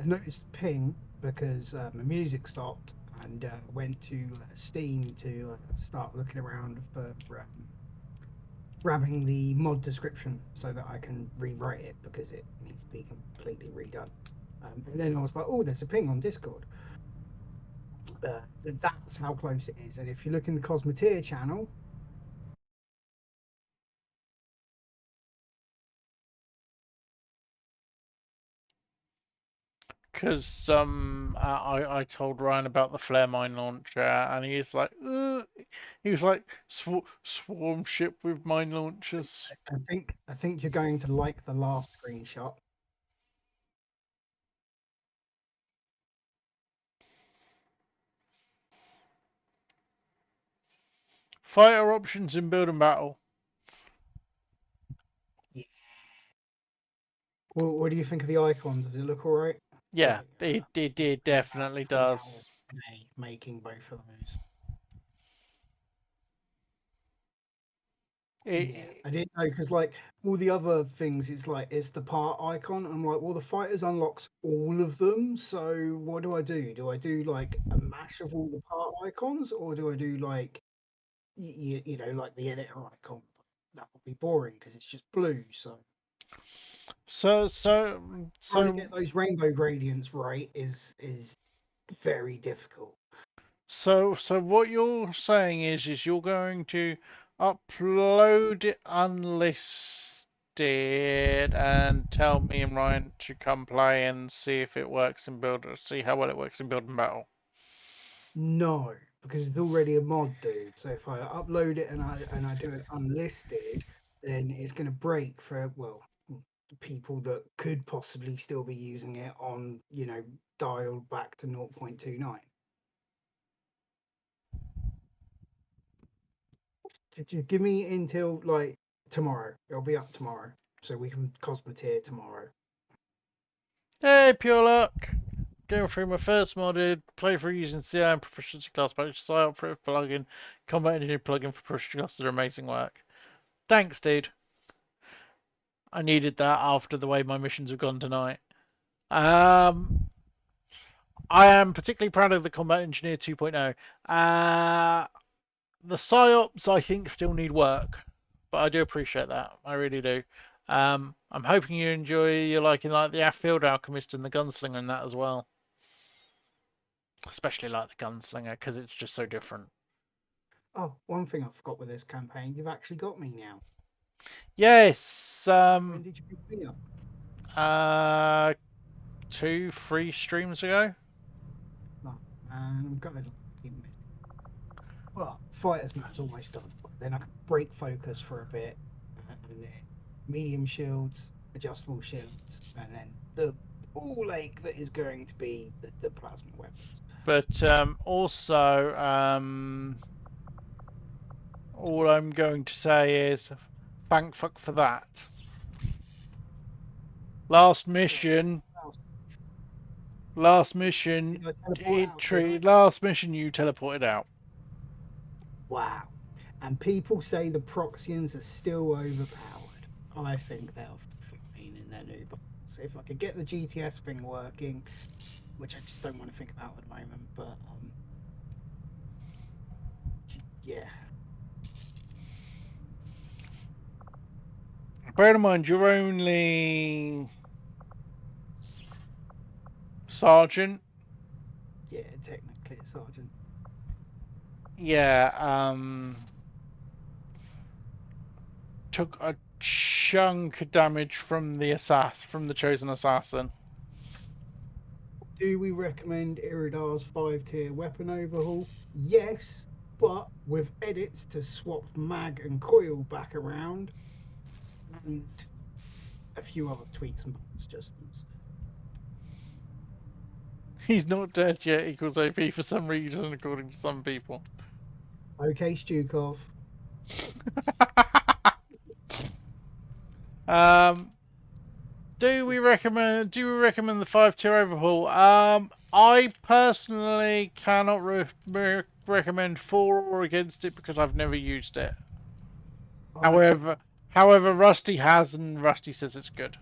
noticed the ping because my music stopped and went to Steam to start looking around for grabbing the mod description so that I can rewrite it because it needs to be completely redone. And then I was like, oh, there's a ping on Discord. That's how close it is. And if you look in the Cosmeteer channel, Because I told Ryan about the flare mine launcher, and he was like, swarm ship with mine launchers. I think you're going to like the last screenshot. Fighter options in build and battle. Yeah. Well, what do you think of the icon? Does it look all right? Yeah, it definitely does. Making both of those. Yeah, I didn't know because like all the other things, it's the part icon. I'm like, well, the fighters unlocks all of them. So what do I do? Do I do like a mash of all the part icons, or do I do like you know, like the editor icon? That would be boring because it's just blue. So So Trying to get those rainbow gradients right is very difficult. So what you're saying is you're going to upload it unlisted and tell me and Ryan to come play and see if it works in build, see how well it works in build and battle. No, because it's already a mod, dude. So if I upload it and I do it unlisted, then it's going to break for people that could possibly still be using it on dialed back to 0.29. Just give me until like tomorrow. It'll be up tomorrow, so we can cosmeteer tomorrow. Hey, Pure Luck! Going through my first modded playthrough using CI and proficiency class patch, sign up for a plugin, combat engineer plugin for proficiency class. They're amazing work. Thanks, dude. I needed that after the way my missions have gone tonight. I am particularly proud of the Combat Engineer 2.0. The PsyOps, I think, still need work, but I do appreciate that. I really do. I'm hoping you're liking like the Field Alchemist and the Gunslinger and that as well. Especially like the Gunslinger, because it's just so different. Oh, one thing I forgot with this campaign, you've actually got me now. Yes. When did you pick me up? 2-3 streams ago. Oh, and I'm gutted I keep missing. Well, Fighter's map's almost done. Then I can break focus for a bit, and then medium shields, adjustable shields, and then the ball lake that is going to be the plasma weapons. But also, all I'm going to say is, thank fuck for that. Last mission, you teleported out. Wow. And people say the Proxians are still overpowered. I think they're fine in their new box. So if I could get the GTS thing working, which I just don't want to think about at the moment, but yeah. Bear in mind, you're only sergeant. Yeah, technically a sergeant. Yeah, took a chunk of damage from the chosen assassin. Do we recommend Iridar's 5-tier weapon overhaul? Yes, but with edits to swap mag and coil back around, and a few other tweaks and adjustments. He's not dead yet equals OP for some reason, according to some people. Okay, Stukov. Do we recommend the 5-tier overhaul? I personally cannot recommend for or against it because I've never used it. However, Rusty has, and Rusty says it's good.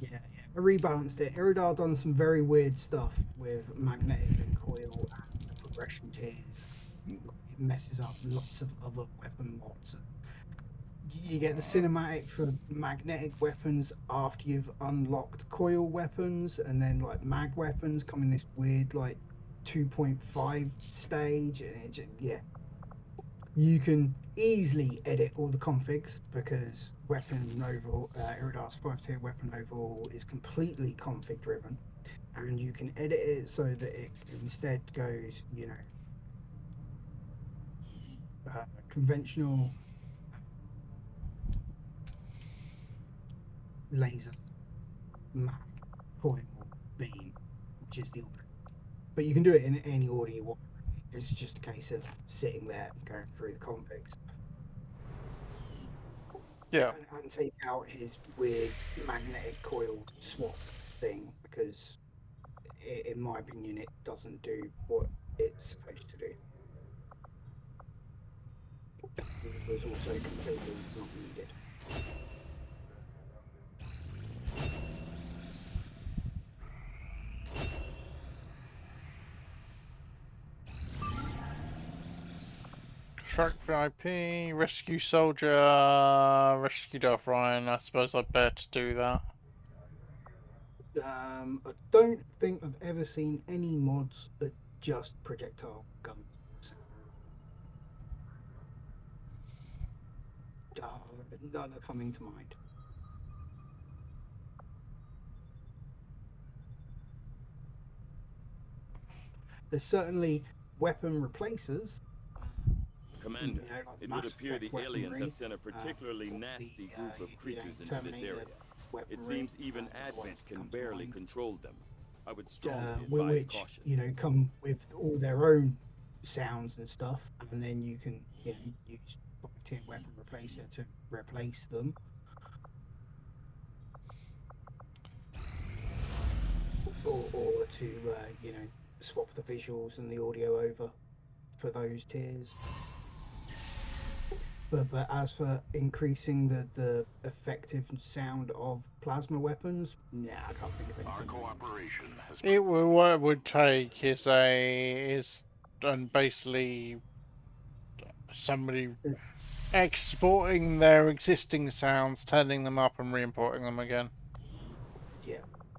Yeah, I rebalanced it. Iridar done some very weird stuff with magnetic and coil and the progression tiers. It messes up lots of other weapon mods. You get the cinematic for magnetic weapons after you've unlocked coil weapons, and then like mag weapons come in this weird like 2.5 stage, and you can easily edit all the configs because weapon overall, Iridar's 5-tier weapon overall is completely config driven, and you can edit it so that it instead goes, conventional laser, mag, coil, beam, which is the order. But you can do it in any order you want. It's just a case of sitting there and going through the configs. Yeah. And take out his weird magnetic coil swap thing because, in my opinion, it doesn't do what it's supposed to do. It was also completely not needed. Track VIP, rescue soldier, rescue Darth Ryan. I suppose I'd better do that. I don't think I've ever seen any mods that just projectile guns. None are coming to mind. There's certainly weapon replacers. Commander, like it Mass would appear Effect the aliens weaponry, have sent a particularly nasty group of creatures into this Terminator area. It weaponry, seems even Advent can barely control them. I would strongly advise which caution. come with all their own sounds and stuff, and then you can use 5-tier weapon replacer to replace them. Or to swap the visuals and the audio over for those tiers. But as for increasing the effective sound of plasma weapons, I can't think of anything. Our cooperation has What it would take is basically somebody exporting their existing sounds, turning them up, and re-importing them again. Yeah.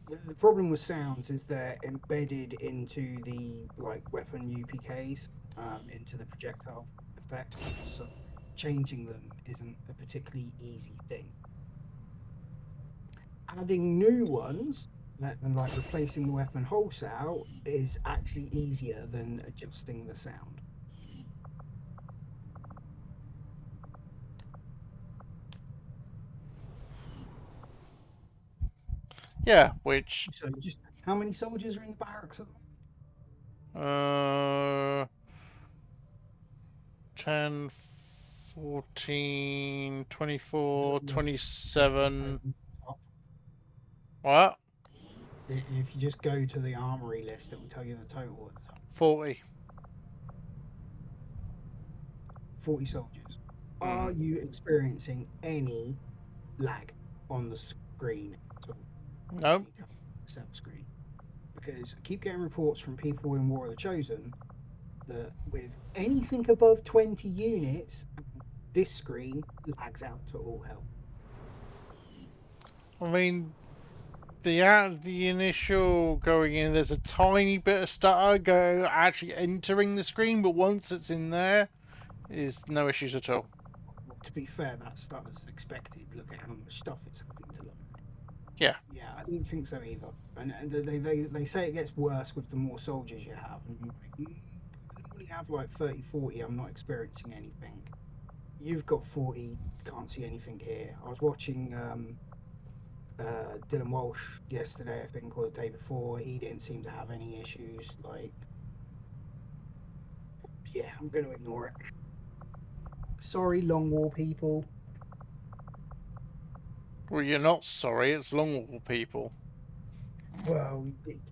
The problem with sounds is they're embedded into the weapon UPKs, into the projectile effects. So changing them isn't a particularly easy thing. Adding new ones and replacing the weapon wholesale is actually easier than adjusting the sound. Yeah, which. So just how many soldiers are in the barracks at the moment? 10, 14, 24, 27. What? If you just go to the armory list, it will tell you the total at the top. 40. 40 soldiers. Are you experiencing any lag on the screen at all? No. Cell screen. Because I keep getting reports from people in War of the Chosen that with anything above 20 units, this screen lags out to all hell. I mean, the initial going in, there's a tiny bit of stutter actually entering the screen, but once it's in there, is no issues at all. Well, to be fair, that stutters as expected. Look at how much stuff it's having to load. Yeah. Yeah, I didn't think so either. And they say it gets worse with the more soldiers you have. And I only have 30, 40. I'm not experiencing anything. You've got 40. Can't see anything here. I was watching Dylan Walsh yesterday, I think, or the day before. He didn't seem to have any issues. Yeah, I'm going to ignore it. Sorry, Long War people. Well, you're not sorry. It's Long War people. Well,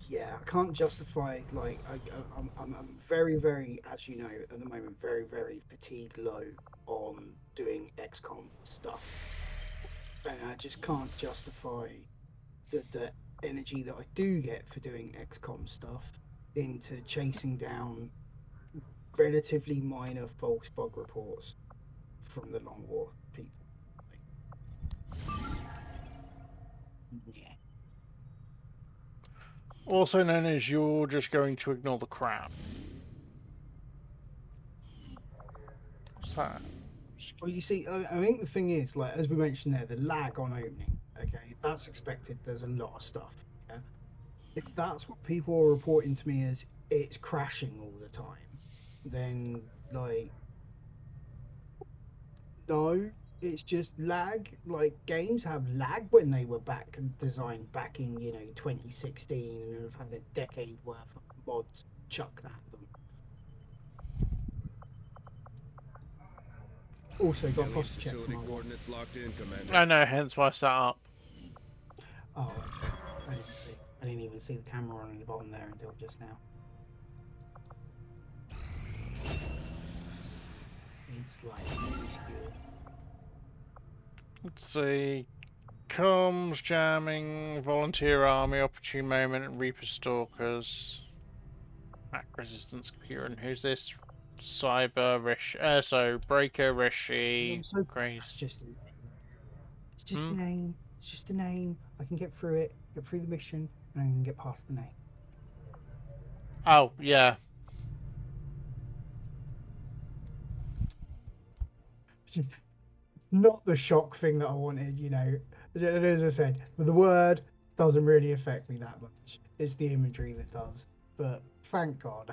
yeah, I can't justify I'm very, very, as you know, at the moment, very, very fatigued low on doing XCOM stuff, and I just can't justify the energy that I do get for doing XCOM stuff into chasing down relatively minor false bug reports from the Long War people. Yeah. Also known as you're just going to ignore the crap. What's that? Well, you see, I think the thing is, as we mentioned there, the lag on opening. Okay, that's expected. There's a lot of stuff. Yeah. If that's what people are reporting to me as it's crashing all the time, then no, it's just lag. Games have lag when they were designed back in 2016 and have had a decade worth of mods chucked at them. Also got posture check from coordinates locked in, Commander. I know, hence why I set up. Oh, okay. I didn't see. I didn't even see the camera on the bottom there until just now. It's minuscule. Let's see. Comms, jamming, volunteer army, opportune moment, Reaper stalkers. Mac resistance, Kieran. Who's this? Cyber Rish. So Breaker Rishi. I'm so Grace. it's just a name. It's just a name. It's just a name. I can get through it, get through the mission, and I can get past the name. Oh yeah. Just not the shock thing that I wanted, you know. As I said, the word doesn't really affect me that much. It's the imagery that does. But thank God.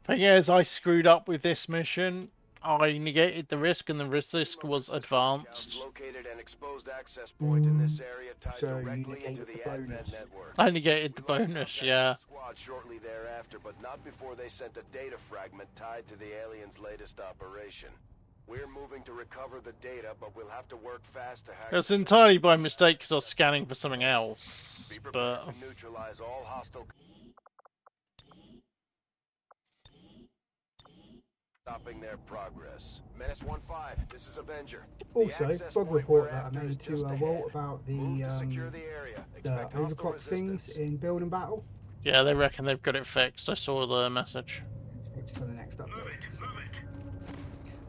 Thing is, I screwed up with this mission. I negated the risk, and the risk was advanced. Located an exposed access point in this area tied So you directly into negated the the Advent bonus. network. I negated the bonus, yeah. Squad shortly thereafter, but not before they sent a data fragment tied to the aliens' latest operation. We're moving to recover the data, but we'll have to work fast to hack. It was entirely by mistake because I was scanning for something else. Be prepared But to neutralize all hostile. Stopping their progress. Menace 1-5, this is Avenger. Also, bug report that I made to Walt about the overclock things in Build and Battle. yeah, they reckon they've got it fixed. I saw the message. Fixed for the next update.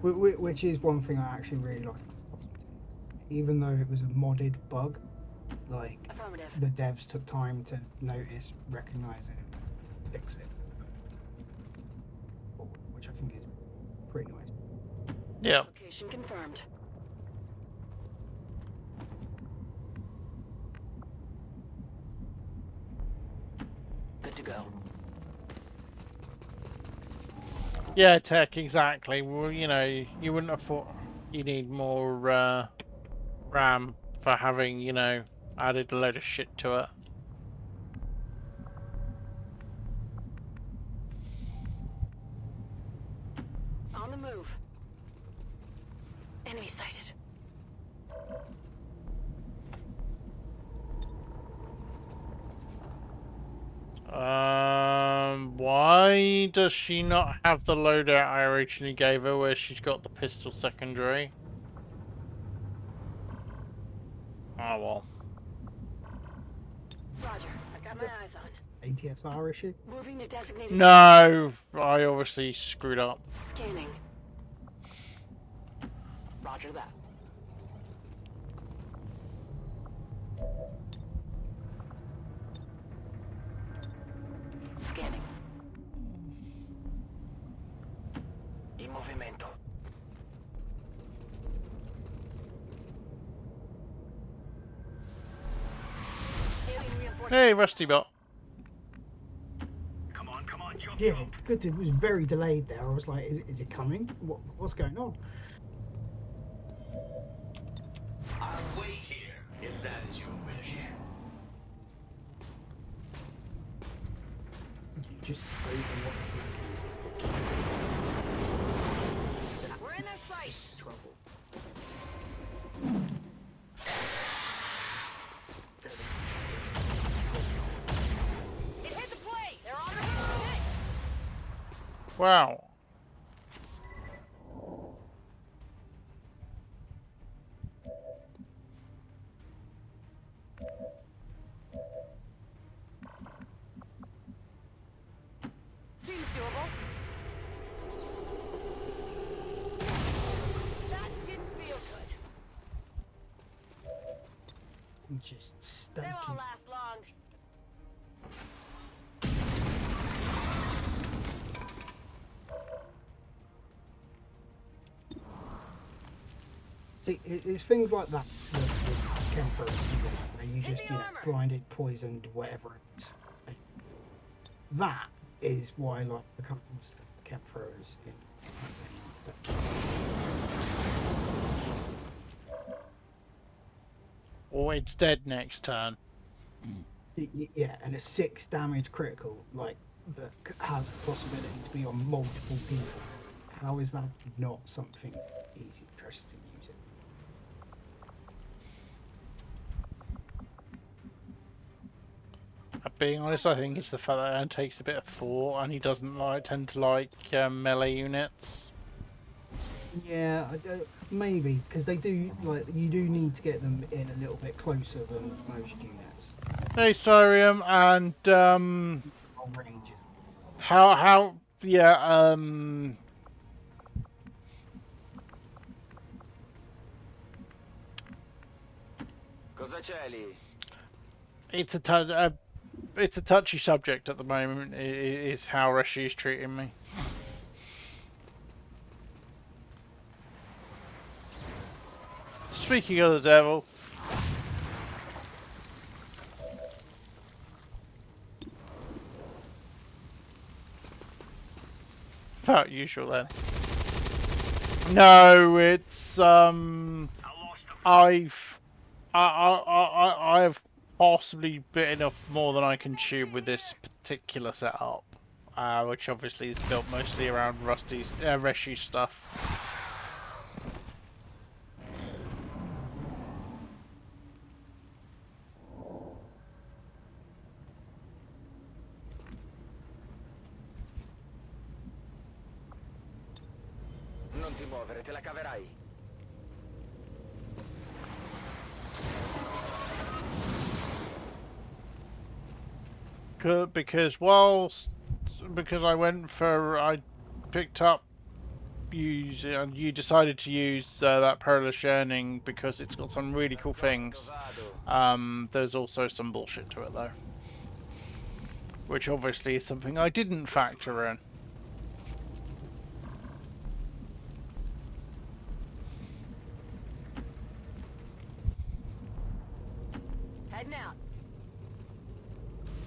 Which is one thing I actually really like. Even though it was a modded bug, like the devs took time to notice, recognize it, and fix it. Which I think is pretty nice. Yeah. Location confirmed. Good to go. Yeah, tech, exactly. Well, you know, you wouldn't have thought you need more RAM for having, you know, added a load of shit to it. On the move. Enemy sighted. Why does she not have the loadout I originally gave her where she's got the pistol secondary? Oh well. Roger, I got my eyes on. ATSR issue? Moving to designated. No, I obviously screwed up. Scanning. Roger that. Scanning. In movimento. Hey, Rusty Bot. Come on, jump. Yeah, good. It was very delayed there. I was like, is it coming? What's going on? I'll wait here, if that is your wish. You just over We're in their sight. trouble. It hit the plate. They're on the roof. Wow. Seems doable. That didn't feel good. I'm just They stuck. won't last long. See, it's things like that came first. Where you just, blinded, poisoned, whatever it is. That is why, like, the companies kept throwers in. Or it's dead next turn. Yeah, and a 6 damage critical, like, that has the possibility to be on multiple people. How is that not something easy to trust in using? Being honest, I think it's the fact that Aaron takes a bit of thought and he doesn't tend to like melee units. Yeah, maybe, because they do, like, you do need to get them in a little bit closer than most units. Hey, Sarium, and Ranges. Yeah, Cosa c'è lì? it's a touchy subject at the moment. Is how Reshi is treating me. Speaking of the devil, about usual then. No, it's I've possibly bitten off more than I can chew with this particular setup, which obviously is built mostly around Reshi's stuff. Non ti muovere, te la caverai. Because I picked up and you decided to use that Perilous Yearning because it's got some really cool things. There's also some bullshit to it though, which obviously is something I didn't factor in. Heading out.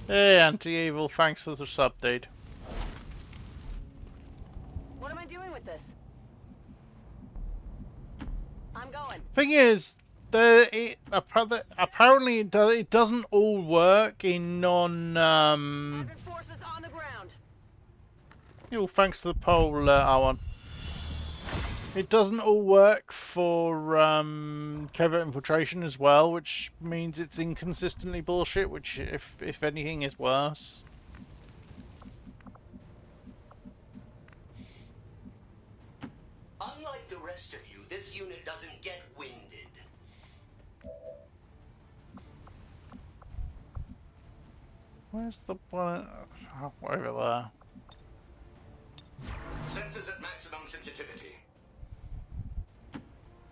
Hey, Anti-Evil, thanks for the sub, dude. What am I doing with this? I'm going. Thing is, apparently it doesn't all work in non. Forces on the ground. Oh, thanks to the poll, R1. It doesn't all work for covert infiltration as well, which means it's inconsistently bullshit. Which, if anything, is worse. Unlike the rest of you, this unit doesn't get winded. Where's the one? Oh, over there. Sensors at maximum sensitivity.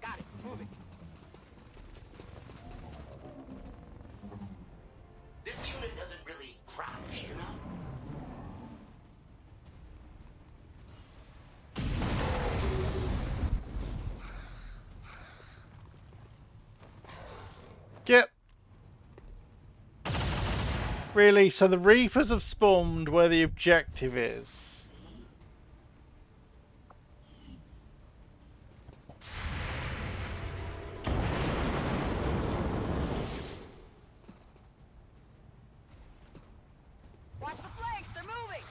Got it. Moving. This unit doesn't really crouch, you know? Get. Really? So the Reapers have spawned where the objective is. Watch the flanks. They're moving.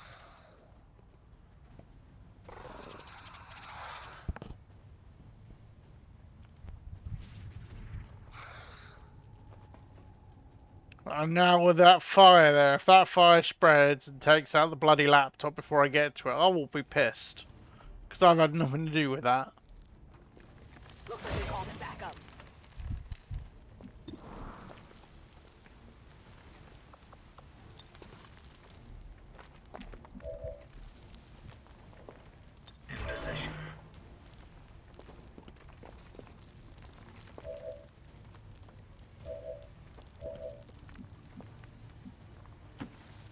And now with that fire there, if that fire spreads and takes out the bloody laptop before I get to it, I will be pissed. Because I've had nothing to do with that. Looks like they called it back up. In possession.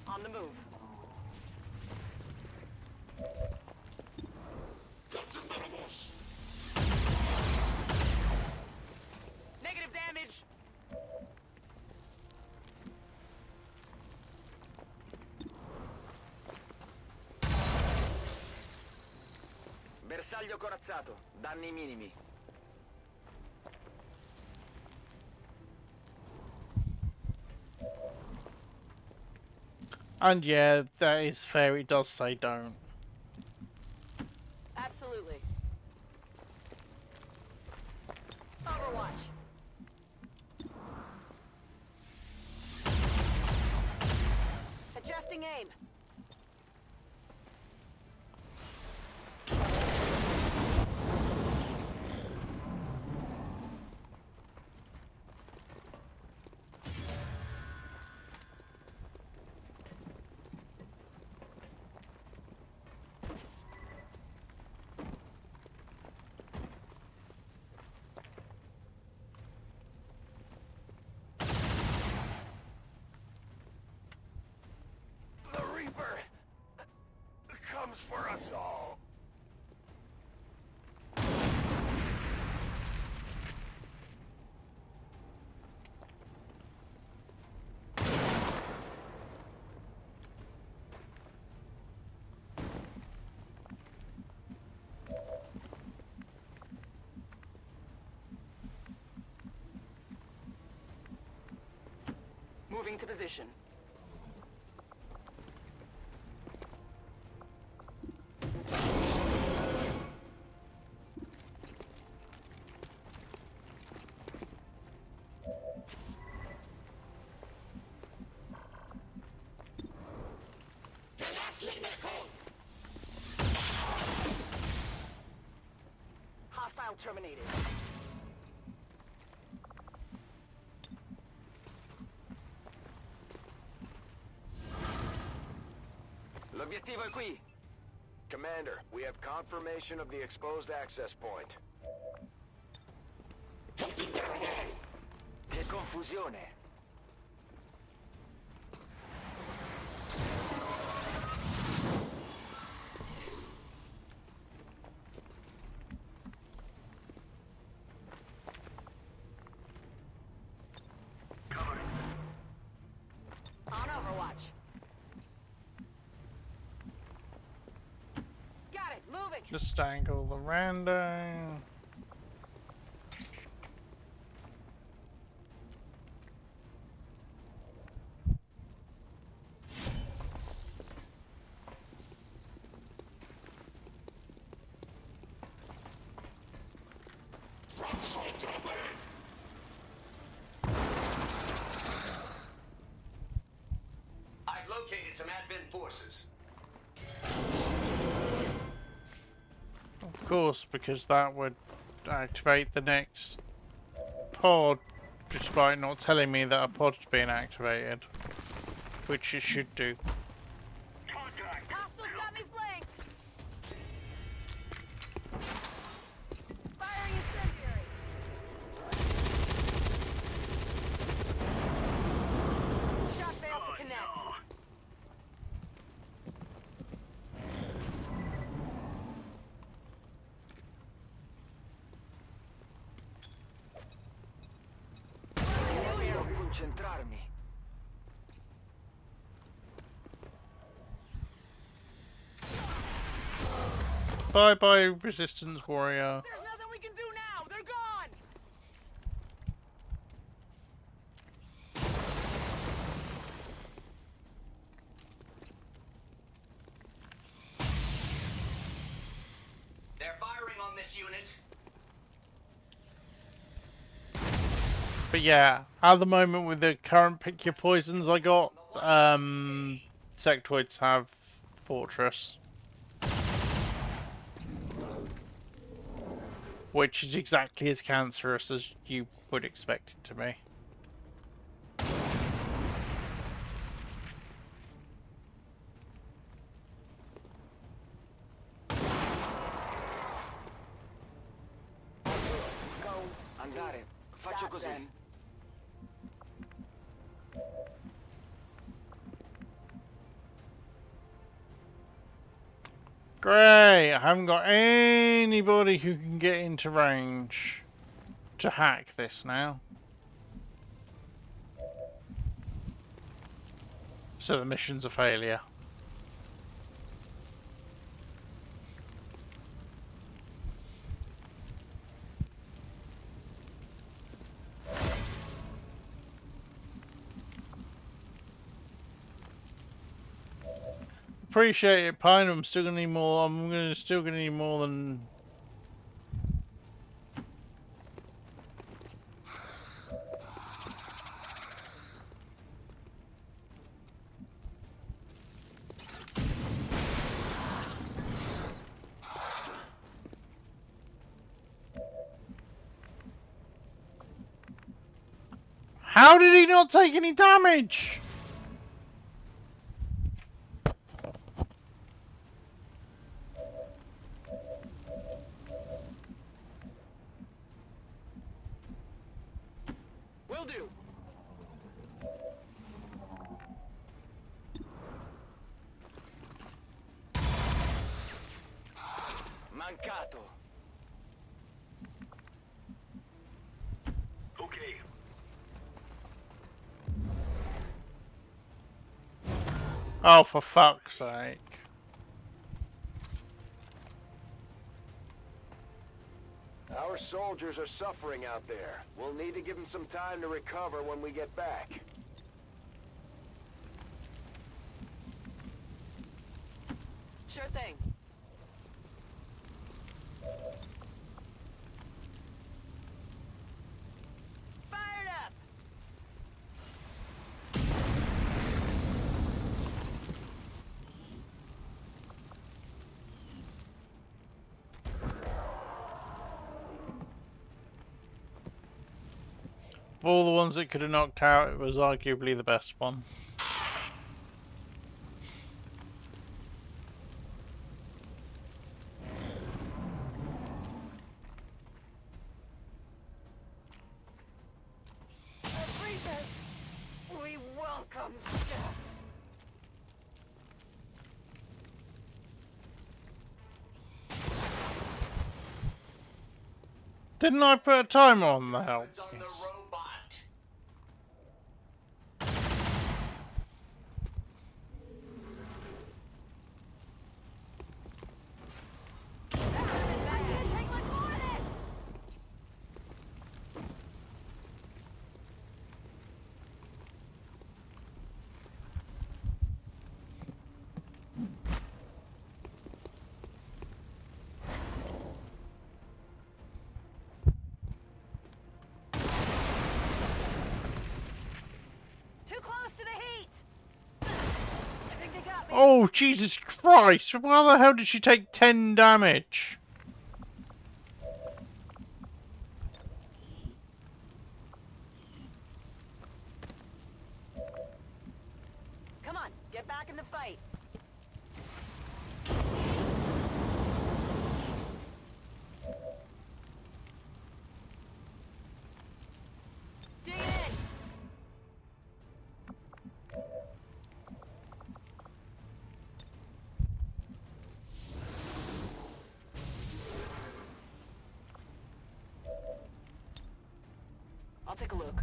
On the move. Negative damage. Bersaglio corazzato, danni minimi. And yeah, that is fair, it does say don't. Absolutely. Overwatch. Adjusting aim. Moving to position. Hostile terminated. L'obiettivo è qui. Commander, we have confirmation of the exposed access point. Che confusione. On Overwatch. Got it, moving. Just angle the random. I've located some advent forces. Of course, because that would activate the next pod, despite not telling me that a pod's being activated, which it should do. Hostiles got me flanked. Firing incendiary. Shot failed to connect. Devo concentrarmi. Bye bye, Resistance Warrior. There's nothing we can do now. They're gone. They're firing on this unit. But yeah, at the moment with the current pick your poisons I got, sectoids have Fortress. Which is exactly as cancerous as you would expect it to be. Andare. Faccio così. Then. Great! I haven't got anybody who can get into range to hack this now. So the mission's a failure. Appreciate it, Pine. I'm still gonna need more. Still gonna need more than. How did he not take any damage? Will do. Mancato. Okay. Oh, for fuck's sake. Our soldiers are suffering out there. We'll need to give them some time to recover when we get back. Sure thing. Fired up! Of all the ones that could have knocked out, it was arguably the best one. We welcome death. Didn't I put a timer on the help? It's on the robot. Too close to the heat! I think they got me. Oh, Jesus Christ! Why the hell did she take 10 damage? Come on, get back in the fight. Dig in! I'll take a look.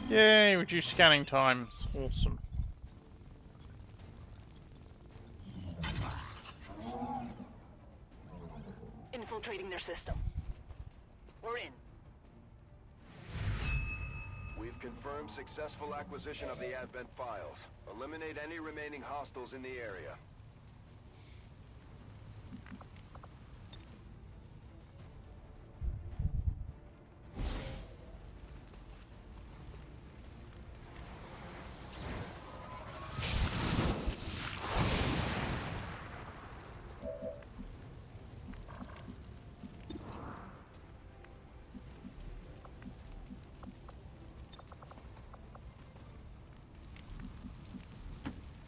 Yay, reduced scanning times. Awesome. Infiltrating their system. We're in. We've confirmed successful acquisition of the Advent files. Eliminate any remaining hostiles in the area.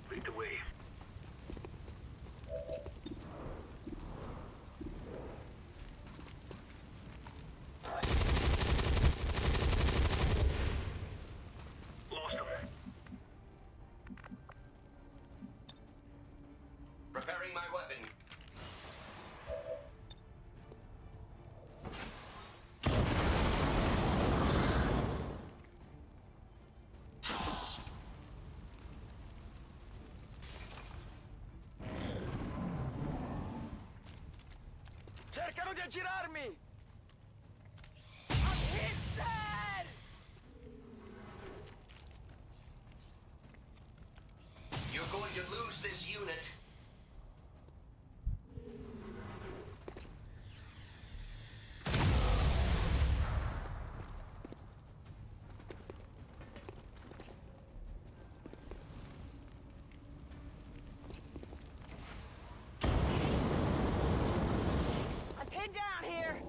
Lead the way. Lost him. Preparing my weapon. Cercano di aggirarmi! You're going to lose this unit. I'm pinned down here.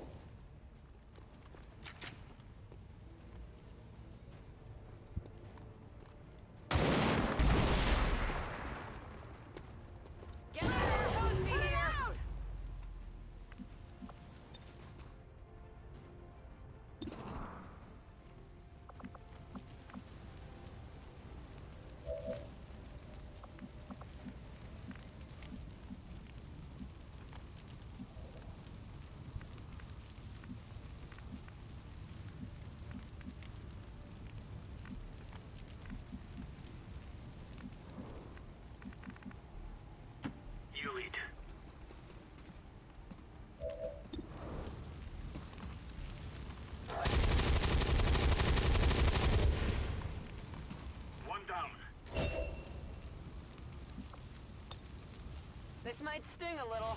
This might sting a little.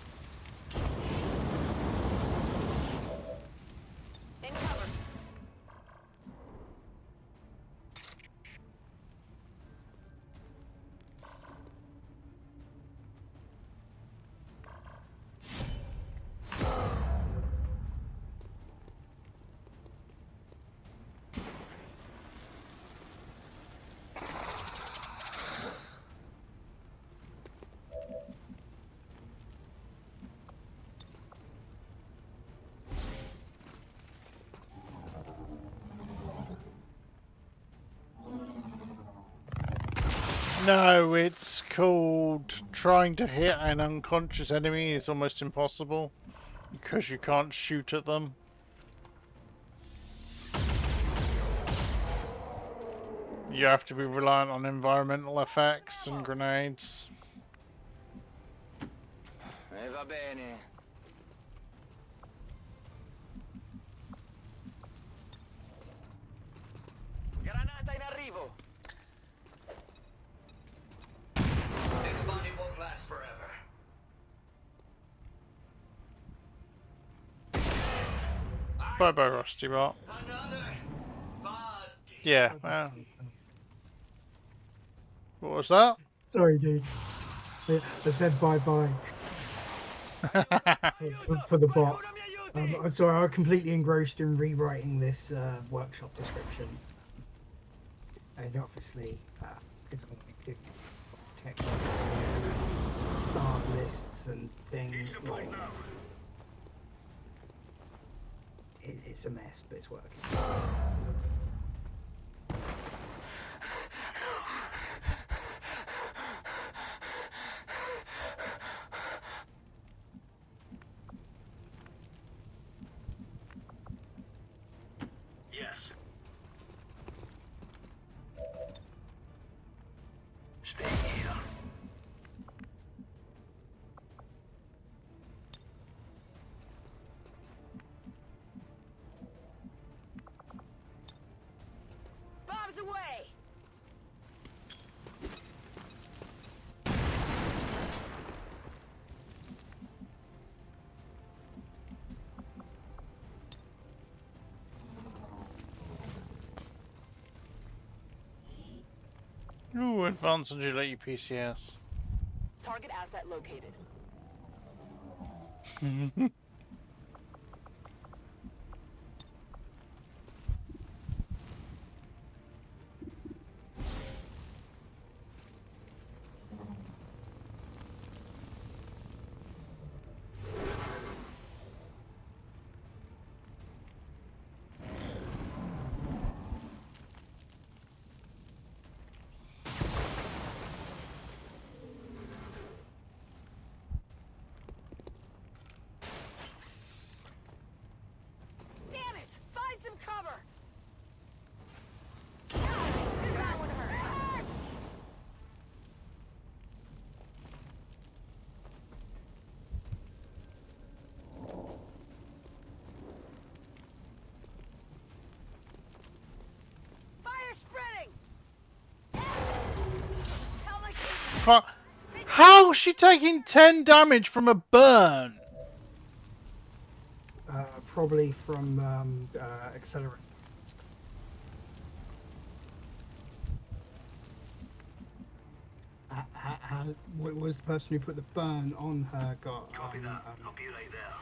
In cover. No, it's called trying to hit an unconscious enemy is almost impossible because you can't shoot at them. You have to be reliant on environmental effects and grenades. Va bene. Granata in arrivo. This body won't last forever. Bye bye, Rusty Bot. Another body. Yeah, well. What was that? Sorry, dude. I said bye-bye for the bot. I'm sorry, I was completely engrossed in rewriting this workshop description. And obviously, because I want to do text, start lists and things. Like, it's a mess, but it's working. Yes. Stay here. Bombs away! Ooh, advanced agility PCS. Target asset located. Damn it! Find some cover! That one hurt. Fire spreading! How is she taking 10 damage from a burn? Probably from accelerant. What was the person who put the burn on her got? Copy that. I'll be right there.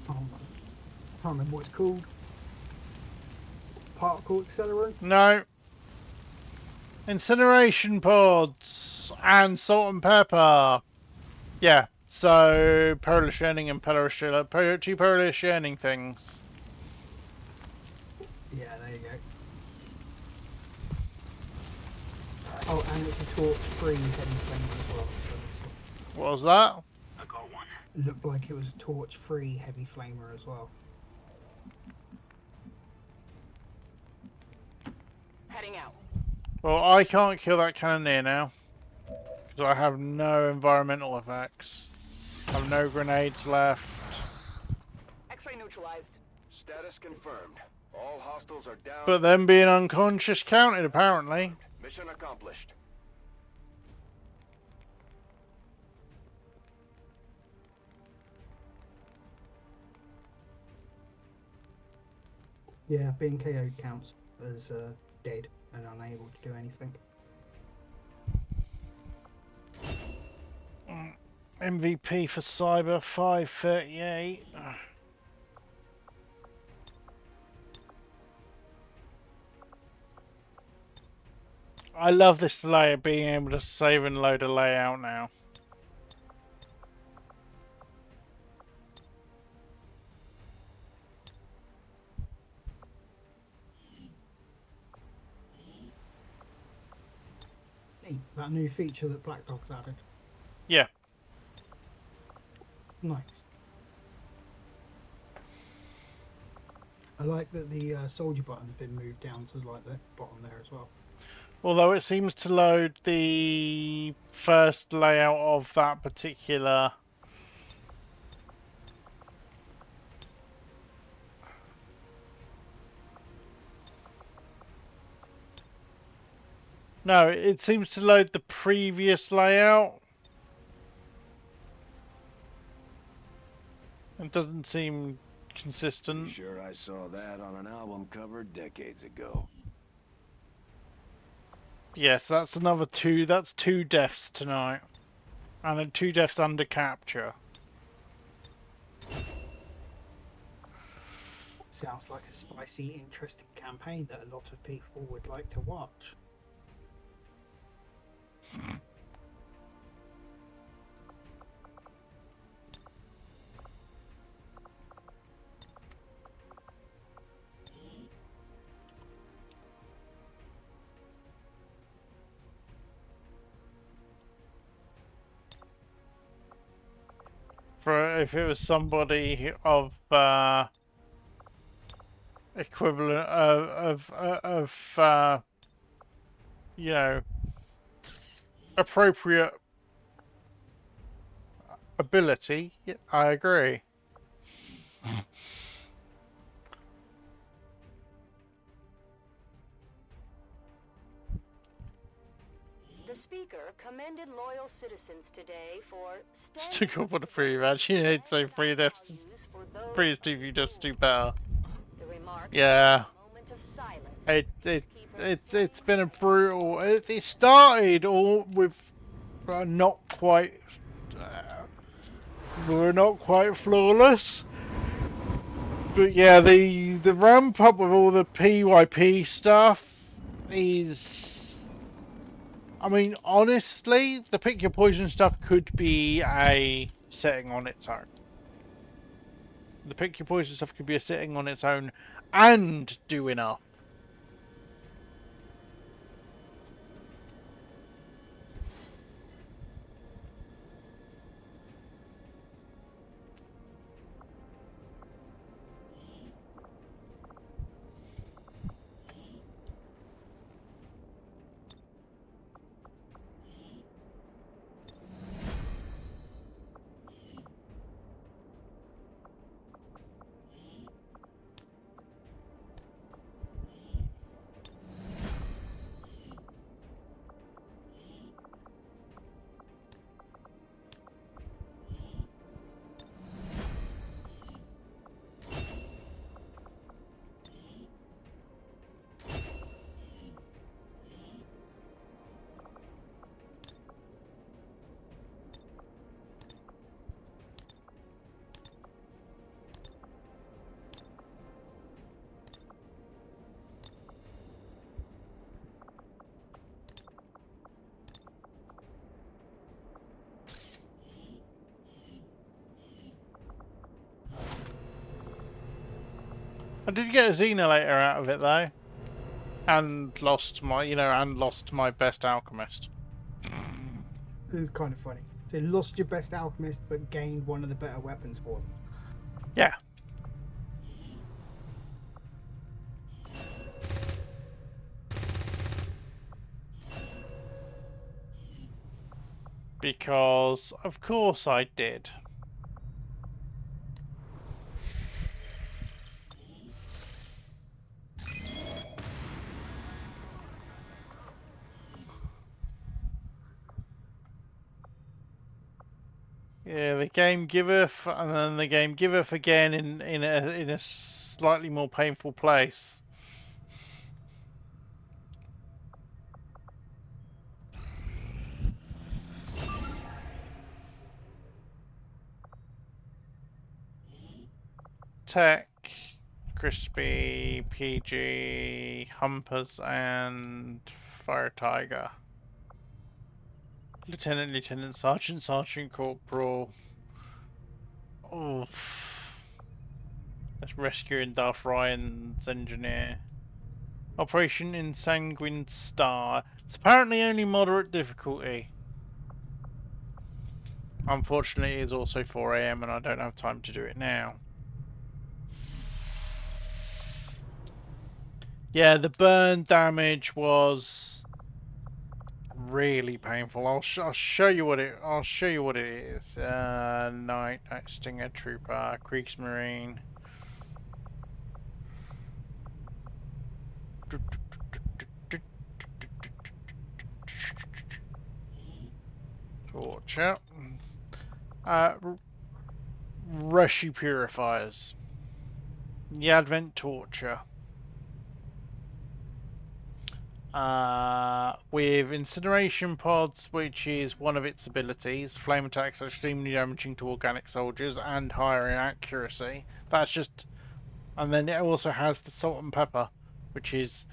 Can't remember what it's called. Particle accelerant? No. Incineration pods and salt and pepper. Yeah, so Perilous yearning and two Perilous yearning things. Yeah, there you go. Oh, and it's a torch-free heavy flamer as well. What was that? I got one. Looked like it was a torch-free heavy flamer as well. Heading out. Well, I can't kill that cannoneer now. Because I have no environmental effects. I have no grenades left. X-ray neutralized. Status confirmed. All hostiles are down. But them being unconscious counted, apparently. Mission accomplished. Yeah, being KO'd counts as dead and unable to do anything. MVP for Cyber 538. I love this layer being able to save and load a layout now. Neat. That new feature that Black Dog's added. Yeah. Nice. I like that the soldier button's been moved down to like the bottom there as well. Although it seems to load the first layout of that particular... No, it seems to load the previous layout. It doesn't seem consistent. Pretty sure I saw that on an album cover decades ago. Yes, that's another two. That's 2 deaths tonight. And then 2 deaths under capture. Sounds like a spicy, interesting campaign that a lot of people would like to watch. For if it was somebody of equivalent of you know, appropriate ability, yeah, I agree. The speaker commended loyal citizens today for Stick up on the free match. You need to say 3 deaths. 3 is TV just do better. Yeah. It's been a brutal. It started all with not quite. We're not quite flawless. But yeah, the ramp up with all the PYP stuff is... I mean, honestly, the pick your poison stuff could be a setting on its own. The pick your poison stuff could be a setting on its own and do enough. I did get a Xenolator out of it though, and lost my best alchemist. It's kind of funny. So you lost your best alchemist, but gained one of the better weapons for them. Yeah. Because of course I did. Yeah, the game giveth, and then the game giveth again in a slightly more painful place. Tech, Crispy, PG, Humpers, and Fire Tiger. Lieutenant, Sergeant, Corporal. Oof. That's rescuing Darth Ryan's engineer. Operation Ensanguined Star. It's apparently only moderate difficulty. Unfortunately, it is also 4 AM and I don't have time to do it now. Yeah, the burn damage was really painful. I'll show you what it. I'll show you what it is. Night Stinger Trooper, Kriegsmarine. Torture. Rushy Purifiers. The Advent Torture. With Incineration Pods, which is one of its abilities. Flame attacks are extremely damaging to organic soldiers and higher in accuracy. That's just... And then it also has the Salt and Pepper, which is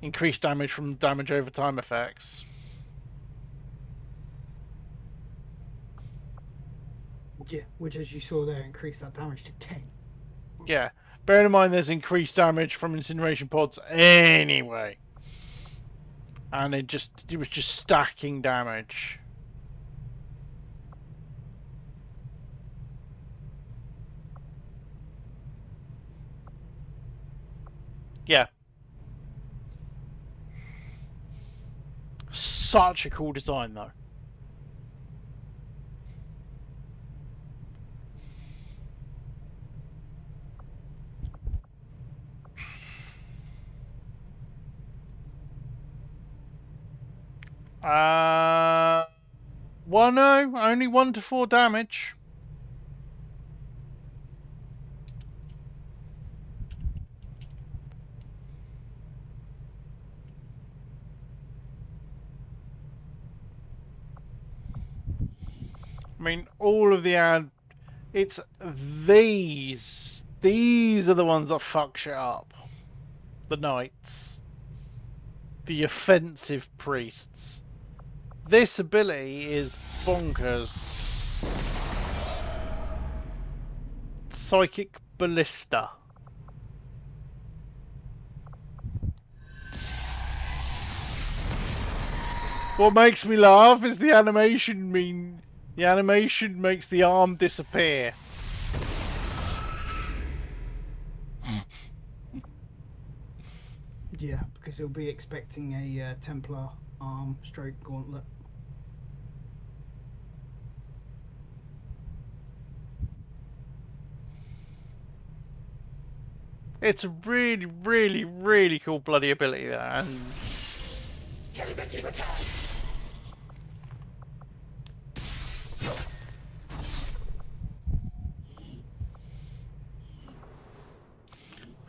increased damage from damage over time effects. Yeah, which as you saw there, increased that damage to 10. Yeah, bear in mind there's increased damage from Incineration Pods anyway. And it was just stacking damage. Yeah. Such a cool design though. Well, no, only 1 to 4 damage. I mean, all of the it's these are the ones that fuck shit up. The knights. The offensive priests. This ability is bonkers. Psychic Ballista. What makes me laugh is the animation the animation makes the arm disappear. Yeah, because he'll be expecting a Templar arm stroke gauntlet. It's a really, really, really cool bloody ability there, and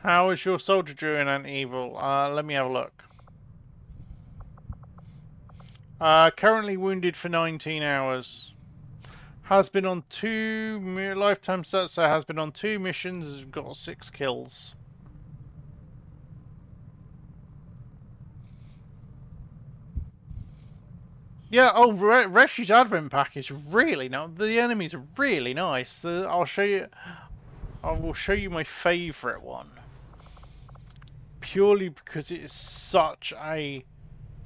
how is your soldier doing, Anti-Evil? Let me have a look. Currently wounded for 19 hours. Has been on 2 lifetime stats, so has been on 2 missions, has got 6 kills. Yeah, oh, Reshi's Advent Pack is really nice. The enemies are really nice. I'll show you. I will show you my favourite one. Purely because it is such a...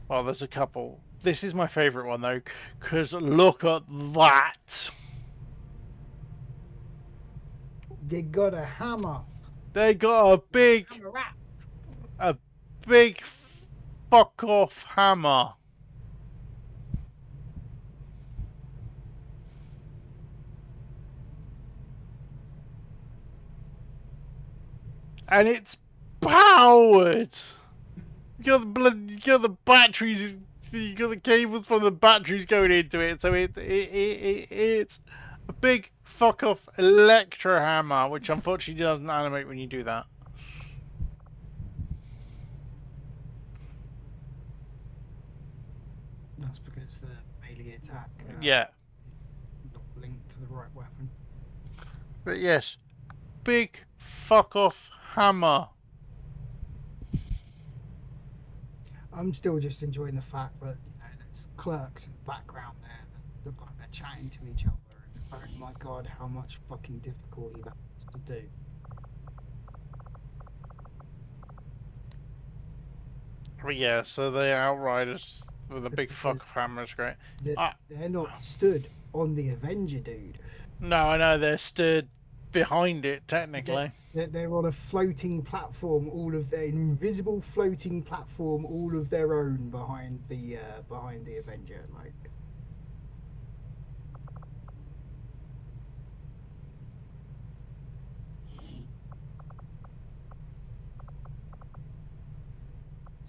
Well, there's a couple. This is my favourite one, though, because look at that. They got a hammer. They got a big fuck off hammer. And it's powered. You got the batteries. You got the cables from the batteries going into it. So it's a big fuck off electro hammer, which unfortunately doesn't animate when you do that. That's because the melee attack Yeah. not linked to the right weapon. But yes, big fuck off hammer. I'm still just enjoying the fact that there's clerks in the background there that look like they're chatting to each other. And oh my god, how much fucking difficulty that was to do. But yeah, so the Outriders with a big fuck off hammer is great. They're not stood on the Avenger, dude. No, I know they're stood behind it technically. They're on a floating platform, all of their invisible floating platform, all of their own behind the Avenger. Like,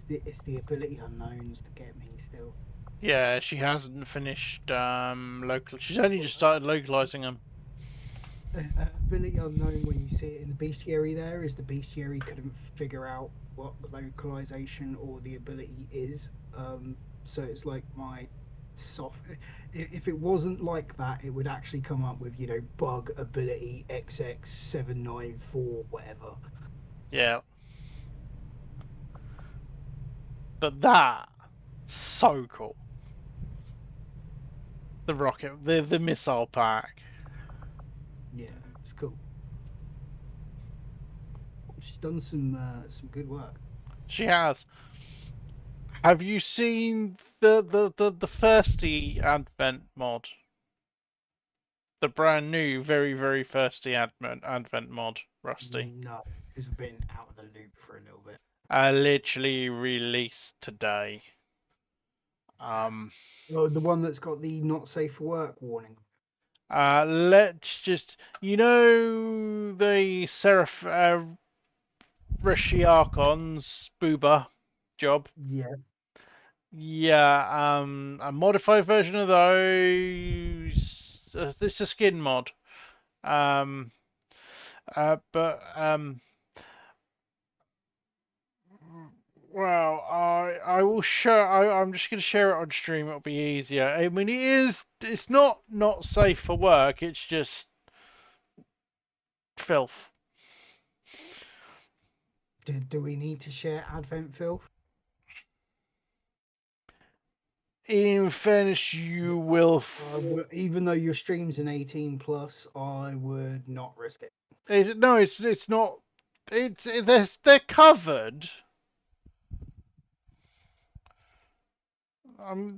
it's the ability unknowns that get me still. Yeah, she hasn't finished local. She's only just started localizing them. Ability unknown, when you see it in the bestiary, there is the bestiary couldn't figure out what the localization or the ability is. So it's like my soft. If it wasn't like that, it would actually come up with bug ability XX794 whatever. Yeah. But that so cool. The rocket, the missile pack. Yeah, it's cool. She's done some good work. She has. Have you seen the thirsty advent mod? The brand new, very thirsty advent mod, Rusty. No, because I've been out of the loop for a little bit. Literally released today. Oh, the one that's got the not safe for work warning. Let's just, the Seraph Rishi Archon's booba job. Yeah. Yeah, a modified version of those. It's a skin mod. Well, I will share. I'm just going to share it on stream. It'll be easier. I mean, it's not safe for work. It's just filth. Do we need to share Advent filth? In fairness, you will. Even though your stream's an 18 plus, I would not risk it. No, it's not. They're covered.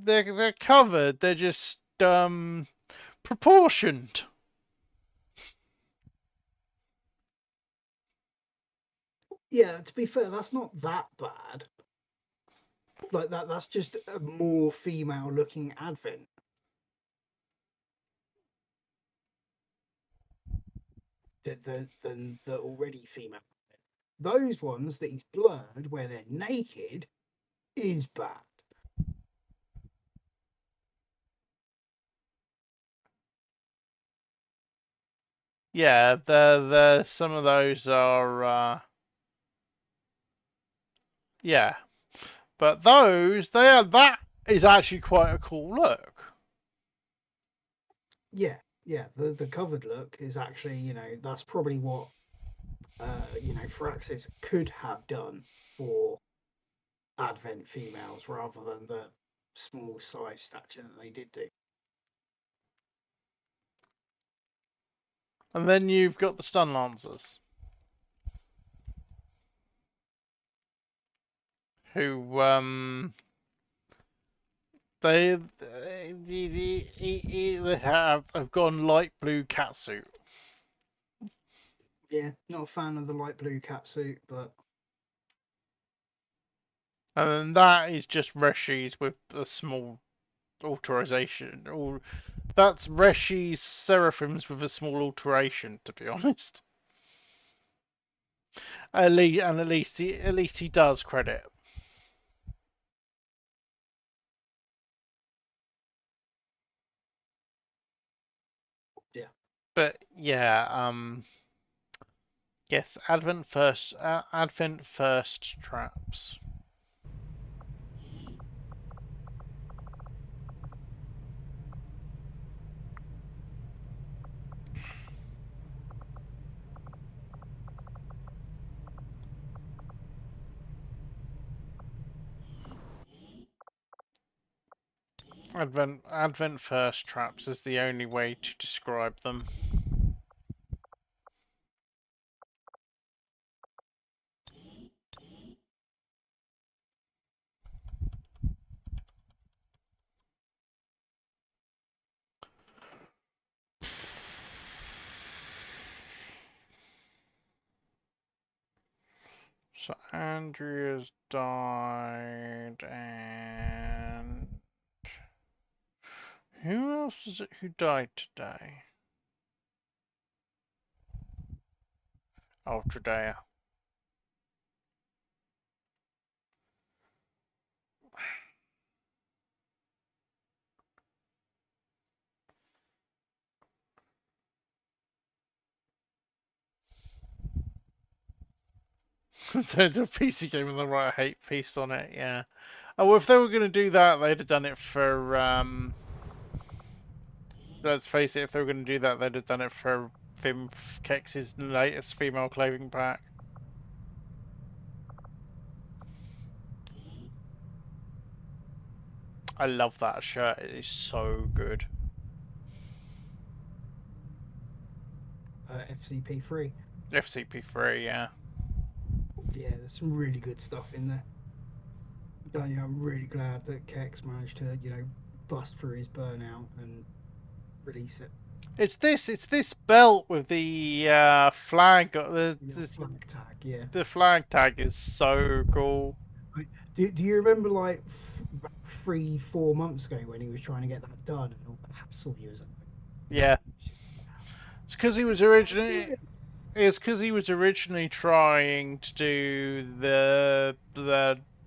They're covered. They're just proportioned. Yeah, to be fair, that's not that bad. Like that's just a more female-looking Advent. Than the already female. Those ones that he's blurred, where they're naked, is bad. Yeah, some of those are. Yeah, but that is actually quite a cool look. Yeah, the covered look is actually, that's probably what Firaxis could have done for Advent females rather than the small size stature that they did do. And then you've got the stun lancers, who they have gone light blue catsuit. Yeah, not a fan of the light blue catsuit, but. And that is just Reshi's with a small alteration. Or that's Reshi's Seraphims with a small alteration, to be honest. At least he does credit. Yeah. But yeah, yes, Advent first traps. Advent first traps is the only way to describe them. So Andrea's died, and who else is it who died today? Oh, Tradea. The PC game with the right hate piece on it, yeah. Oh, well, if they were going to do that, they'd have done it for, let's face it, if they were going to do that, they'd have done it for Vim Kex's latest female clothing pack. I love that shirt, it is so good. FCP3. FCP3, yeah. Yeah, there's some really good stuff in there. I'm really glad that Kex managed to, bust through his burnout and release it. It's this belt with the flag, The flag tag, yeah. The flag tag is so cool. Do you remember like 3-4 months ago when he was trying to get that done and all the hassle he was having? Yeah. It's because he was originally. It's because he was originally trying to do the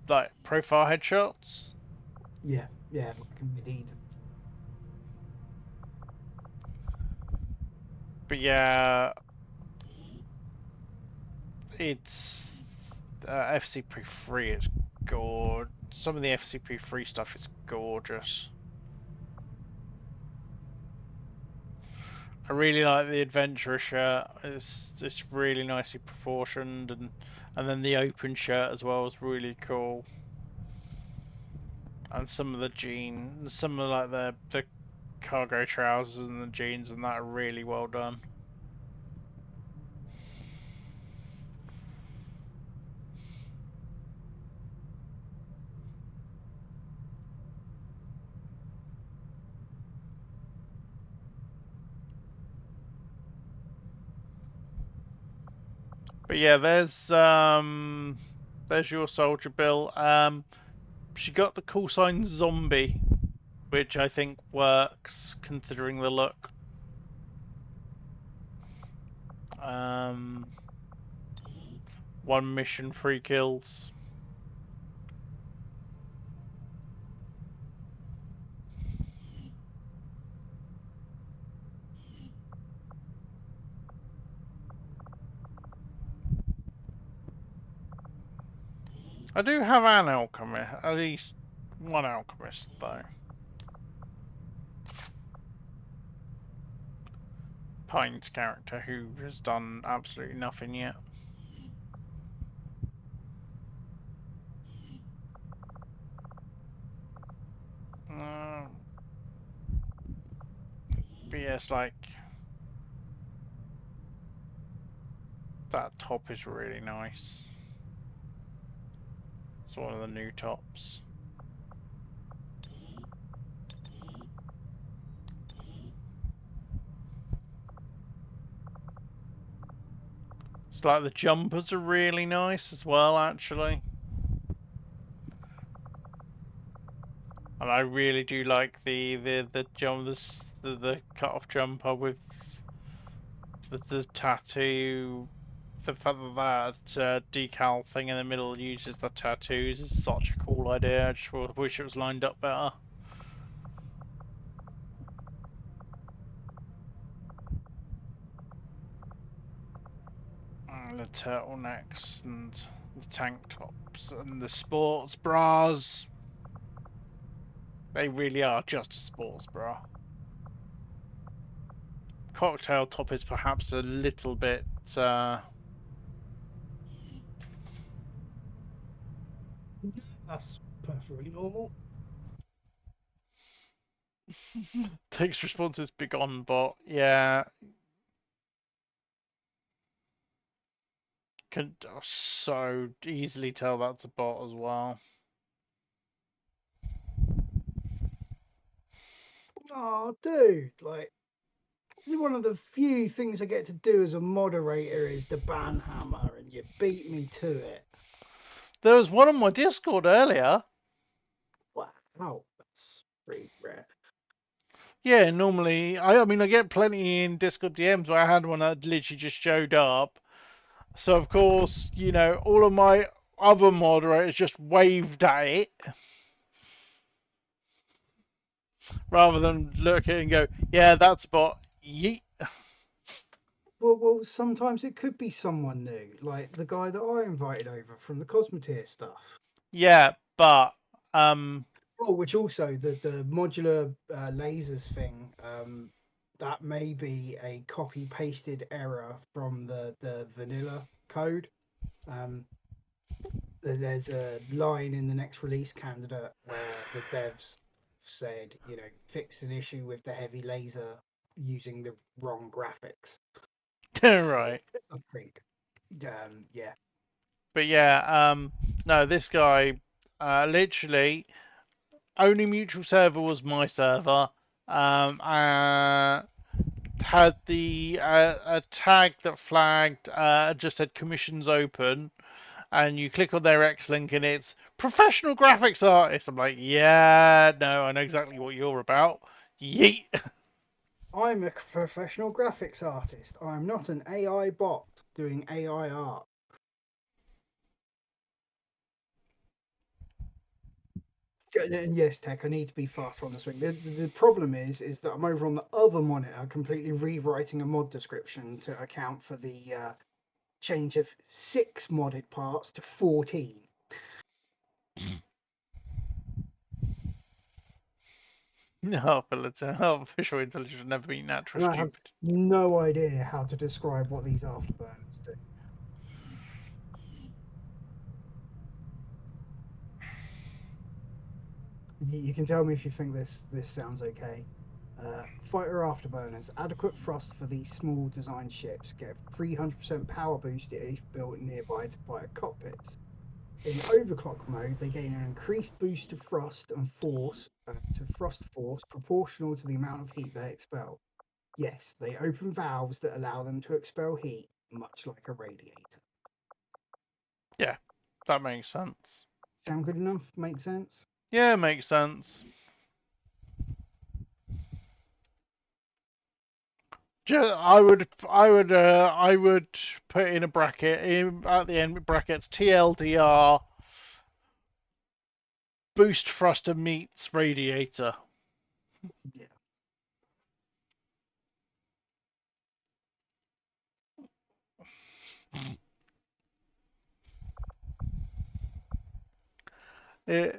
like profile headshots. Yeah, like indeed. But yeah, it's FCP3 is gorgeous. Some of the FCP3 stuff is gorgeous. I really like the adventurer shirt. It's really nicely proportioned, and then the open shirt as well is really cool. And some of the jeans, some of like the cargo trousers and the jeans and that are really well done. But yeah, there's your soldier Bill. She got the call sign zombie, which I think works considering the look. One mission, 3 kills. I do have an alchemist, at least one alchemist though. Pine's character, who has done absolutely nothing yet. But yeah, it's like that top is really nice. It's one of the new tops. It's like the jumpers are really nice as well, actually. And I really do like the cut off jumper with the tattoo. The fact that decal thing in the middle uses the tattoos is such a cool idea. I just wish it was lined up better. And the turtlenecks and the tank tops and the sports bras. They really are just a sports bra. Cocktail top is perhaps a little bit That's perfectly normal. Text responses begone bot. Yeah. Can so easily tell that's a bot as well. Oh, dude, like, one of the few things I get to do as a moderator is the ban hammer, and you beat me to it. There was one on my Discord earlier. Wow, that's pretty rare. Yeah, normally, I mean, I get plenty in Discord DMs, but I had one that literally just showed up. So, of course, you know, all of my other moderators just waved at it rather than look at it and go, yeah, that's a bot. Yeet. Well, sometimes it could be someone new, like the guy that I invited over from the Cosmoteer stuff. Yeah, but Oh, which also the modular lasers thing, that may be a copy pasted error from the vanilla code. There's a line in the next release candidate where the devs said, you know, fix an issue with the heavy laser using the wrong graphics. right. I think. Yeah. But yeah, no, this guy, literally, only mutual server was my server. Had the a tag that flagged just said commissions open, and you click on their X link and it's professional graphics artist. I'm like, yeah, no, I know exactly what you're about. Yeet. I'm a professional graphics artist. I'm not an AI bot doing AI art. And yes, Tech, I need to be faster on the swing. The problem is that I'm over on the other monitor, completely rewriting a mod description to account for the change of 6 modded parts to 14. No, artificial intelligence never been natural And I have stupid. no idea how to describe what these afterburners do. You can tell me if you think this sounds okay. Fighter afterburners. Adequate thrust for these small design ships. Get 300% power boost if built nearby to fighter cockpits. In overclock mode, they gain an increased boost to thrust and force, proportional to the amount of heat they expel. Yes, they open valves that allow them to expel heat, much like a radiator. Yeah, that makes sense. Sound good enough? Make sense? Yeah, makes sense. I would put in a bracket at the end brackets TLDR boost thruster meets radiator. Yeah.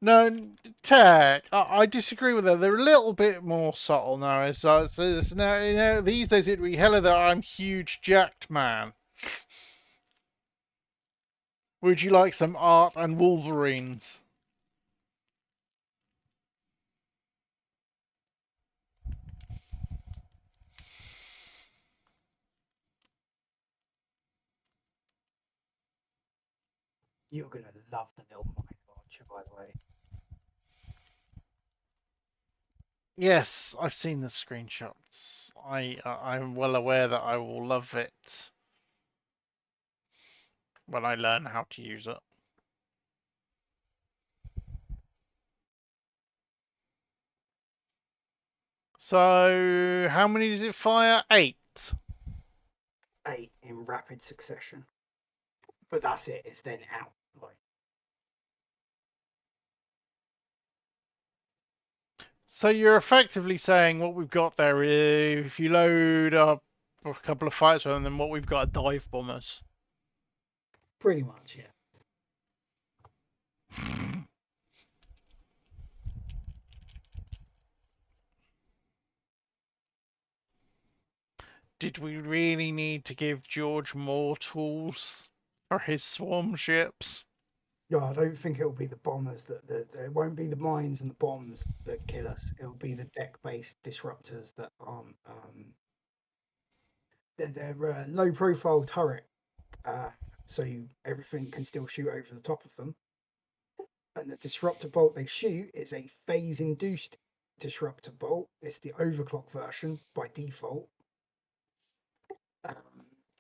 No, Tech. I disagree with her. They're a little bit more subtle now. It's now, you know, these days it'd be hella that I'm huge jacked man. Would you like some art and Wolverines? You're going to love the little mind launcher, by the way. Yes, I've seen the screenshots. I'm well aware that I will love it when I learn how to use it. So, how many did it fire? 8. 8 in rapid succession. But that's it. It's then out. Like, so you're effectively saying what we've got there is if you load up a couple of fights and then what we've got are dive bombers. pretty much, yeah. Did we really need to give George more tools for his swarm ships? Yeah, I don't think it'll be the bombers that it won't be the mines and the bombs that kill us. It'll be the deck-based disruptors that aren't. They're low-profile turret, uh, so everything can still shoot over the top of them. And the disruptor bolt they shoot is a phase-induced disruptor bolt. It's the overclock version by default, um,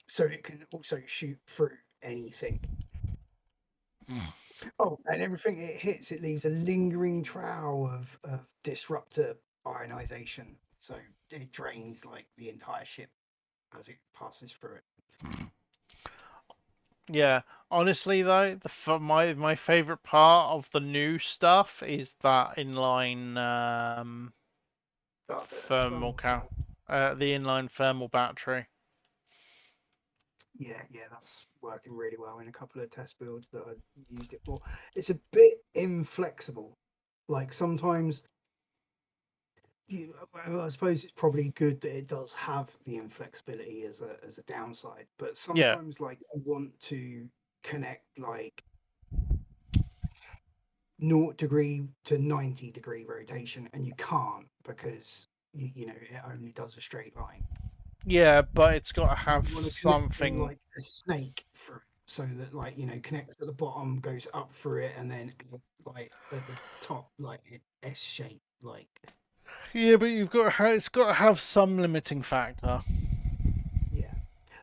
so it can also shoot through anything. Oh, and everything it hits, it leaves a lingering trail of disruptor ionization. So it drains like the entire ship as it passes through it. Yeah, honestly though, my favorite part of the new stuff is that inline Oh, the thermal thermal cell. the inline thermal battery. Yeah, that's working really well in a couple of test builds that I used it for. It's a bit inflexible. Like sometimes, I suppose it's probably good that it does have the inflexibility as a downside. But Yeah, sometimes, like I want to connect like 0 degree to 90-degree rotation, and you can't because you know it only does a straight line. yeah, but it's got to have You want to connect them something. like a snake through, so that like connects at the bottom, goes up through it, and then like at the top like an S shape. Like Yeah, but it's got to have some limiting factor. yeah.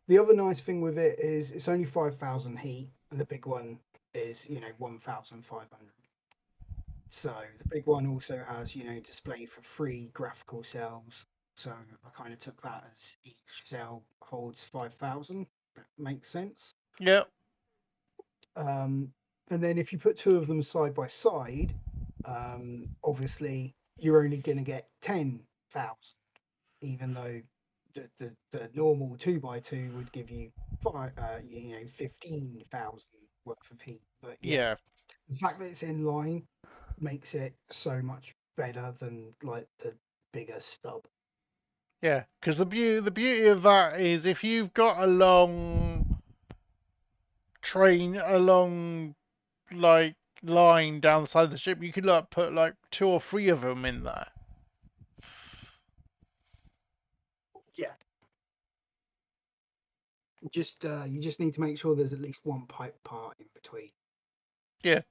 The other nice thing with it is it's only 5,000 heat, and the big one is 1,500. So the big one also has display for 3 graphical cells. So I kind of took that as each cell holds 5,000. That makes sense. Yep. And then if you put two of them side by side, obviously you're only going to get 10,000, even though the normal 2 by 2 would give you 15,000 worth of heat. But yeah, Yeah. the fact that it's in line makes it so much better than like the bigger stub. Yeah, because the beauty of that is if you've got a long train, a long like line down the side of the ship, you could like put like 2 or 3 of them in there. Yeah, just you just need to make sure there's at least one pipe part in between. Yeah.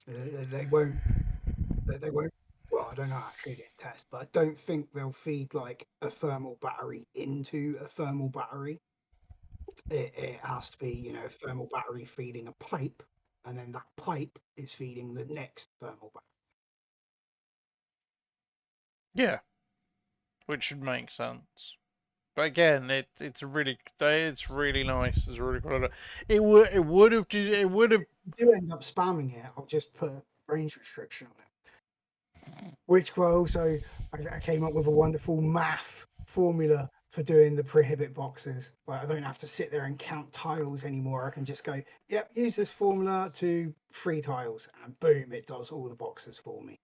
They won't. They won't. Well, I don't know actually, I didn't test, but I don't think they'll feed like a thermal battery into a thermal battery. It has to be, a thermal battery feeding a pipe, and then that pipe is feeding the next thermal battery. Yeah, which should make sense. But again, it's really nice. It's really cool. It would have. If you do end up spamming it, I'll just put a range restriction on it. Which also, I came up with a wonderful math formula for doing the prohibit boxes. Like I don't have to sit there and count tiles anymore. I can just go, yep, use this formula to 3 tiles, and boom, it does all the boxes for me.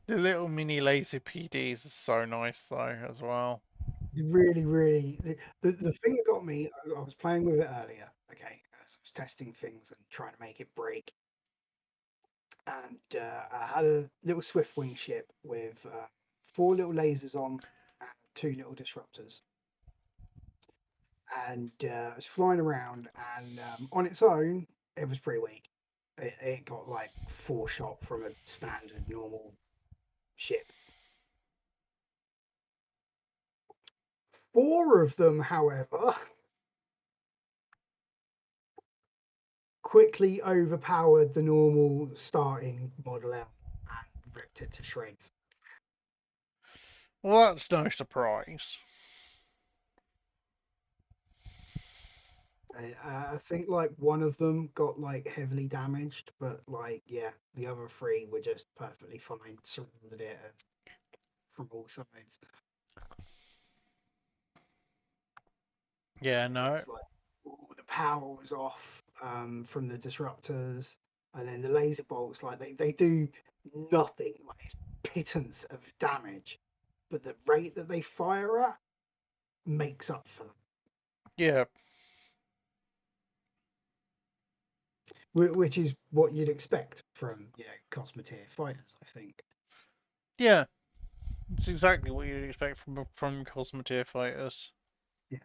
The little mini laser PDs are so nice though as well. Really, really, the thing that got me, I was playing with it earlier. Okay, as I was testing things and trying to make it break, and I had a little Swiftwing ship with 4 little lasers on and 2 little disruptors, and it was flying around, and on its own, it was pretty weak. It got like 4 shot from a standard normal ship. 4 of them, however, quickly overpowered the normal starting Model L and ripped it to shreds. Well, that's no surprise. I think like one of them got like heavily damaged, but like yeah, the other 3 were just perfectly fine, surrounded it from all sides. Yeah, It no. was like all the power was off from the disruptors, and then the laser bolts like they do nothing, like it's pittance of damage. but the rate that they fire at makes up for that. Yeah. Which is what you'd expect from, Cosmoteer fighters, I think. Yeah. It's exactly what you'd expect from Cosmoteer fighters. Yeah.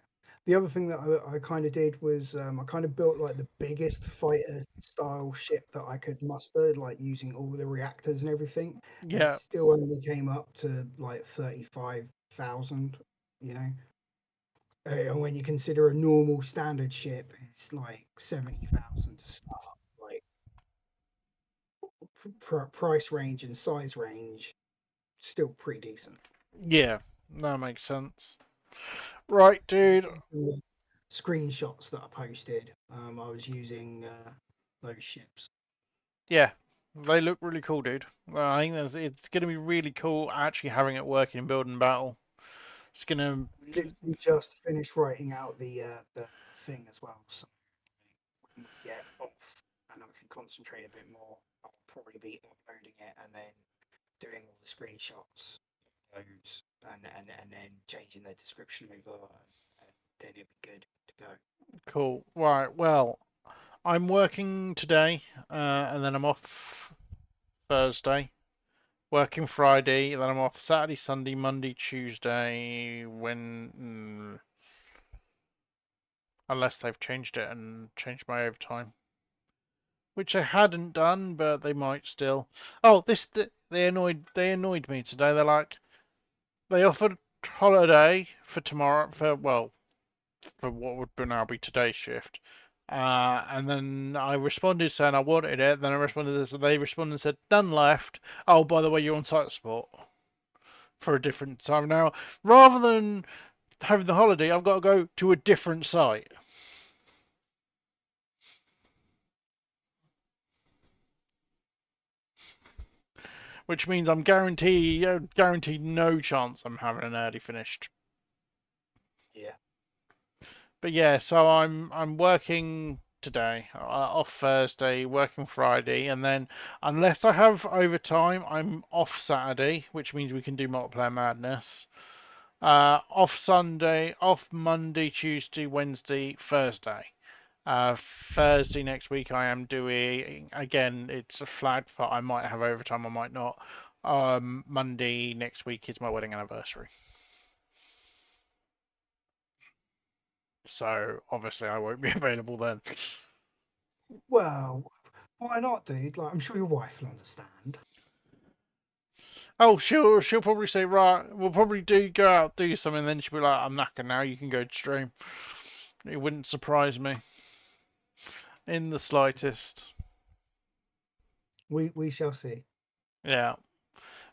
The other thing that I kind of did was I kind of built like the biggest fighter style ship that I could muster, like using all the reactors and everything. And it Yeah. still only came up to like 35,000, And when you consider a normal standard ship, it's like 70,000 to start. Like price range and size range, still pretty decent. Yeah. That makes sense. Right, dude. The screenshots that I posted, I was using those ships. Yeah. They look really cool, dude. I think it's going to be really cool actually having it work in build and battle. It's going to... Literally just finished writing out the thing as well, so when we get off and I can concentrate a bit more, I'll probably be uploading it and then doing all the screenshots, those, and then changing the description over, and then it'd be good to go. Cool. Right, well, I'm working today, and then I'm off Thursday. Working Friday, then I'm off Saturday, Sunday, Monday, Tuesday, unless they've changed it and changed my overtime. Which I hadn't done, but they might still. Oh, they annoyed me today. They offered holiday for tomorrow, for what would now be today's shift. And then I responded saying I wanted it. Then they responded and said, none left. Oh, by the way, you're on site support for a different time. Now, rather than having the holiday, I've got to go to a different site. Which means I'm guaranteed no chance I'm having an early finished. Yeah. But yeah, so I'm working today, off Thursday, working Friday, and then unless I have overtime, I'm off Saturday, which means we can do multiplayer madness. Off Sunday, off Monday, Tuesday, Wednesday, Thursday. Thursday next week I am doing, again, it's a flag for I might have overtime, I might not. Monday next week is my wedding anniversary. So obviously I won't be available then. Well, why not, dude? Like, I'm sure your wife will understand. Oh, she'll probably say, right, we'll probably go out, do something, and then she'll be like, I'm knackered now, you can go to stream. It wouldn't surprise me in the slightest. We shall see. Yeah.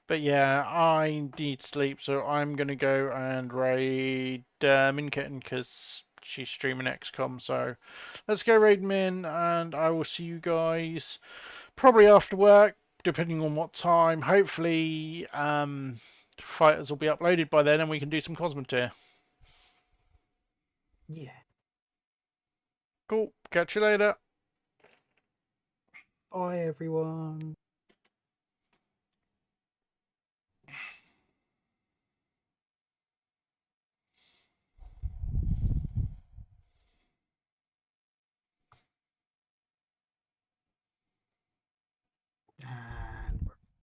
But yeah, I need sleep, so I'm gonna go and raid Minkitten because she's streaming XCOM. So let's go raid Min, and I will see you guys probably after work, depending on what time. Hopefully, fighters will be uploaded by then, and we can do some Cosmoteer. Yeah. Cool. Catch you later. Bye, everyone.